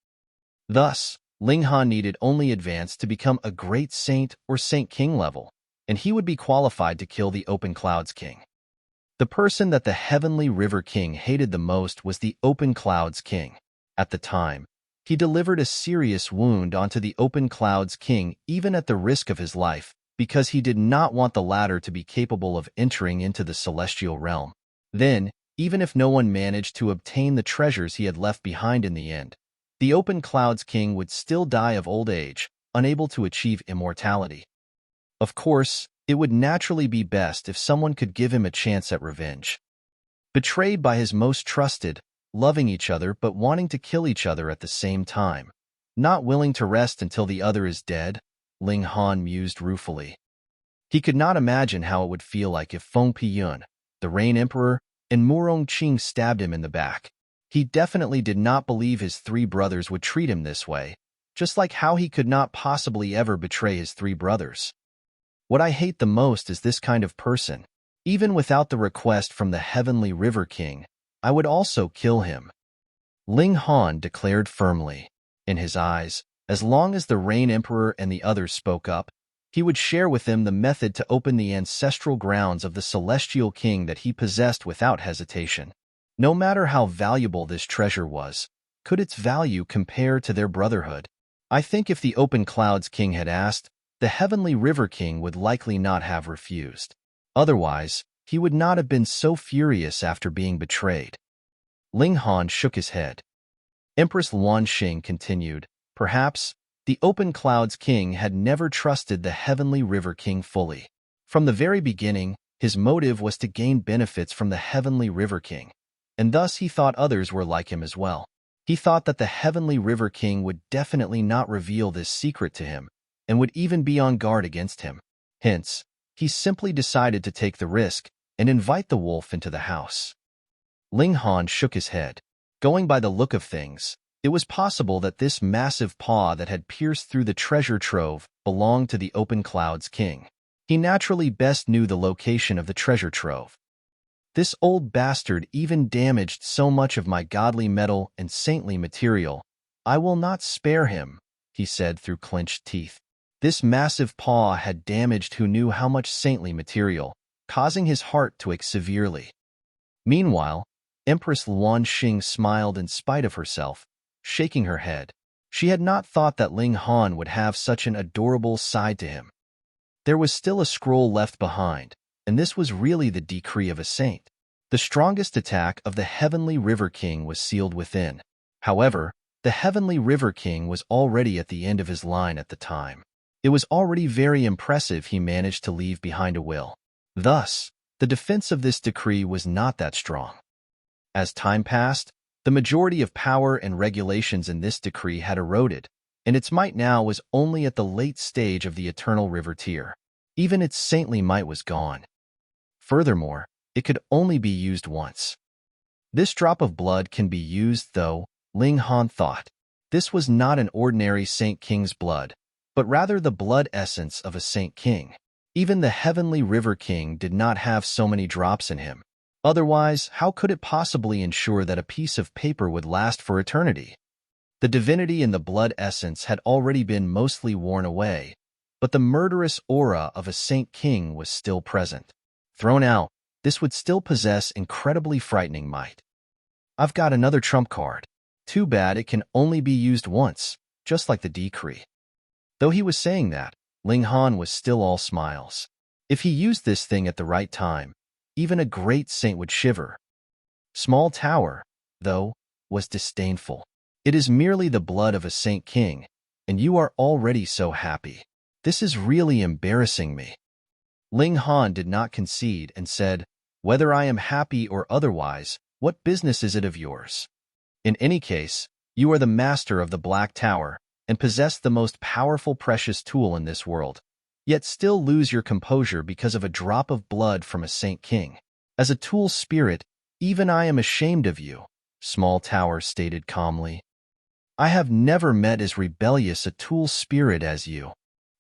Thus, Ling Han needed only advance to become a great saint or Saint King level, and he would be qualified to kill the Open Clouds King. The person that the Heavenly River King hated the most was the Open Clouds King. At the time, he delivered a serious wound onto the Open Clouds King even at the risk of his life, because he did not want the latter to be capable of entering into the Celestial Realm. Then, even if no one managed to obtain the treasures he had left behind in the end, the Open Clouds King would still die of old age, unable to achieve immortality. Of course, it would naturally be best if someone could give him a chance at revenge. Betrayed by his most trusted, loving each other but wanting to kill each other at the same time, not willing to rest until the other is dead, Ling Han mused ruefully. He could not imagine how it would feel like if Feng Piyun, the Rain Emperor, and Murong Qing stabbed him in the back. He definitely did not believe his three brothers would treat him this way, just like how he could not possibly ever betray his three brothers. What I hate the most is this kind of person. Even without the request from the Heavenly River King, I would also kill him. Ling Han declared firmly. In his eyes, as long as the Rain Emperor and the others spoke up, he would share with them the method to open the ancestral grounds of the Celestial King that he possessed without hesitation. No matter how valuable this treasure was, could its value compare to their brotherhood? I think if the Open Clouds King had asked, the Heavenly River King would likely not have refused. Otherwise, he would not have been so furious after being betrayed. Ling Han shook his head. Empress Luan Xing continued, "Perhaps, the Open Clouds King had never trusted the Heavenly River King fully. From the very beginning, his motive was to gain benefits from the Heavenly River King, and thus he thought others were like him as well. He thought that the Heavenly River King would definitely not reveal this secret to him, and would even be on guard against him. Hence, he simply decided to take the risk and invite the wolf into the house." Ling Han shook his head. Going by the look of things, it was possible that this massive paw that had pierced through the treasure trove belonged to the Open Clouds King. He naturally best knew the location of the treasure trove. "This old bastard even damaged so much of my godly metal and saintly material. I will not spare him," he said through clenched teeth. This massive paw had damaged who knew how much saintly material, causing his heart to ache severely. Meanwhile, Empress Luan Xing smiled in spite of herself, shaking her head. She had not thought that Ling Han would have such an adorable side to him. There was still a scroll left behind, and this was really the decree of a saint. The strongest attack of the Heavenly River King was sealed within. However, the Heavenly River King was already at the end of his line at the time. It was already very impressive he managed to leave behind a will. Thus, the defense of this decree was not that strong. As time passed, the majority of power and regulations in this decree had eroded, and its might now was only at the late stage of the Eternal River tier. Even its saintly might was gone. Furthermore, it could only be used once. This drop of blood can be used, though, Ling Han thought. This was not an ordinary Saint King's blood, but rather the blood essence of a Saint King. Even the heavenly River King did not have so many drops in him. Otherwise, how could it possibly ensure that a piece of paper would last for eternity? The divinity in the blood essence had already been mostly worn away, but the murderous aura of a Saint King was still present. Thrown out, this would still possess incredibly frightening might. I've got another trump card. Too bad it can only be used once, just like the decree. Though he was saying that, Ling Han was still all smiles. If he used this thing at the right time, even a great saint would shiver. Small Tower, though, was disdainful. It is merely the blood of a Saint King, and you are already so happy. This is really embarrassing me. Ling Han did not concede and said, whether I am happy or otherwise, what business is it of yours? In any case, you are the master of the Black Tower and possess the most powerful precious tool in this world, yet still lose your composure because of a drop of blood from a Saint King. As a tool spirit, even I am ashamed of you, Small Tower stated calmly. I have never met as rebellious a tool spirit as you.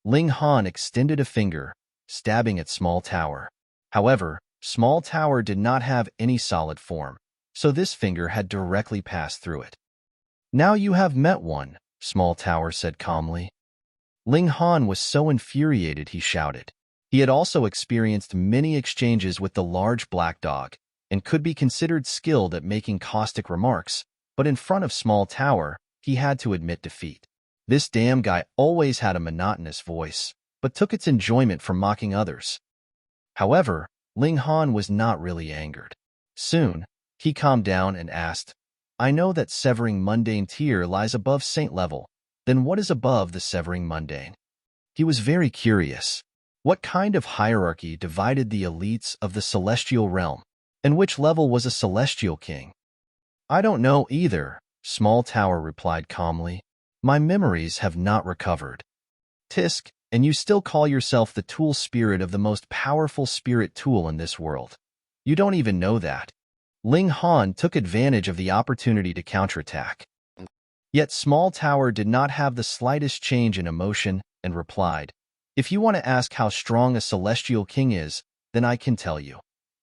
Ling Han extended a finger, stabbing at Small Tower. However, Small Tower did not have any solid form, so this finger had directly passed through it. Now you have met one, Small Tower said calmly. Ling Han was so infuriated he shouted. He had also experienced many exchanges with the large black dog, and could be considered skilled at making caustic remarks, but in front of Small Tower, he had to admit defeat. This damn guy always had a monotonous voice, but took its enjoyment from mocking others. However, Ling Han was not really angered. Soon, he calmed down and asked, I know that severing mundane tier lies above saint level. Then what is above the severing mundane? He was very curious. What kind of hierarchy divided the elites of the celestial realm? And which level was a celestial king? I don't know either, Small Tower replied calmly. My memories have not recovered. Tisk, and you still call yourself the tool spirit of the most powerful spirit tool in this world. You don't even know that. Ling Han took advantage of the opportunity to counterattack. Yet Small Tower did not have the slightest change in emotion and replied, if you want to ask how strong a celestial king is, then I can tell you.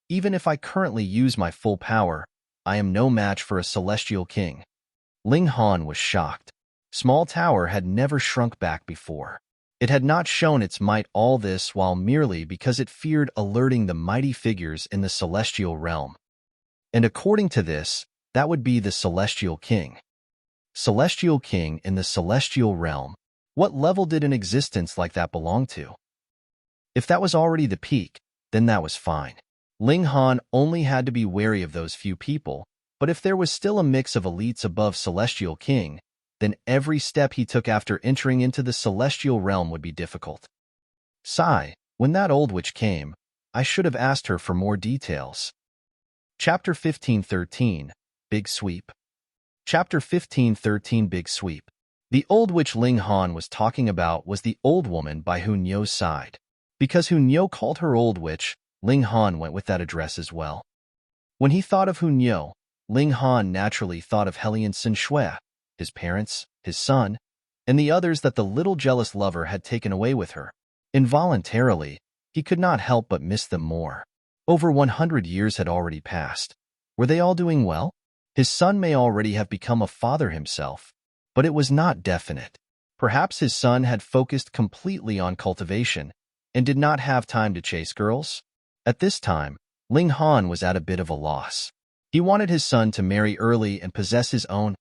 Even if I currently use my full power, I am no match for a celestial king. Ling Han was shocked. Small Tower had never shrunk back before. It had not shown its might all this while merely because it feared alerting the mighty figures in the celestial realm. And according to this, that would be the celestial king. Celestial king in the celestial realm. What level did an existence like that belong to? If that was already the peak, then that was fine. Ling Han only had to be wary of those few people, but if there was still a mix of elites above celestial king, then every step he took after entering into the celestial realm would be difficult. Sigh, when that old witch came, I should have asked her for more details. Chapter 15:13, Big Sweep. Chapter 15:13, Big Sweep. The old witch Ling Han was talking about was the old woman by Hun Yo's side. Because Hun Yo called her old witch, Ling Han went with that address as well. When he thought of Hun Yo, Ling Han naturally thought of Helian Sin Shui, his parents, his son, and the others that the little jealous lover had taken away with her. Involuntarily, he could not help but miss them more. Over 100 years had already passed. Were they all doing well? His son may already have become a father himself, but it was not definite. Perhaps his son had focused completely on cultivation and did not have time to chase girls. At this time, Ling Han was at a bit of a loss. He wanted his son to marry early and possess his own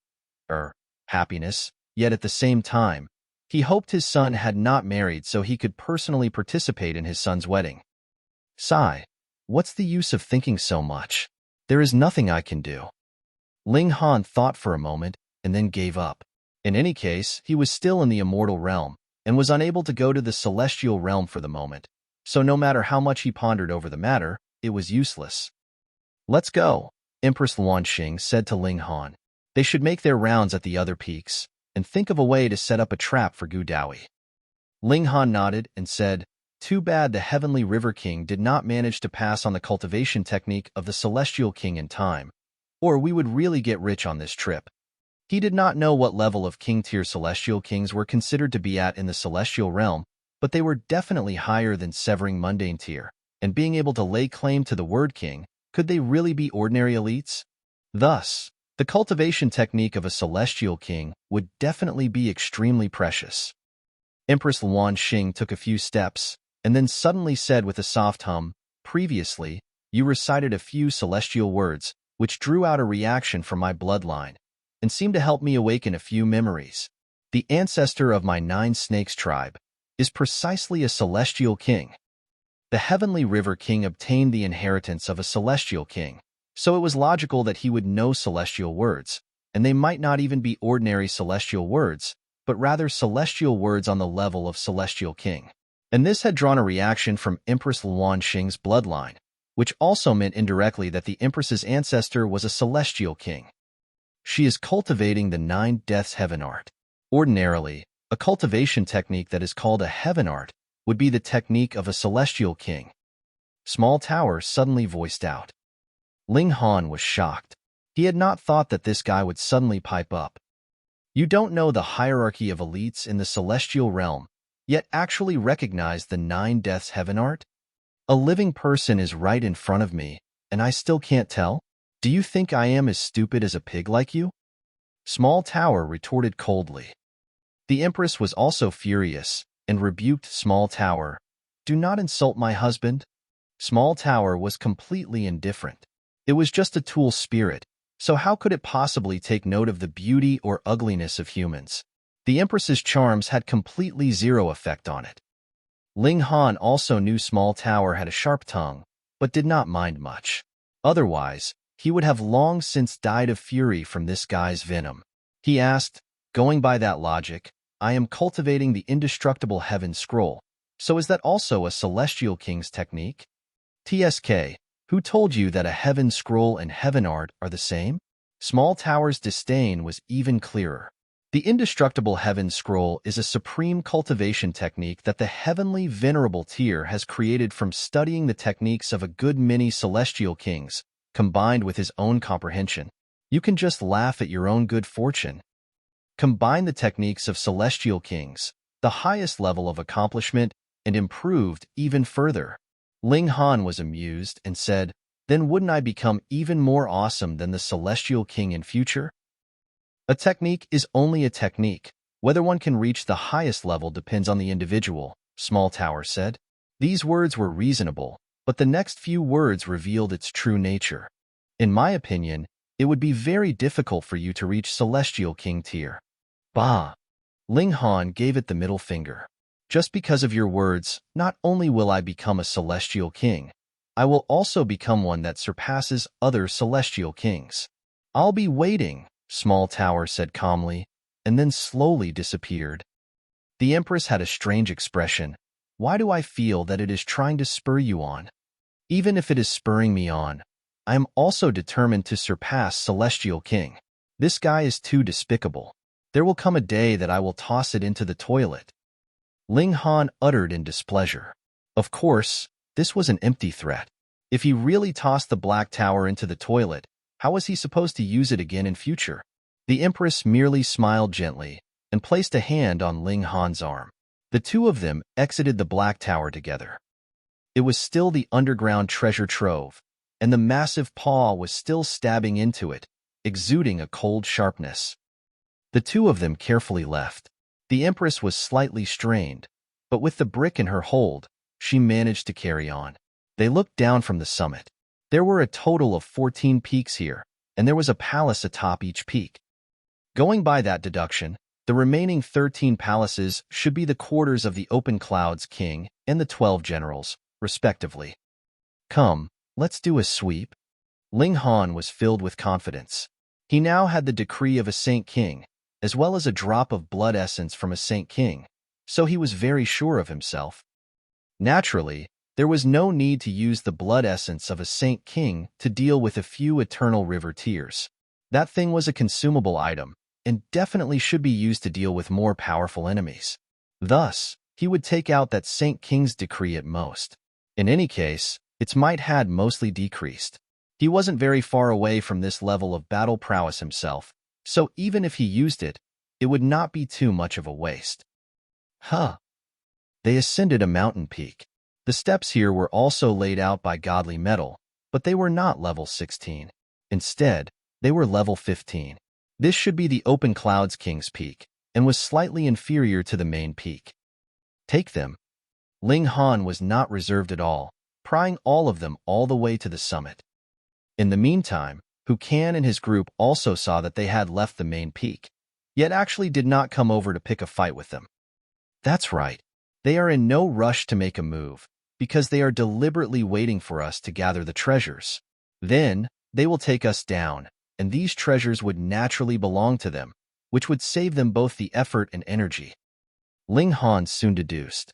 happiness, yet at the same time, he hoped his son had not married so he could personally participate in his son's wedding. Sigh, what's the use of thinking so much? There is nothing I can do. Ling Han thought for a moment and then gave up. In any case, he was still in the immortal realm and was unable to go to the celestial realm for the moment, so no matter how much he pondered over the matter, it was useless. Let's go, Empress Luanxing said to Ling Han. They should make their rounds at the other peaks and think of a way to set up a trap for Gu Daoyi. Ling Han nodded and said, too bad the Heavenly River King did not manage to pass on the cultivation technique of the Celestial King in time, or we would really get rich on this trip. He did not know what level of king-tier celestial kings were considered to be at in the celestial realm, but they were definitely higher than severing mundane tier, and being able to lay claim to the word king, could they really be ordinary elites? Thus, the cultivation technique of a celestial king would definitely be extremely precious. Empress Luan Xing took a few steps, and then suddenly said with a soft hum, "Previously, you recited a few celestial words, which drew out a reaction from my bloodline, and seemed to help me awaken a few memories. The ancestor of my 9 snakes tribe is precisely a celestial king. The heavenly river king obtained the inheritance of a celestial king, so it was logical that he would know celestial words, and they might not even be ordinary celestial words, but rather celestial words on the level of celestial king." And this had drawn a reaction from Empress Luan Xing's bloodline, which also meant indirectly that the Empress's ancestor was a celestial king. She is cultivating the 9 deaths heaven art. Ordinarily, a cultivation technique that is called a heaven art would be the technique of a celestial king. Small Tower suddenly voiced out. Ling Han was shocked. He had not thought that this guy would suddenly pipe up. You don't know the hierarchy of elites in the celestial realm, yet actually recognize the 9 deaths heaven art? A living person is right in front of me, and I still can't tell? Do you think I am as stupid as a pig like you? Small Tower retorted coldly. The Empress was also furious and rebuked Small Tower. "Do not insult my husband." Small Tower was completely indifferent. It was just a tool spirit, so how could it possibly take note of the beauty or ugliness of humans? The Empress's charms had completely zero effect on it. Ling Han also knew Small Tower had a sharp tongue, but did not mind much. Otherwise, he would have long since died of fury from this guy's venom. He asked, "Going by that logic, I am cultivating the indestructible heaven scroll, so is that also a celestial king's technique?" "TSK, who told you that a heaven scroll and heaven art are the same?" Small Tower's disdain was even clearer. The indestructible heaven scroll is a supreme cultivation technique that the heavenly venerable tier has created from studying the techniques of a good many celestial kings, combined with his own comprehension. You can just laugh at your own good fortune. Combine the techniques of celestial kings, the highest level of accomplishment, and improved even further. Ling Han was amused and said, "Then wouldn't I become even more awesome than the celestial king in future?" A technique is only a technique. Whether one can reach the highest level depends on the individual, Small Tower said. These words were reasonable, but the next few words revealed its true nature. "In my opinion, it would be very difficult for you to reach celestial king tier." "Bah!" Ling Han gave it the middle finger. "Just because of your words, not only will I become a celestial king, I will also become one that surpasses other celestial kings." "I'll be waiting," Small Tower said calmly, and then slowly disappeared. The Empress had a strange expression. "Why do I feel that it is trying to spur you on? Even if it is spurring me on, I am also determined to surpass Celestial King. This guy is too despicable. There will come a day that I will toss it into the toilet." Ling Han uttered in displeasure. Of course, this was an empty threat. If he really tossed the Black Tower into the toilet, how was he supposed to use it again in future? The Empress merely smiled gently and placed a hand on Ling Han's arm. The two of them exited the Black Tower together. It was still the underground treasure trove, and the massive paw was still stabbing into it, exuding a cold sharpness. The two of them carefully left. The Empress was slightly strained, but with the brick in her hold, she managed to carry on. They looked down from the summit. There were a total of 14 peaks here, and there was a palace atop each peak. Going by that deduction, the remaining 13 palaces should be the quarters of the Open Clouds King and the 12 generals, respectively. "Come, let's do a sweep." Ling Han was filled with confidence. He now had the decree of a Saint King, as well as a drop of blood essence from a Saint King, so he was very sure of himself. Naturally, there was no need to use the blood essence of a Saint King to deal with a few eternal river tears. That thing was a consumable item, and definitely should be used to deal with more powerful enemies. Thus, he would take out that Saint King's decree at most. In any case, its might had mostly decreased. He wasn't very far away from this level of battle prowess himself, So even if he used it, it would not be too much of a waste. Huh. They ascended a mountain peak. The steps here were also laid out by godly metal, but they were not level 16. Instead, they were level 15. This should be the Open Clouds King's peak, and was slightly inferior to the main peak. Take them. Ling Han was not reserved at all, prying all of them all the way to the summit. In the meantime, Hu Kan and his group also saw that they had left the main peak, yet actually did not come over to pick a fight with them. That's right. They are in no rush to make a move, because they are deliberately waiting for us to gather the treasures. Then, they will take us down, and these treasures would naturally belong to them, which would save them both the effort and energy. Ling Han soon deduced.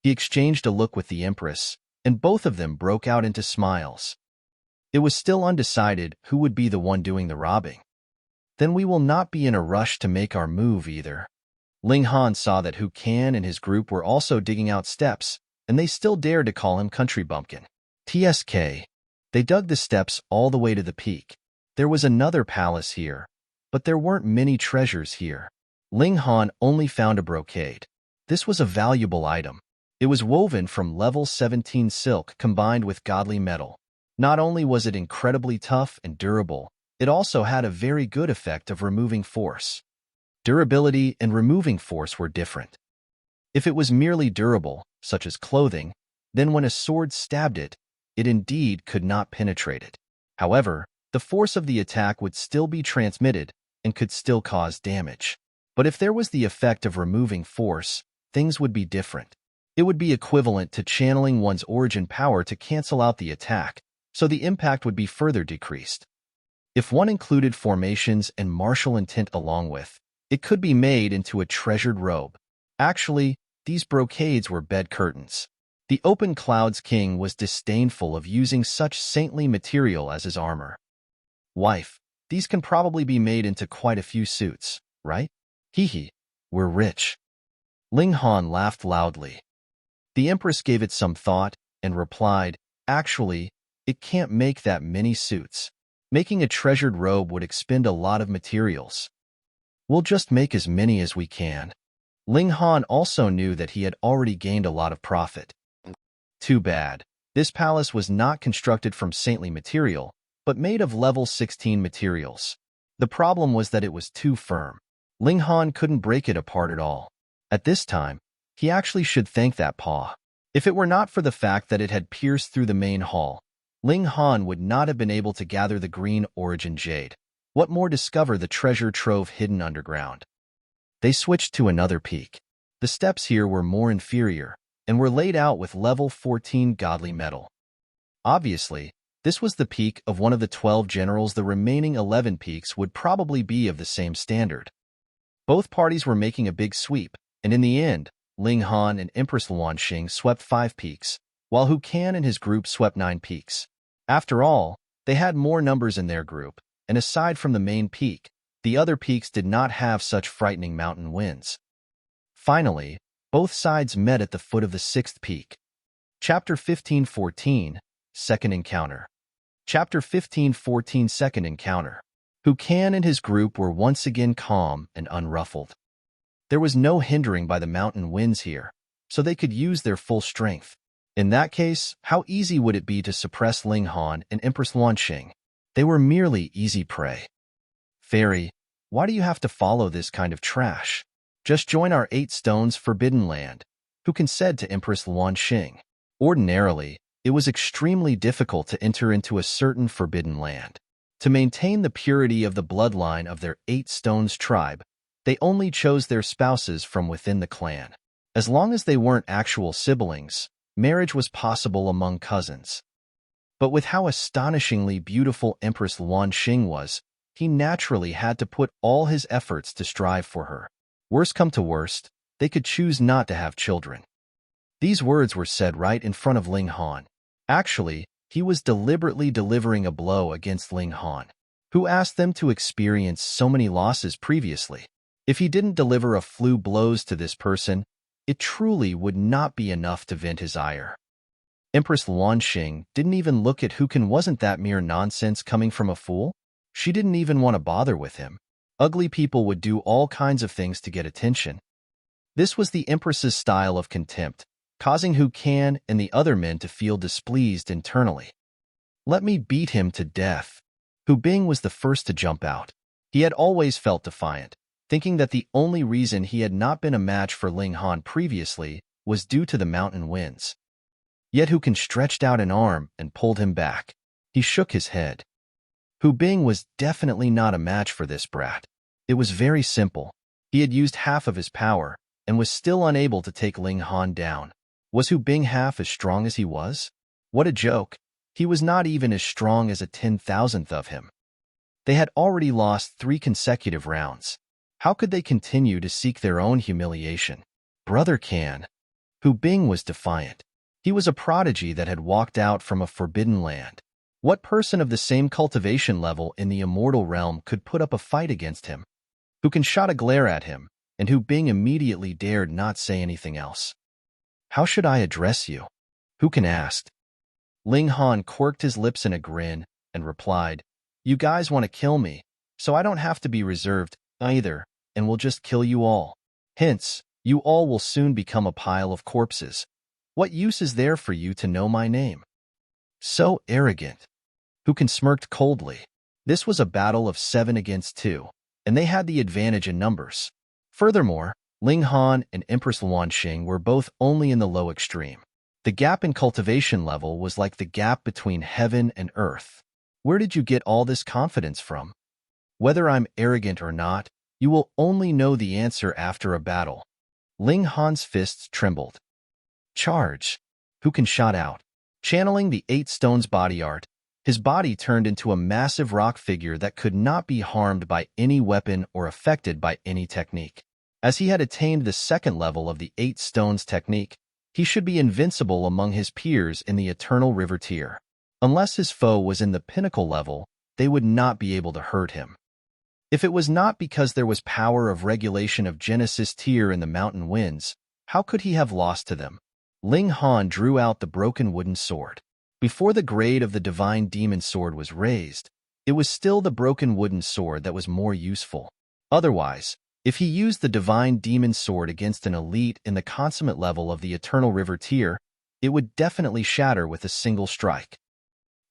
He exchanged a look with the Empress, and both of them broke out into smiles. It was still undecided who would be the one doing the robbing. Then we will not be in a rush to make our move either. Ling Han saw that Hu Kan and his group were also digging out steps, and they still dared to call him Country Bumpkin. TSK. They dug the steps all the way to the peak. There was another palace here, but there weren't many treasures here. Ling Han only found a brocade. This was a valuable item. It was woven from level 17 silk combined with godly metal. Not only was it incredibly tough and durable, it also had a very good effect of removing force. Durability and removing force were different. If it was merely durable, such as clothing, then when a sword stabbed it, it indeed could not penetrate it. However, the force of the attack would still be transmitted and could still cause damage. But if there was the effect of removing force, things would be different. It would be equivalent to channeling one's origin power to cancel out the attack, so the impact would be further decreased. If one included formations and martial intent along with, it could be made into a treasured robe. Actually, these brocades were bed curtains. The Open Clouds King was disdainful of using such saintly material as his armor. Wife, these can probably be made into quite a few suits, right? Hee, we're rich. Ling Han laughed loudly. The Empress gave it some thought and replied, actually, it can't make that many suits. Making a treasured robe would expend a lot of materials. We'll just make as many as we can. Ling Han also knew that he had already gained a lot of profit. Too bad. This palace was not constructed from saintly material, but made of level 16 materials. The problem was that it was too firm. Ling Han couldn't break it apart at all. At this time, he actually should thank that paw. If it were not for the fact that it had pierced through the main hall, Ling Han would not have been able to gather the green origin jade. What more discover the treasure trove hidden underground? They switched to another peak. The steps here were more inferior, and were laid out with level 14 godly metal. Obviously, this was the peak of one of the 12 generals. The remaining 11 peaks would probably be of the same standard. Both parties were making a big sweep, and in the end, Ling Han and Empress Luanxing swept 5 peaks, while Hu Kan and his group swept 9 peaks. After all, they had more numbers in their group, and aside from the main peak, the other peaks did not have such frightening mountain winds. Finally, both sides met at the foot of the 6th peak. Chapter 15:14, Second Encounter. Chapter 15:14, Second Encounter. Hu Kan and his group were once again calm and unruffled. There was no hindering by the mountain winds here, so they could use their full strength. In that case, how easy would it be to suppress Ling Han and Empress Luanxing? They were merely easy prey. Fairy, why do you have to follow this kind of trash? Just join our 8 stones forbidden land, Hu Kan said to Empress Luanxing. Ordinarily, it was extremely difficult to enter into a certain forbidden land. To maintain the purity of the bloodline of their 8 stones tribe, they only chose their spouses from within the clan. As long as they weren't actual siblings, marriage was possible among cousins. But with how astonishingly beautiful Empress Luanxing was, he naturally had to put all his efforts to strive for her. Worst come to worst, they could choose not to have children. These words were said right in front of Ling Han. Actually, he was deliberately delivering a blow against Ling Han, who asked them to experience so many losses previously. If he didn't deliver a few blows to this person, it truly would not be enough to vent his ire. Empress Luanxing didn't even look at Hu Kan. Wasn't that mere nonsense coming from a fool? She didn't even want to bother with him. Ugly people would do all kinds of things to get attention. This was the Empress's style of contempt, causing Hu Kan and the other men to feel displeased internally. Let me beat him to death. Hu Bing was the first to jump out. He had always felt defiant, thinking that the only reason he had not been a match for Ling Han previously was due to the mountain winds. Yet Hu Kan stretched out an arm and pulled him back. He shook his head. Hu Bing was definitely not a match for this brat. It was very simple. He had used half of his power and was still unable to take Ling Han down. Was Hu Bing half as strong as he was? What a joke. He was not even as strong as a 10,000th of him. They had already lost 3 consecutive rounds. How could they continue to seek their own humiliation? Brother Kan. Hu Bing was defiant. He was a prodigy that had walked out from a forbidden land. What person of the same cultivation level in the immortal realm could put up a fight against him? Hu Kan shot a glare at him, and Hu Bing immediately dared not say anything else. How should I address you? Hu Kan asked. Ling Han quirked his lips in a grin and replied, You guys want to kill me, so I don't have to be reserved either, and we'll just kill you all. Hence, you all will soon become a pile of corpses. What use is there for you to know my name? So arrogant. Hu Kan smirked coldly. This was a battle of 7 against 2, and they had the advantage in numbers. Furthermore, Ling Han and Empress Luanxing were both only in the low extreme. The gap in cultivation level was like the gap between heaven and earth. Where did you get all this confidence from? Whether I'm arrogant or not, you will only know the answer after a battle. Ling Han's fists trembled. Charge! Hu Kan shot out. Channeling the 8 stones body art, his body turned into a massive rock figure that could not be harmed by any weapon or affected by any technique. As he had attained the 2nd level of the 8 stones technique, he should be invincible among his peers in the Eternal River tier. Unless his foe was in the pinnacle level, they would not be able to hurt him. If it was not because there was power of regulation of Genesis tier in the mountain winds, how could he have lost to them? Ling Han drew out the broken wooden sword. Before the grade of the divine demon sword was raised, it was still the broken wooden sword that was more useful. Otherwise, if he used the divine demon sword against an elite in the consummate level of the Eternal River tier, it would definitely shatter with a single strike.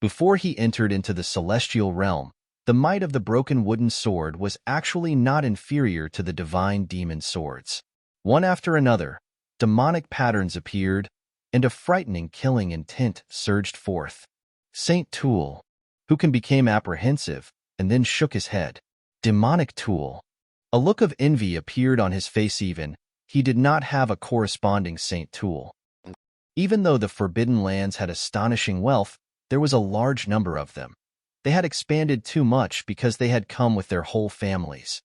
Before he entered into the celestial realm, the might of the broken wooden sword was actually not inferior to the divine demon swords. One after another, demonic patterns appeared, and a frightening killing intent surged forth. Saint Tool. Hu Kan became apprehensive, and then shook his head. Demonic Tool. A look of envy appeared on his face even. He did not have a corresponding Saint Tool. Even though the Forbidden Lands had astonishing wealth, there was a large number of them. They had expanded too much because they had come with their whole families.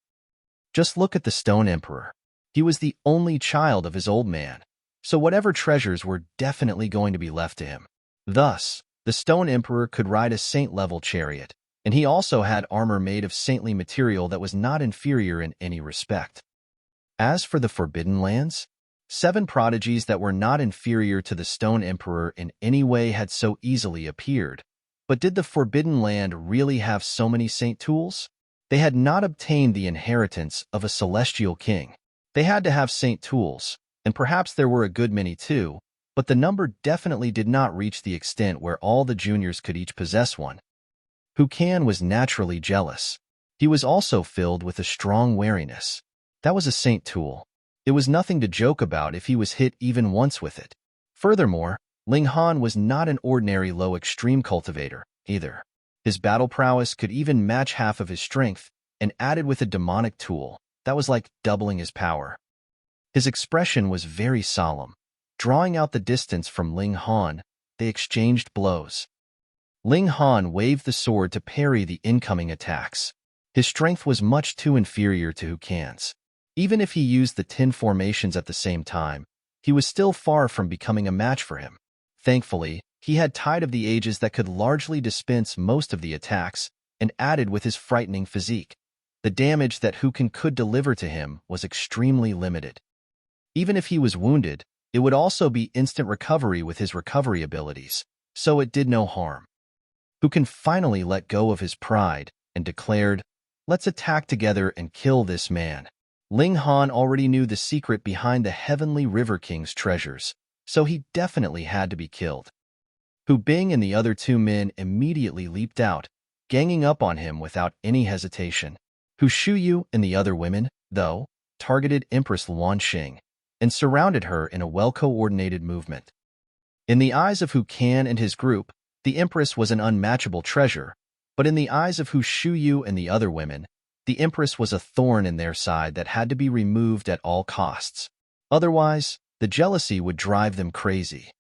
Just look at the Stone Emperor. He was the only child of his old man, so whatever treasures were definitely going to be left to him. Thus, the Stone Emperor could ride a saint-level chariot, and he also had armor made of saintly material that was not inferior in any respect. As for the Forbidden Lands, 7 prodigies that were not inferior to the Stone Emperor in any way had so easily appeared. But did the Forbidden Land really have so many saint tools? They had not obtained the inheritance of a celestial king. They had to have saint tools, and perhaps there were a good many too, but the number definitely did not reach the extent where all the juniors could each possess one. Hu Kan was naturally jealous. He was also filled with a strong wariness. That was a saint tool. It was nothing to joke about if he was hit even once with it. Furthermore, Ling Han was not an ordinary low-extreme cultivator, either. His battle prowess could even match half of his strength, and added with a demonic tool, that was like doubling his power. His expression was very solemn. Drawing out the distance from Ling Han, they exchanged blows. Ling Han waved the sword to parry the incoming attacks. His strength was much too inferior to Hu Kan's. Even if he used the 10 formations at the same time, he was still far from becoming a match for him. Thankfully, he had Tide of the Ages that could largely dispense most of the attacks, and added with his frightening physique. The damage that Hu Kan could deliver to him was extremely limited. Even if he was wounded, it would also be instant recovery with his recovery abilities, so it did no harm. Hu Kan finally let go of his pride and declared, Let's attack together and kill this man. Ling Han already knew the secret behind the Heavenly River King's treasures, so he definitely had to be killed. Hu Bing and the other two men immediately leaped out, ganging up on him without any hesitation. Hu Shuyu and the other women, though, targeted Empress Luan Xing and surrounded her in a well-coordinated movement. In the eyes of Hu Kan and his group, the Empress was an unmatchable treasure, but in the eyes of Hu Shuyu and the other women, the Empress was a thorn in their side that had to be removed at all costs. Otherwise, the jealousy would drive them crazy.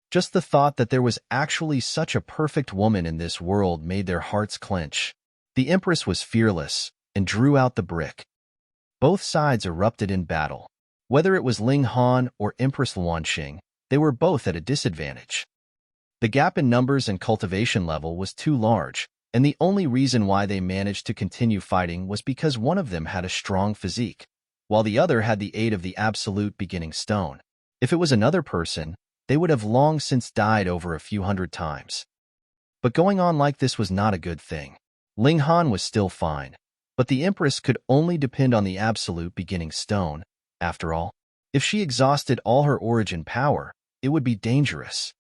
Just the thought that there was actually such a perfect woman in this world made their hearts clench. The Empress was fearless and drew out the brick. Both sides erupted in battle. Whether it was Ling Han or Empress Luanxing, they were both at a disadvantage. The gap in numbers and cultivation level was too large, and the only reason why they managed to continue fighting was because one of them had a strong physique, while the other had the aid of the absolute beginning stone. If it was another person, they would have long since died over a few hundred times. But going on like this was not a good thing. Ling Han was still fine, but the Empress could only depend on the absolute beginning stone. After all, if she exhausted all her origin power, it would be dangerous.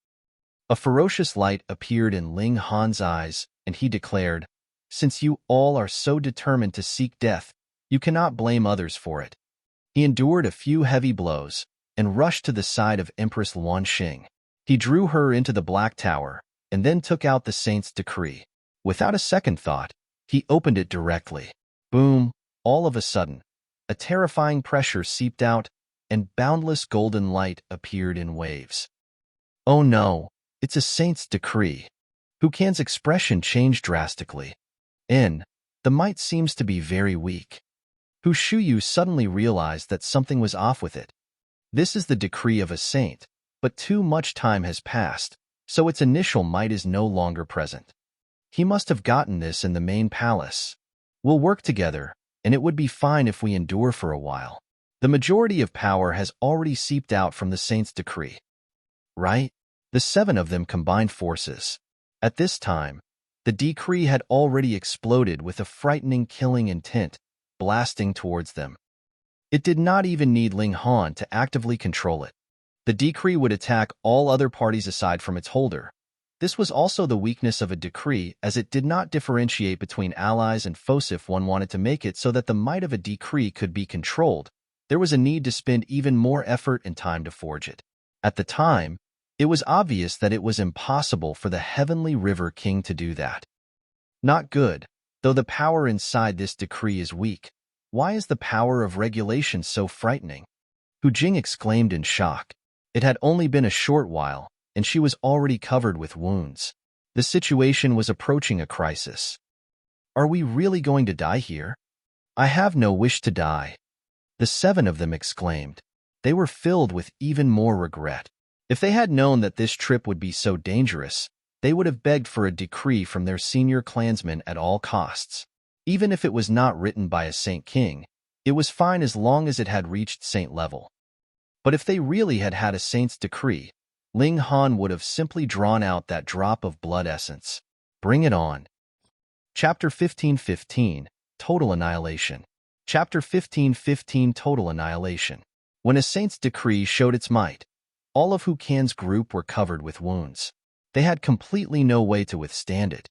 A ferocious light appeared in Ling Han's eyes, and he declared, "Since you all are so determined to seek death, you cannot blame others for it." He endured a few heavy blows and rushed to the side of Empress Luanxing. He drew her into the Black Tower and then took out the Saint's Decree. Without a second thought, he opened it directly. Boom! All of a sudden, a terrifying pressure seeped out, and boundless golden light appeared in waves. Oh no, it's a Saint's Decree. Hu Kan's expression changed drastically. The might seems to be very weak. Hu Shuyu suddenly realized that something was off with it. This is the decree of a saint, but too much time has passed, so its initial might is no longer present. He must have gotten this in the main palace. We'll work together, and it would be fine if we endure for a while. The majority of power has already seeped out from the Saint's Decree. Right? The 7 of them combined forces. At this time, the decree had already exploded with a frightening killing intent, blasting towards them. It did not even need Ling Han to actively control it. The decree would attack all other parties aside from its holder. This was also the weakness of a decree, as it did not differentiate between allies and foes. If one wanted to make it so that the might of a decree could be controlled, there was a need to spend even more effort and time to forge it. At the time, it was obvious that it was impossible for the Heavenly River King to do that. Not good, though the power inside this decree is weak. Why is the power of regulation so frightening? Hu Jing exclaimed in shock. It had only been a short while, and she was already covered with wounds. The situation was approaching a crisis. Are we really going to die here? I have no wish to die. The 7 of them exclaimed. They were filled with even more regret. If they had known that this trip would be so dangerous, they would have begged for a decree from their senior clansmen at all costs. Even if it was not written by a Saint King, it was fine as long as it had reached Saint level. But if they really had had a Saint's Decree, Ling Han would have simply drawn out that drop of blood essence. Bring it on. Chapter 15:15, Total Annihilation. Chapter 15:15, Total Annihilation. When a Saint's Decree showed its might, all of Hu Kan's group were covered with wounds. They had completely no way to withstand it.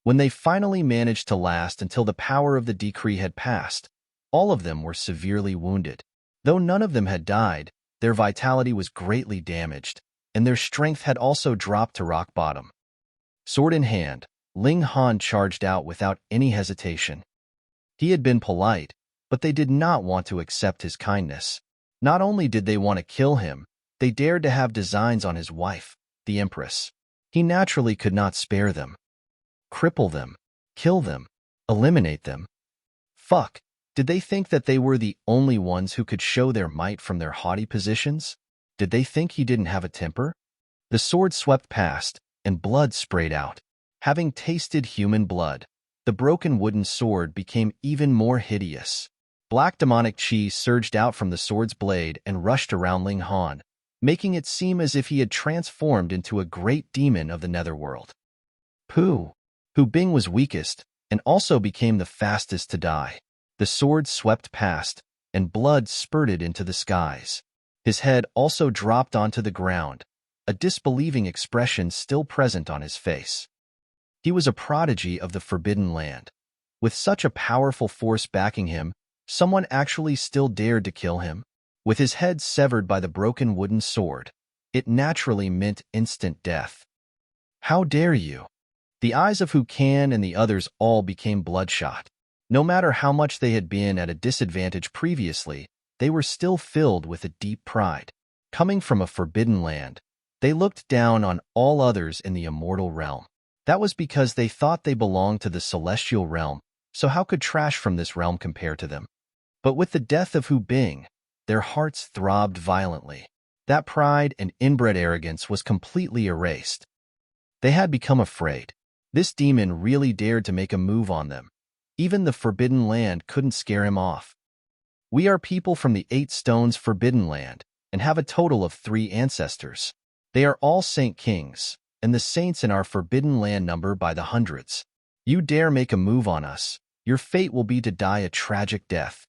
When they finally managed to last until the power of the decree had passed, all of them were severely wounded. Though none of them had died, their vitality was greatly damaged, and their strength had also dropped to rock bottom. Sword in hand, Ling Han charged out without any hesitation. He had been polite, but they did not want to accept his kindness. Not only did they want to kill him, they dared to have designs on his wife, the Empress. He naturally could not spare them. Cripple them, kill them, eliminate them. Fuck, did they think that they were the only ones who could show their might from their haughty positions? Did they think he didn't have a temper? The sword swept past, and blood sprayed out. Having tasted human blood, the broken wooden sword became even more hideous. Black demonic chi surged out from the sword's blade and rushed around Ling Han, making it seem as if he had transformed into a great demon of the netherworld. Hu Bing was weakest, and also became the fastest to die. The sword swept past, and blood spurted into the skies. His head also dropped onto the ground, a disbelieving expression still present on his face. He was a prodigy of the Forbidden Land. With such a powerful force backing him, someone actually still dared to kill him. With his head severed by the broken wooden sword, it naturally meant instant death. How dare you? The eyes of Hu Kan and the others all became bloodshot. No matter how much they had been at a disadvantage previously, they were still filled with a deep pride. Coming from a forbidden land, they looked down on all others in the immortal realm. That was because they thought they belonged to the celestial realm, so how could trash from this realm compare to them? But with the death of Hu Bing, their hearts throbbed violently. That pride and inbred arrogance was completely erased. They had become afraid. This demon really dared to make a move on them. Even the Forbidden Land couldn't scare him off. We are people from the 8 Stones Forbidden Land and have a total of 3 ancestors. They are all Saint Kings, and the saints in our Forbidden Land number by the hundreds. You dare make a move on us, your fate will be to die a tragic death.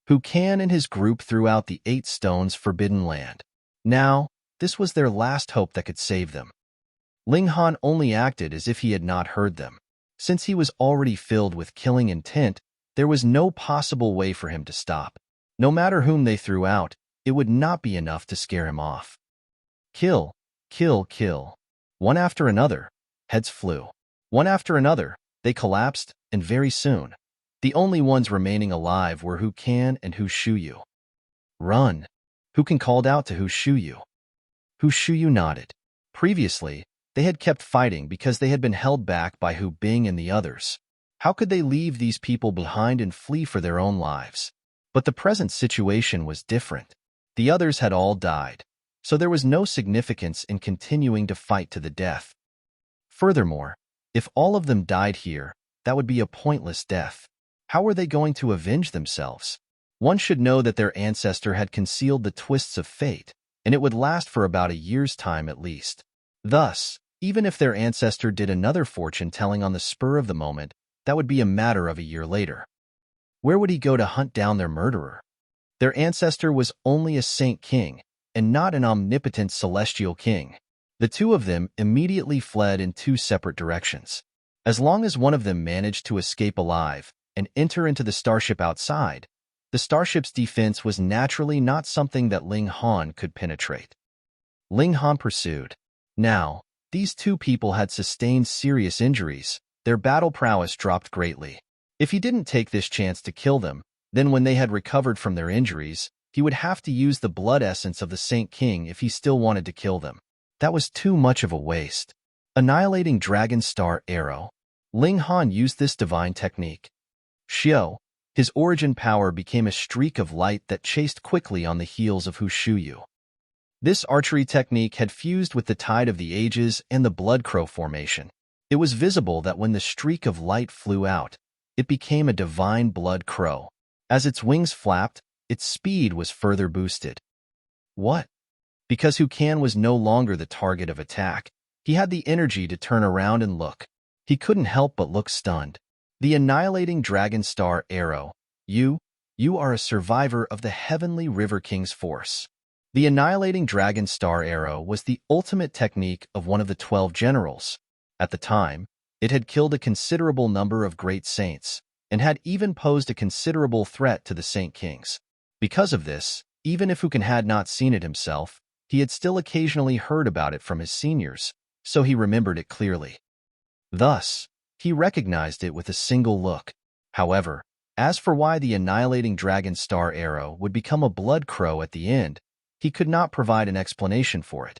Hu Kan and his group threw out the 8 Stones Forbidden Land. Now, this was their last hope that could save them. Ling Han only acted as if he had not heard them. Since he was already filled with killing intent, there was no possible way for him to stop. No matter whom they threw out, it would not be enough to scare him off. Kill, kill, kill. One after another, heads flew. One after another, they collapsed, and very soon, the only ones remaining alive were Hu Kan and Hu Shuyu. Run! Hu Kan called out to Hu Shuyu. Hu Shuyu nodded. Previously, they had kept fighting because they had been held back by Hu Bing and the others. How could they leave these people behind and flee for their own lives? But the present situation was different. The others had all died, so there was no significance in continuing to fight to the death. Furthermore, if all of them died here, that would be a pointless death. How were they going to avenge themselves? One should know that their ancestor had concealed the twists of fate, and it would last for about a year's time at least. Thus, even if their ancestor did another fortune-telling on the spur of the moment, that would be a matter of a year later. Where would he go to hunt down their murderer? Their ancestor was only a Saint King, and not an omnipotent celestial king. The two of them immediately fled in 2 separate directions. As long as one of them managed to escape alive and enter into the starship outside, the starship's defense was naturally not something that Ling Han could penetrate. Ling Han pursued. Now, these 2 people had sustained serious injuries. Their battle prowess dropped greatly. If he didn't take this chance to kill them, then when they had recovered from their injuries, he would have to use the blood essence of the Saint King if he still wanted to kill them. That was too much of a waste. Annihilating Dragon Star Arrow. Ling Han used this divine technique. Xiao, his origin power became a streak of light that chased quickly on the heels of Hu Shuyu. This archery technique had fused with the Tide of the Ages and the Blood Crow formation. It was visible that when the streak of light flew out, it became a divine blood crow. As its wings flapped, its speed was further boosted. What? Because Hu Kan was no longer the target of attack, he had the energy to turn around and look. He couldn't help but look stunned. The Annihilating Dragon Star Arrow. You are a survivor of the Heavenly River King's force. The Annihilating Dragon Star Arrow was the ultimate technique of one of the 12 generals. At the time, it had killed a considerable number of great saints, and had even posed a considerable threat to the Saint Kings. Because of this, even if Hu Kan had not seen it himself, he had still occasionally heard about it from his seniors, so he remembered it clearly. Thus, he recognized it with a single look. However, as for why the Annihilating Dragon Star Arrow would become a blood crow at the end, he could not provide an explanation for it.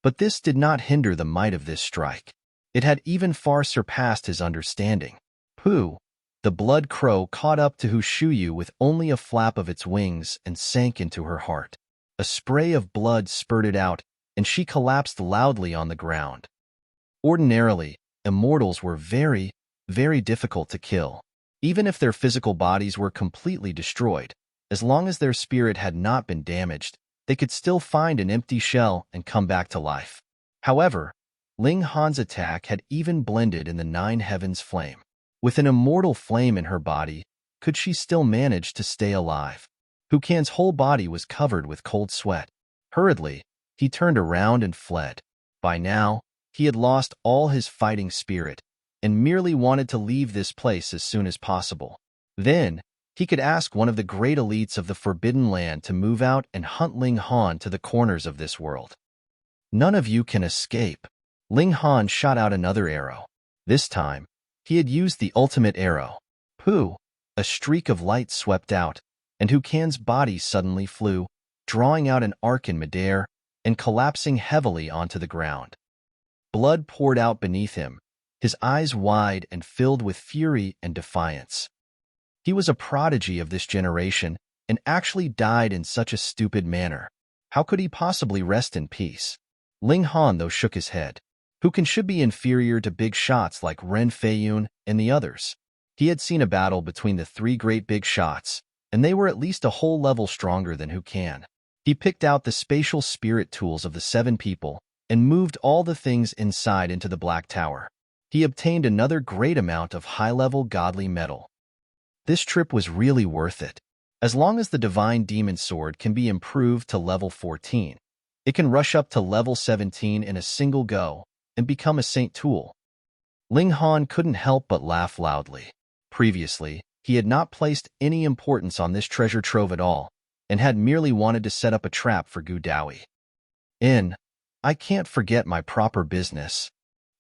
But this did not hinder the might of this strike. It had even far surpassed his understanding. Pooh! The blood crow caught up to Hu Shuyu with only a flap of its wings and sank into her heart. A spray of blood spurted out, and she collapsed loudly on the ground. Ordinarily, immortals were very, very difficult to kill. Even if their physical bodies were completely destroyed, as long as their spirit had not been damaged, they could still find an empty shell and come back to life. However, Ling Han's attack had even blended in the 9 heavens flame. With an immortal flame in her body, could she still manage to stay alive? Hu Kan's whole body was covered with cold sweat. Hurriedly, he turned around and fled. By now, he had lost all his fighting spirit and merely wanted to leave this place as soon as possible. Then, he could ask one of the great elites of the Forbidden Land to move out and hunt Ling Han to the corners of this world. None of you can escape. Ling Han shot out another arrow. This time, he had used the ultimate arrow. Pooh! A streak of light swept out, and Hu Kan's body suddenly flew, drawing out an arc in midair and collapsing heavily onto the ground. Blood poured out beneath him, his eyes wide and filled with fury and defiance. He was a prodigy of this generation and actually died in such a stupid manner. How could he possibly rest in peace? Ling Han, though, shook his head. Hu Kan should be inferior to big shots like Ren Feiyun and the others. He had seen a battle between the three great big shots, and they were at least a whole level stronger than Hu Kan. He picked out the spatial spirit tools of the 7 people and moved all the things inside into the Black Tower. He obtained another great amount of high-level godly metal. This trip was really worth it. As long as the Divine Demon Sword can be improved to level 14, it can rush up to level 17 in a single go and become a saint tool. Ling Han couldn't help but laugh loudly. Previously, he had not placed any importance on this treasure trove at all, and had merely wanted to set up a trap for Gu Daoyi. I can't forget my proper business.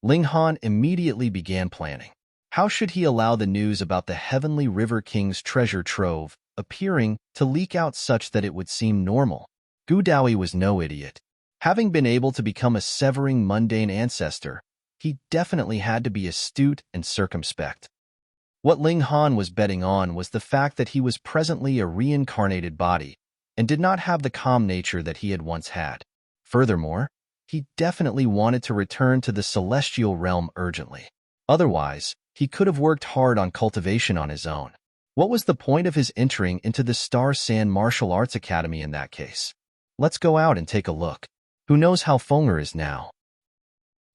Ling Han immediately began planning. How should he allow the news about the Heavenly River King's treasure trove appearing to leak out such that it would seem normal? Gu Daoyi was no idiot. Having been able to become a severing mundane ancestor, he definitely had to be astute and circumspect. What Ling Han was betting on was the fact that he was presently a reincarnated body and did not have the calm nature that he had once had. Furthermore, he definitely wanted to return to the celestial realm urgently. Otherwise, he could have worked hard on cultivation on his own. What was the point of his entering into the Star Sand Martial Arts Academy in that case? Let's go out and take a look. Who knows how Fenger is now?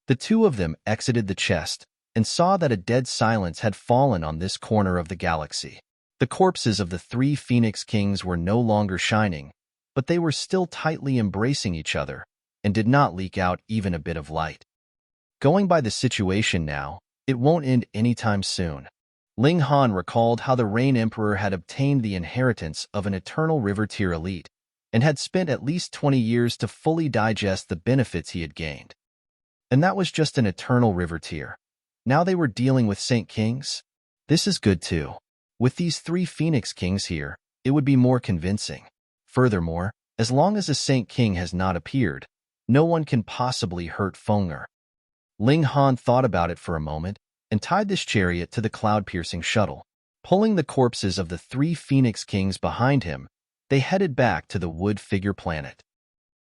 The two of them exited the chest and saw that a dead silence had fallen on this corner of the galaxy. The corpses of the 3 Phoenix Kings were no longer shining, but they were still tightly embracing each other and did not leak out even a bit of light. Going by the situation now, it won't end anytime soon. Ling Han recalled how the Rain Emperor had obtained the inheritance of an Eternal River Tier elite and had spent at least 20 years to fully digest the benefits he had gained. And that was just an Eternal River Tier. Now they were dealing with Saint Kings? This is good too. With these 3 Phoenix Kings here, it would be more convincing. Furthermore, as long as a Saint King has not appeared, no one can possibly hurt Fenger. Ling Han thought about it for a moment and tied this chariot to the cloud-piercing shuttle. Pulling the corpses of the 3 Phoenix Kings behind him, they headed back to the Wood Figure planet.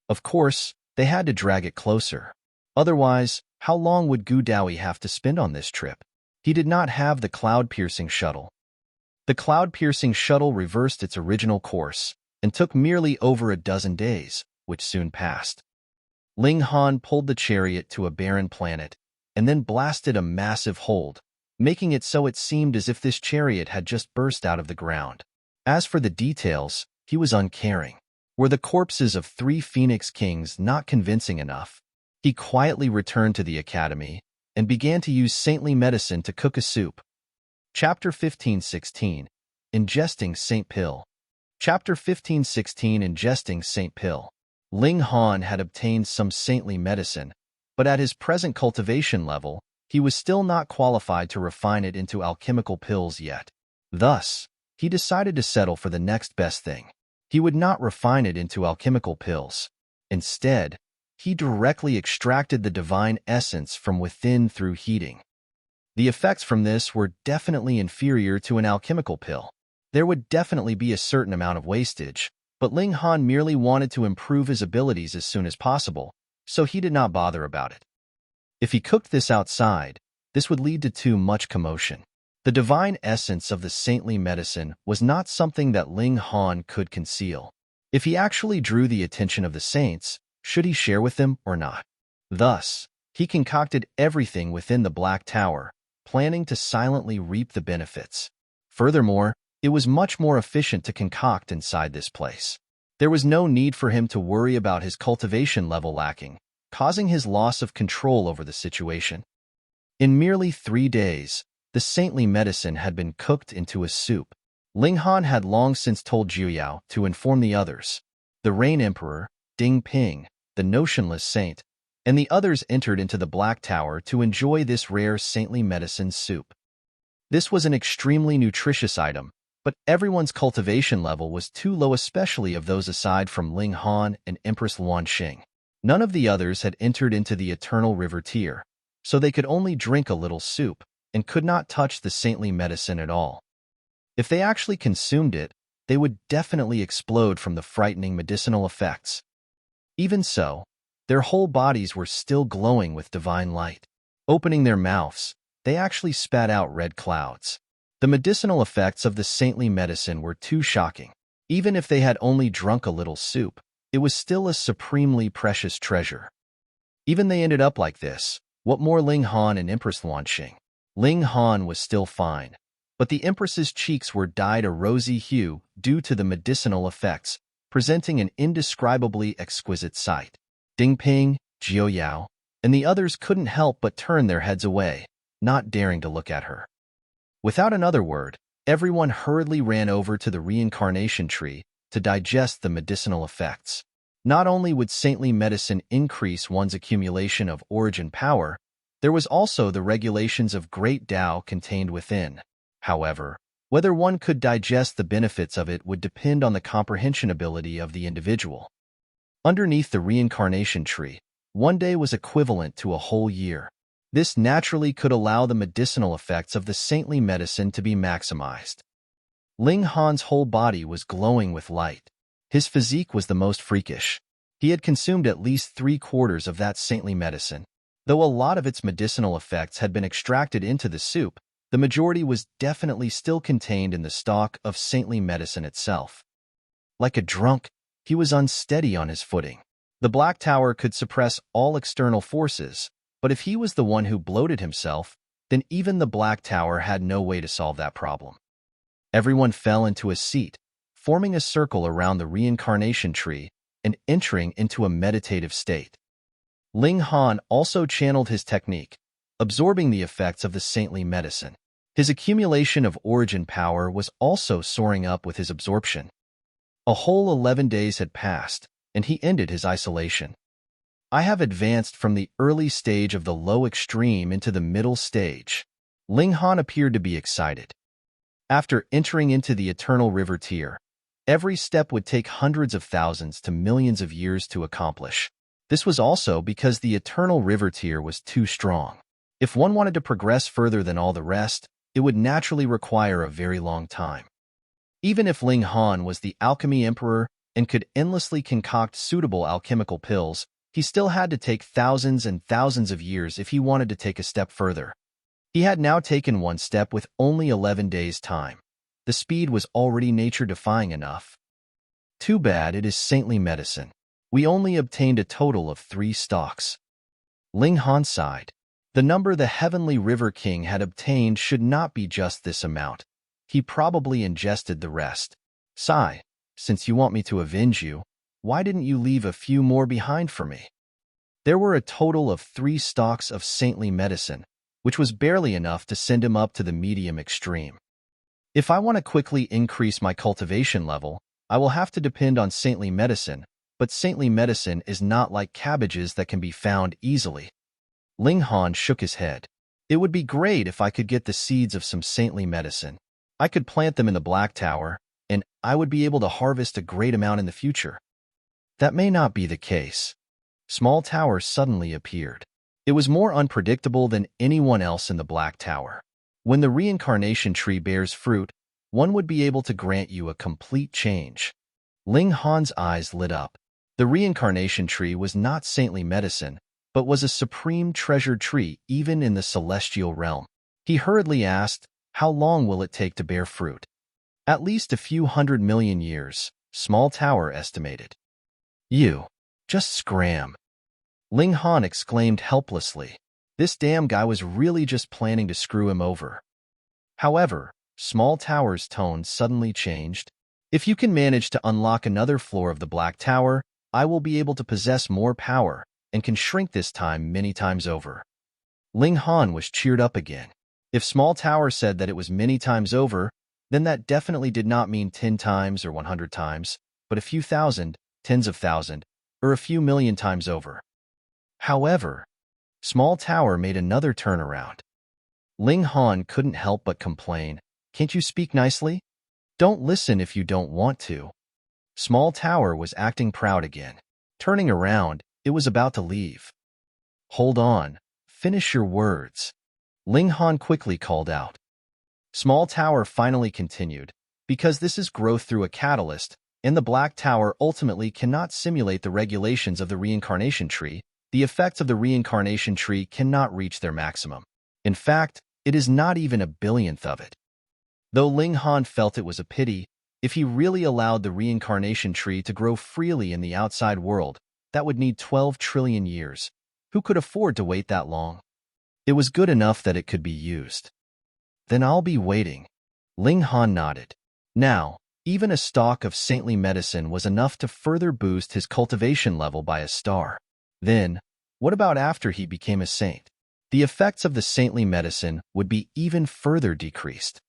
Of course, they had to drag it closer. Otherwise, how long would Gu Daoyi have to spend on this trip? He did not have the cloud-piercing shuttle. The cloud-piercing shuttle reversed its original course and took merely over a dozen days, which soon passed. Ling Han pulled the chariot to a barren planet and then blasted a massive hold, making it so it seemed as if this chariot had just burst out of the ground. As for the details, he was uncaring. Were the corpses of 3 Phoenix Kings not convincing enough? He quietly returned to the academy and began to use saintly medicine to cook a soup. Chapter 15:16 Ingesting Saint Pill. Chapter 15:16 Ingesting Saint Pill. Ling Han had obtained some saintly medicine, but at his present cultivation level, he was still not qualified to refine it into alchemical pills yet. Thus, he decided to settle for the next best thing. He would not refine it into alchemical pills. Instead, he directly extracted the divine essence from within through heating. The effects from this were definitely inferior to an alchemical pill. There would definitely be a certain amount of wastage, but Ling Han merely wanted to improve his abilities as soon as possible, so he did not bother about it. If he cooked this outside, this would lead to too much commotion. The divine essence of the saintly medicine was not something that Ling Han could conceal. If he actually drew the attention of the saints, should he share with them or not? Thus, he concocted everything within the Black Tower planning to silently reap the benefits. Furthermore, it was much more efficient to concoct inside this place. There was no need for him to worry about his cultivation level lacking, causing his loss of control over the situation. In merely 3 days, the saintly medicine had been cooked into a soup. Ling Han had long since told Jiuyao to inform the others. The Rain Emperor, Ding Ping, the Notionless Saint, and the others entered into the Black Tower to enjoy this rare saintly medicine soup. This was an extremely nutritious item, but everyone's cultivation level was too low, especially of those aside from Ling Han and Empress Luanxing. None of the others had entered into the Eternal River tier, so they could only drink a little soup and could not touch the saintly medicine at all. If they actually consumed it, they would definitely explode from the frightening medicinal effects. Even so, their whole bodies were still glowing with divine light. Opening their mouths, they actually spat out red clouds. The medicinal effects of the saintly medicine were too shocking. Even if they had only drunk a little soup, it was still a supremely precious treasure. Even they ended up like this, what more Ling Han and Empress Luanxing? Ling Han was still fine, but the Empress's cheeks were dyed a rosy hue due to the medicinal effects, presenting an indescribably exquisite sight. Ding Ping, Jiuyao, and the others couldn't help but turn their heads away, not daring to look at her. Without another word, everyone hurriedly ran over to the reincarnation tree to digest the medicinal effects. Not only would saintly medicine increase one's accumulation of origin power, there was also the regulations of great Tao contained within. However, whether one could digest the benefits of it would depend on the comprehension ability of the individual. Underneath the reincarnation tree, one day was equivalent to a whole year. This naturally could allow the medicinal effects of the saintly medicine to be maximized. Ling Han's whole body was glowing with light. His physique was the most freakish. He had consumed at least 3/4 of that saintly medicine. Though a lot of its medicinal effects had been extracted into the soup, the majority was definitely still contained in the stock of saintly medicine itself. Like a drunk, he was unsteady on his footing. The Black Tower could suppress all external forces, but if he was the one who bloated himself, then even the Black Tower had no way to solve that problem. Everyone fell into a seat, forming a circle around the reincarnation tree and entering into a meditative state. Ling Han also channeled his technique, absorbing the effects of the saintly medicine. His accumulation of origin power was also soaring up with his absorption. A whole 11 days had passed, and he ended his isolation. I have advanced from the early stage of the low extreme into the middle stage. Ling Han appeared to be excited. After entering into the Eternal River tier, every step would take hundreds of thousands to millions of years to accomplish. This was also because the Eternal River tier was too strong. If one wanted to progress further than all the rest, it would naturally require a very long time. Even if Ling Han was the Alchemy Emperor and could endlessly concoct suitable alchemical pills, he still had to take thousands and thousands of years if he wanted to take a step further. He had now taken one step with only 11 days' time. The speed was already nature-defying enough. Too bad it is saintly medicine. We only obtained a total of 3 stalks. Ling Han sighed. The number the Heavenly River King had obtained should not be just this amount. He probably ingested the rest. Sigh, since you want me to avenge you, why didn't you leave a few more behind for me? There were a total of 3 stalks of saintly medicine, which was barely enough to send him up to the medium extreme. If I want to quickly increase my cultivation level, I will have to depend on saintly medicine, but saintly medicine is not like cabbages that can be found easily. Ling Han shook his head. It would be great if I could get the seeds of some saintly medicine. I could plant them in the Black Tower, and I would be able to harvest a great amount in the future. That may not be the case. Small Tower suddenly appeared. It was more unpredictable than anyone else in the Black Tower. When the reincarnation tree bears fruit, one would be able to grant you a complete change. Ling Han's eyes lit up. The reincarnation tree was not saintly medicine, but was a supreme treasured tree even in the celestial realm. He hurriedly asked, how long will it take to bear fruit? At least a few 100 million years, Small Tower estimated. You. Just scram. Ling Han exclaimed helplessly. This damn guy was really just planning to screw him over. However, Small Tower's tone suddenly changed. If you can manage to unlock another floor of the Black Tower, I will be able to possess more power and can shrink this time many times over. Ling Han was cheered up again. If Small Tower said that it was many times over, then that definitely did not mean 10 times or 100 times, but a few thousand, tens of thousand, or a few million times over. However, Small Tower made another turnaround. Ling Han couldn't help but complain, "Can't you speak nicely? Don't listen if you don't want to." Small Tower was acting proud again. Turning around, it was about to leave. "Hold on, finish your words," Ling Han quickly called out. Small Tower finally continued, "Because this is growth through a catalyst, and the Black Tower ultimately cannot simulate the regulations of the reincarnation tree, the effects of the reincarnation tree cannot reach their maximum. In fact, it is not even a billionth of it." Though Ling Han felt it was a pity, if he really allowed the reincarnation tree to grow freely in the outside world, that would need 12 trillion years. Who could afford to wait that long? It was good enough that it could be used. "Then I'll be waiting." Ling Han nodded. Now, even a stalk of saintly medicine was enough to further boost his cultivation level by a star. Then, what about after he became a saint? The effects of the saintly medicine would be even further decreased.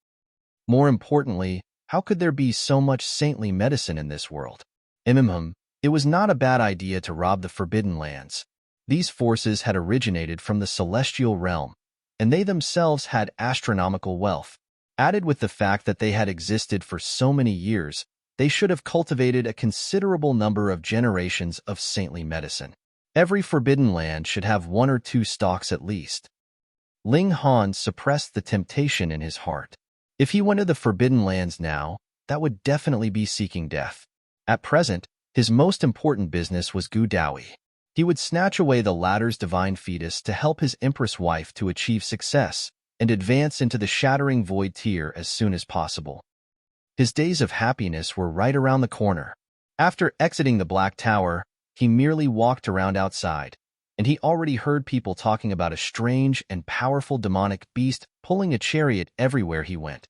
More importantly, how could there be so much saintly medicine in this world? It was not a bad idea to rob the Forbidden Lands. These forces had originated from the celestial realm, and they themselves had astronomical wealth. Added with the fact that they had existed for so many years, they should have cultivated a considerable number of generations of saintly medicine. Every Forbidden Land should have 1 or 2 stalks at least. Ling Han suppressed the temptation in his heart. If he went to the Forbidden Lands now, that would definitely be seeking death. At present, his most important business was Gu Daoyi. He would snatch away the latter's divine fetus to help his empress wife to achieve success and advance into the shattering void tier as soon as possible. His days of happiness were right around the corner. After exiting the Black Tower, he merely walked around outside, and he already heard people talking about a strange and powerful demonic beast pulling a chariot everywhere he went.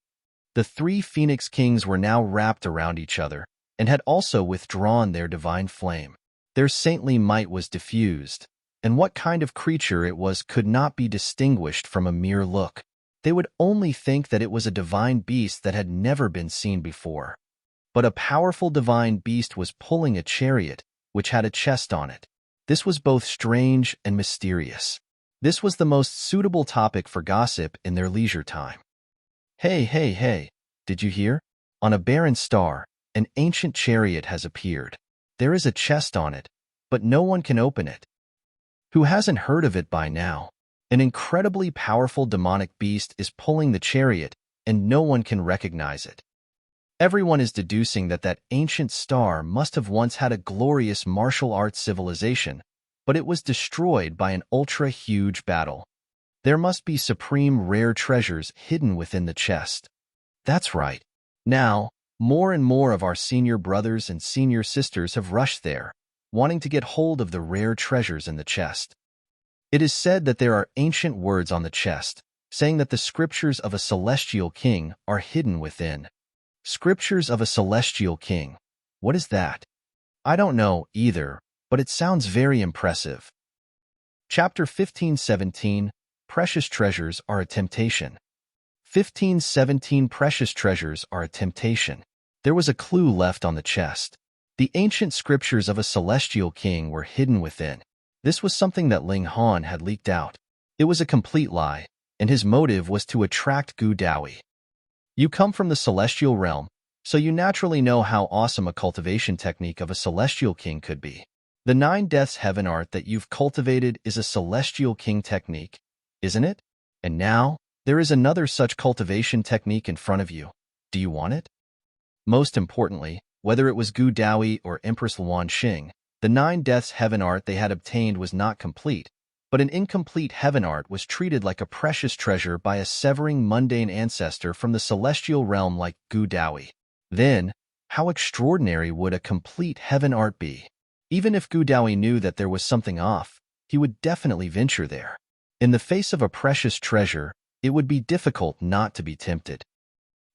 The 3 Phoenix Kings were now wrapped around each other and had also withdrawn their divine flame. Their saintly might was diffused, and what kind of creature it was could not be distinguished from a mere look. They would only think that it was a divine beast that had never been seen before. But a powerful divine beast was pulling a chariot, which had a chest on it. This was both strange and mysterious. This was the most suitable topic for gossip in their leisure time. Hey, did you hear? On a barren star, an ancient chariot has appeared. There is a chest on it, but no one can open it. Who hasn't heard of it by now? An incredibly powerful demonic beast is pulling the chariot, and no one can recognize it. Everyone is deducing that that ancient star must have once had a glorious martial arts civilization, but it was destroyed by an ultra-huge battle. There must be supreme rare treasures hidden within the chest. That's right. Now, more and more of our senior brothers and senior sisters have rushed there, wanting to get hold of the rare treasures in the chest. It is said that there are ancient words on the chest, saying that the scriptures of a celestial king are hidden within. Scriptures of a celestial king. What is that? I don't know either, but it sounds very impressive. Chapter 1517, Precious Treasures Are a Temptation. 1517 Precious treasures are a temptation. There was a clue left on the chest. The ancient scriptures of a celestial king were hidden within. This was something that Ling Han had leaked out. It was a complete lie, and his motive was to attract Gu Daoyi. You come from the celestial realm, so you naturally know how awesome a cultivation technique of a celestial king could be. The 9 Deaths Heaven art that you've cultivated is a celestial king technique, isn't it? And now, there is another such cultivation technique in front of you. Do you want it? Most importantly, whether it was Gu Daoyi or Empress Luan Xing, the 9 Deaths Heaven art they had obtained was not complete, but an incomplete heaven art was treated like a precious treasure by a severing mundane ancestor from the celestial realm like Gu Daoyi. Then, how extraordinary would a complete heaven art be? Even if Gu Daoyi knew that there was something off, he would definitely venture there. In the face of a precious treasure, it would be difficult not to be tempted.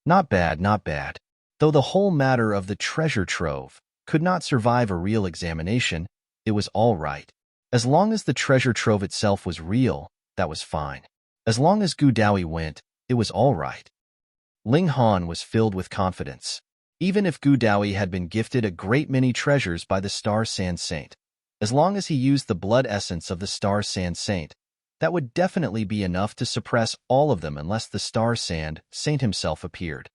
Not bad, not bad. Though the whole matter of the treasure trove could not survive a real examination, it was all right. As long as the treasure trove itself was real, that was fine. As long as Gu Daoyi went, it was all right. Ling Han was filled with confidence. Even if Gu Daoyi had been gifted a great many treasures by the Star Sand Saint, as long as he used the blood essence of the Star Sand Saint, that would definitely be enough to suppress all of them unless the Star Sand Saint himself appeared.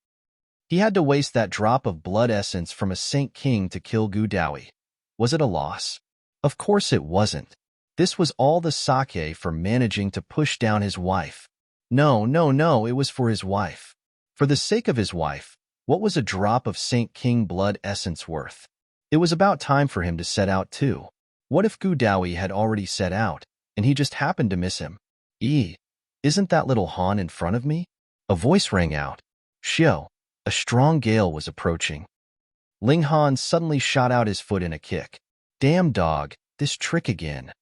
He had to waste that drop of blood essence from a Saint King to kill Gu Daoyi. Was it a loss? Of course it wasn't. This was all the sake for managing to push down his wife. No, it was for his wife. For the sake of his wife, what was a drop of Saint King blood essence worth? It was about time for him to set out too. What if Gu Daoyi had already set out, and he just happened to miss him? Isn't that little Han in front of me? A voice rang out. Xiao, a strong gale was approaching. Ling Han suddenly shot out his foot in a kick. Damn dog, this trick again.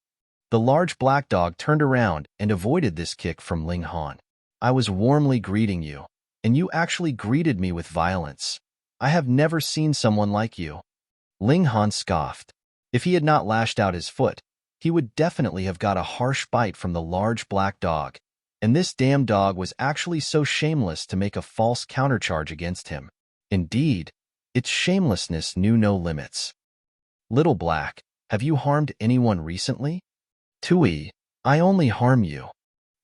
The large black dog turned around and avoided this kick from Ling Han. I was warmly greeting you, and you actually greeted me with violence. I have never seen someone like you. Ling Han scoffed. If he had not lashed out his foot, he would definitely have got a harsh bite from the large black dog, and this damn dog was actually so shameless to make a false countercharge against him. Indeed, its shamelessness knew no limits. Little Black, have you harmed anyone recently? Tui, I only harm you.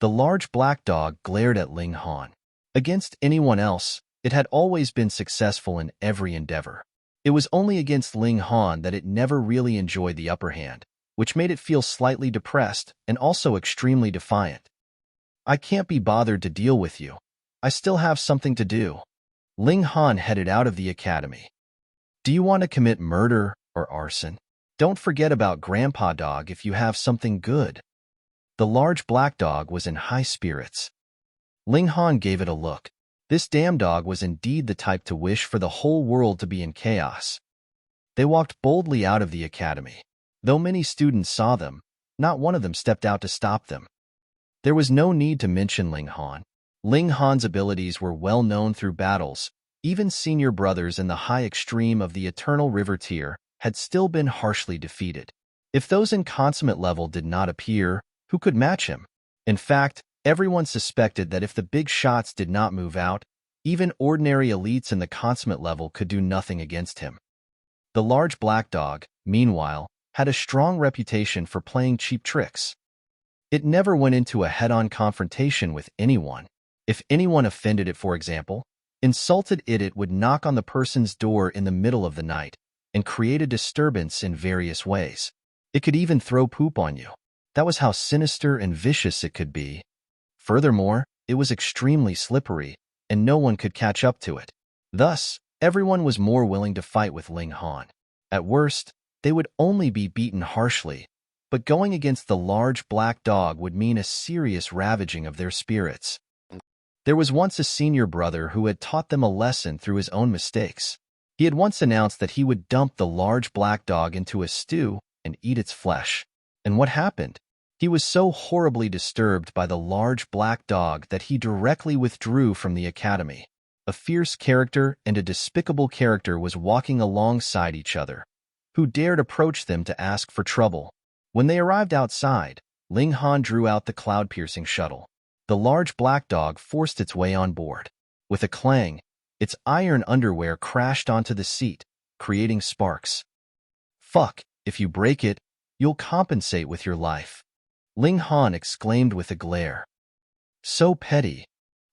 The large black dog glared at Ling Han. Against anyone else, it had always been successful in every endeavor. It was only against Ling Han that it never really enjoyed the upper hand, which made it feel slightly depressed and also extremely defiant. I can't be bothered to deal with you. I still have something to do. Ling Han headed out of the academy. Do you want to commit murder or arson? Don't forget about Grandpa Dog if you have something good. The large black dog was in high spirits. Ling Han gave it a look. This damn dog was indeed the type to wish for the whole world to be in chaos. They walked boldly out of the academy. Though many students saw them, not one of them stepped out to stop them. There was no need to mention Ling Han. Ling Han's abilities were well known through battles. Even senior brothers in the high extreme of the Eternal River tier had still been harshly defeated. If those in consummate level did not appear, who could match him? In fact, everyone suspected that if the big shots did not move out, even ordinary elites in the consummate level could do nothing against him. The large black dog, meanwhile, had a strong reputation for playing cheap tricks. It never went into a head-on confrontation with anyone. If anyone offended it, for example, insulted it, it would knock on the person's door in the middle of the night and create a disturbance in various ways. It could even throw poop on you. That was how sinister and vicious it could be. Furthermore, it was extremely slippery, and no one could catch up to it. Thus, everyone was more willing to fight with Ling Han. At worst, they would only be beaten harshly, but going against the large black dog would mean a serious ravaging of their spirits. There was once a senior brother who had taught them a lesson through his own mistakes. He had once announced that he would dump the large black dog into a stew and eat its flesh. And what happened? He was so horribly disturbed by the large black dog that he directly withdrew from the academy. A fierce character and a despicable character was walking alongside each other. Who dared approach them to ask for trouble? When they arrived outside, Ling Han drew out the cloud-piercing shuttle. The large black dog forced its way on board. With a clang, its iron underwear crashed onto the seat, creating sparks. Fuck, if you break it, you'll compensate with your life. Ling Han exclaimed with a glare. So petty.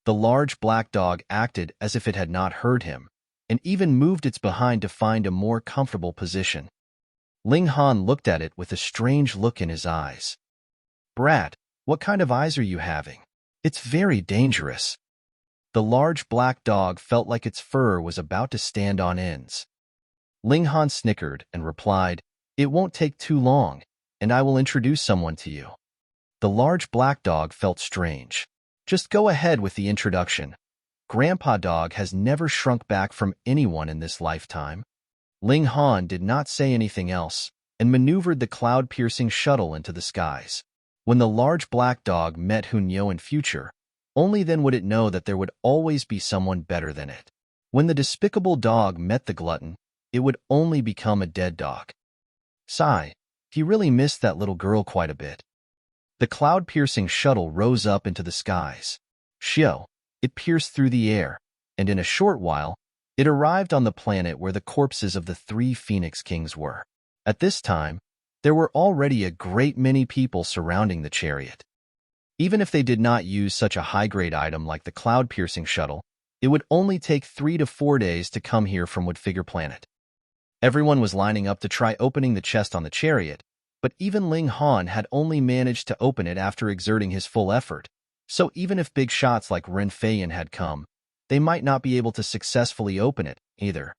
The large black dog acted as if it had not heard him, and even moved its behind to find a more comfortable position. Ling Han looked at it with a strange look in his eyes. Brat, what kind of eyes are you having? It's very dangerous. The large black dog felt like its fur was about to stand on ends. Ling Han snickered and replied, It won't take too long, and I will introduce someone to you. The large black dog felt strange. Just go ahead with the introduction. Grandpa Dog has never shrunk back from anyone in this lifetime. Ling Han did not say anything else and maneuvered the cloud-piercing shuttle into the skies. When the large black dog met Hunyo in future, only then would it know that there would always be someone better than it. When the despicable dog met the glutton, it would only become a dead dog. Sigh, he really missed that little girl quite a bit. The cloud-piercing shuttle rose up into the skies. Shio, it pierced through the air, and in a short while, it arrived on the planet where the corpses of the 3 Phoenix Kings were. At this time, there were already a great many people surrounding the chariot. Even if they did not use such a high-grade item like the cloud-piercing shuttle, it would only take 3 to 4 days to come here from Woodfigure Planet. Everyone was lining up to try opening the chest on the chariot, but even Ling Han had only managed to open it after exerting his full effort, so even if big shots like Ren Feiyan had come, they might not be able to successfully open it, either.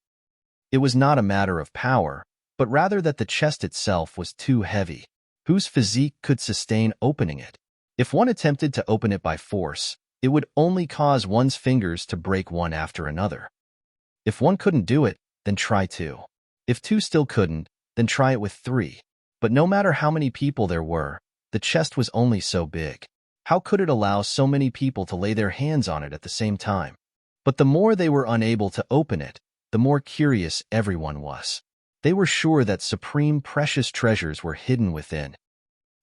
It was not a matter of power, but rather that the chest itself was too heavy. Whose physique could sustain opening it? If one attempted to open it by force, it would only cause one's fingers to break one after another. If one couldn't do it, then try 2. If 2 still couldn't, then try it with 3. But no matter how many people there were, the chest was only so big. How could it allow so many people to lay their hands on it at the same time? But the more they were unable to open it, the more curious everyone was. They were sure that supreme precious treasures were hidden within.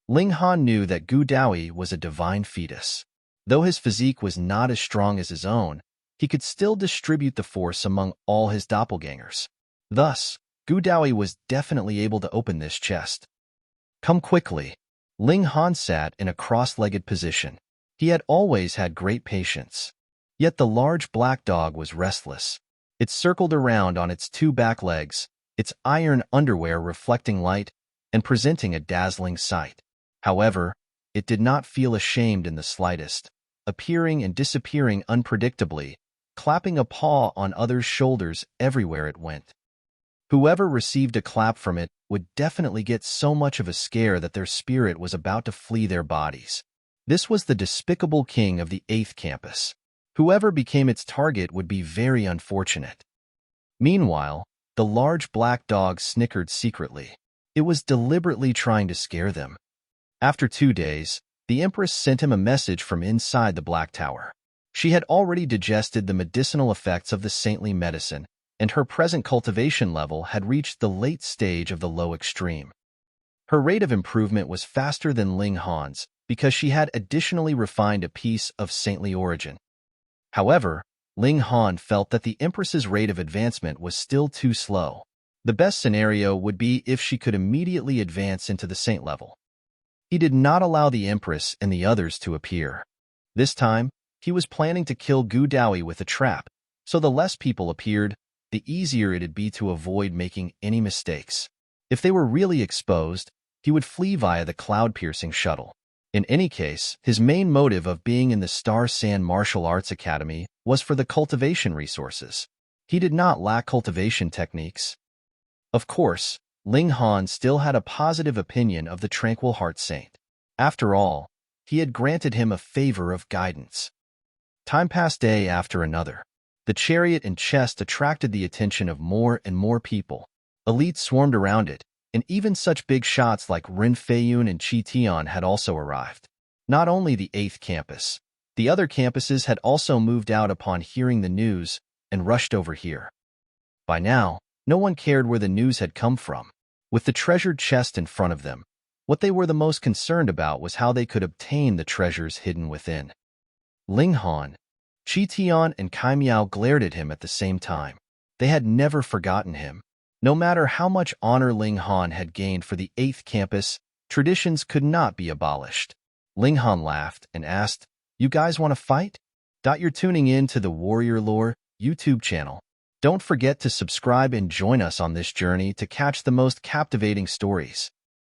Ling Han knew that Gu Daoyi was a divine fetus. Though his physique was not as strong as his own, he could still distribute the force among all his doppelgangers. Thus, Gu Daoyi was definitely able to open this chest. Come quickly. Ling Han sat in a cross-legged position. He had always had great patience. Yet the large black dog was restless. It circled around on its 2 back legs, its iron underwear reflecting light and presenting a dazzling sight. However, it did not feel ashamed in the slightest, appearing and disappearing unpredictably, clapping a paw on others' shoulders everywhere it went. Whoever received a clap from it would definitely get so much of a scare that their spirit was about to flee their bodies. This was the despicable king of the 8th campus. Whoever became its target would be very unfortunate. Meanwhile, the large black dog snickered secretly. It was deliberately trying to scare them. After 2 days, the Empress sent him a message from inside the Black Tower. She had already digested the medicinal effects of the saintly medicine, and her present cultivation level had reached the late stage of the low extreme. Her rate of improvement was faster than Ling Han's because she had additionally refined a piece of saintly origin. However, Ling Han felt that the Empress's rate of advancement was still too slow. The best scenario would be if she could immediately advance into the saint level. He did not allow the Empress and the others to appear. This time, he was planning to kill Gu Daoyi with a trap, so the less people appeared, the easier it'd be to avoid making any mistakes. If they were really exposed, he would flee via the cloud-piercing shuttle. In any case, his main motive of being in the Star Sand Martial Arts Academy was for the cultivation resources. He did not lack cultivation techniques. Of course, Ling Han still had a positive opinion of the Tranquil Heart Saint. After all, he had granted him a favor of guidance. Time passed day after another. The chariot and chest attracted the attention of more and more people. Elites swarmed around it, and even such big shots like Ren Feiyan and Chi Tian had also arrived. Not only the 8th campus, the other campuses had also moved out upon hearing the news and rushed over here. By now, no one cared where the news had come from. With the treasured chest in front of them, what they were the most concerned about was how they could obtain the treasures hidden within. Ling Han, Chi Tian, and Kai Miao glared at him at the same time. They had never forgotten him. No matter how much honor Ling Han had gained for the 8th campus, traditions could not be abolished. Ling Han laughed and asked, "You guys want to fight?" You're tuning in to the Warrior Lore YouTube channel. Don't forget to subscribe and join us on this journey to catch the most captivating stories.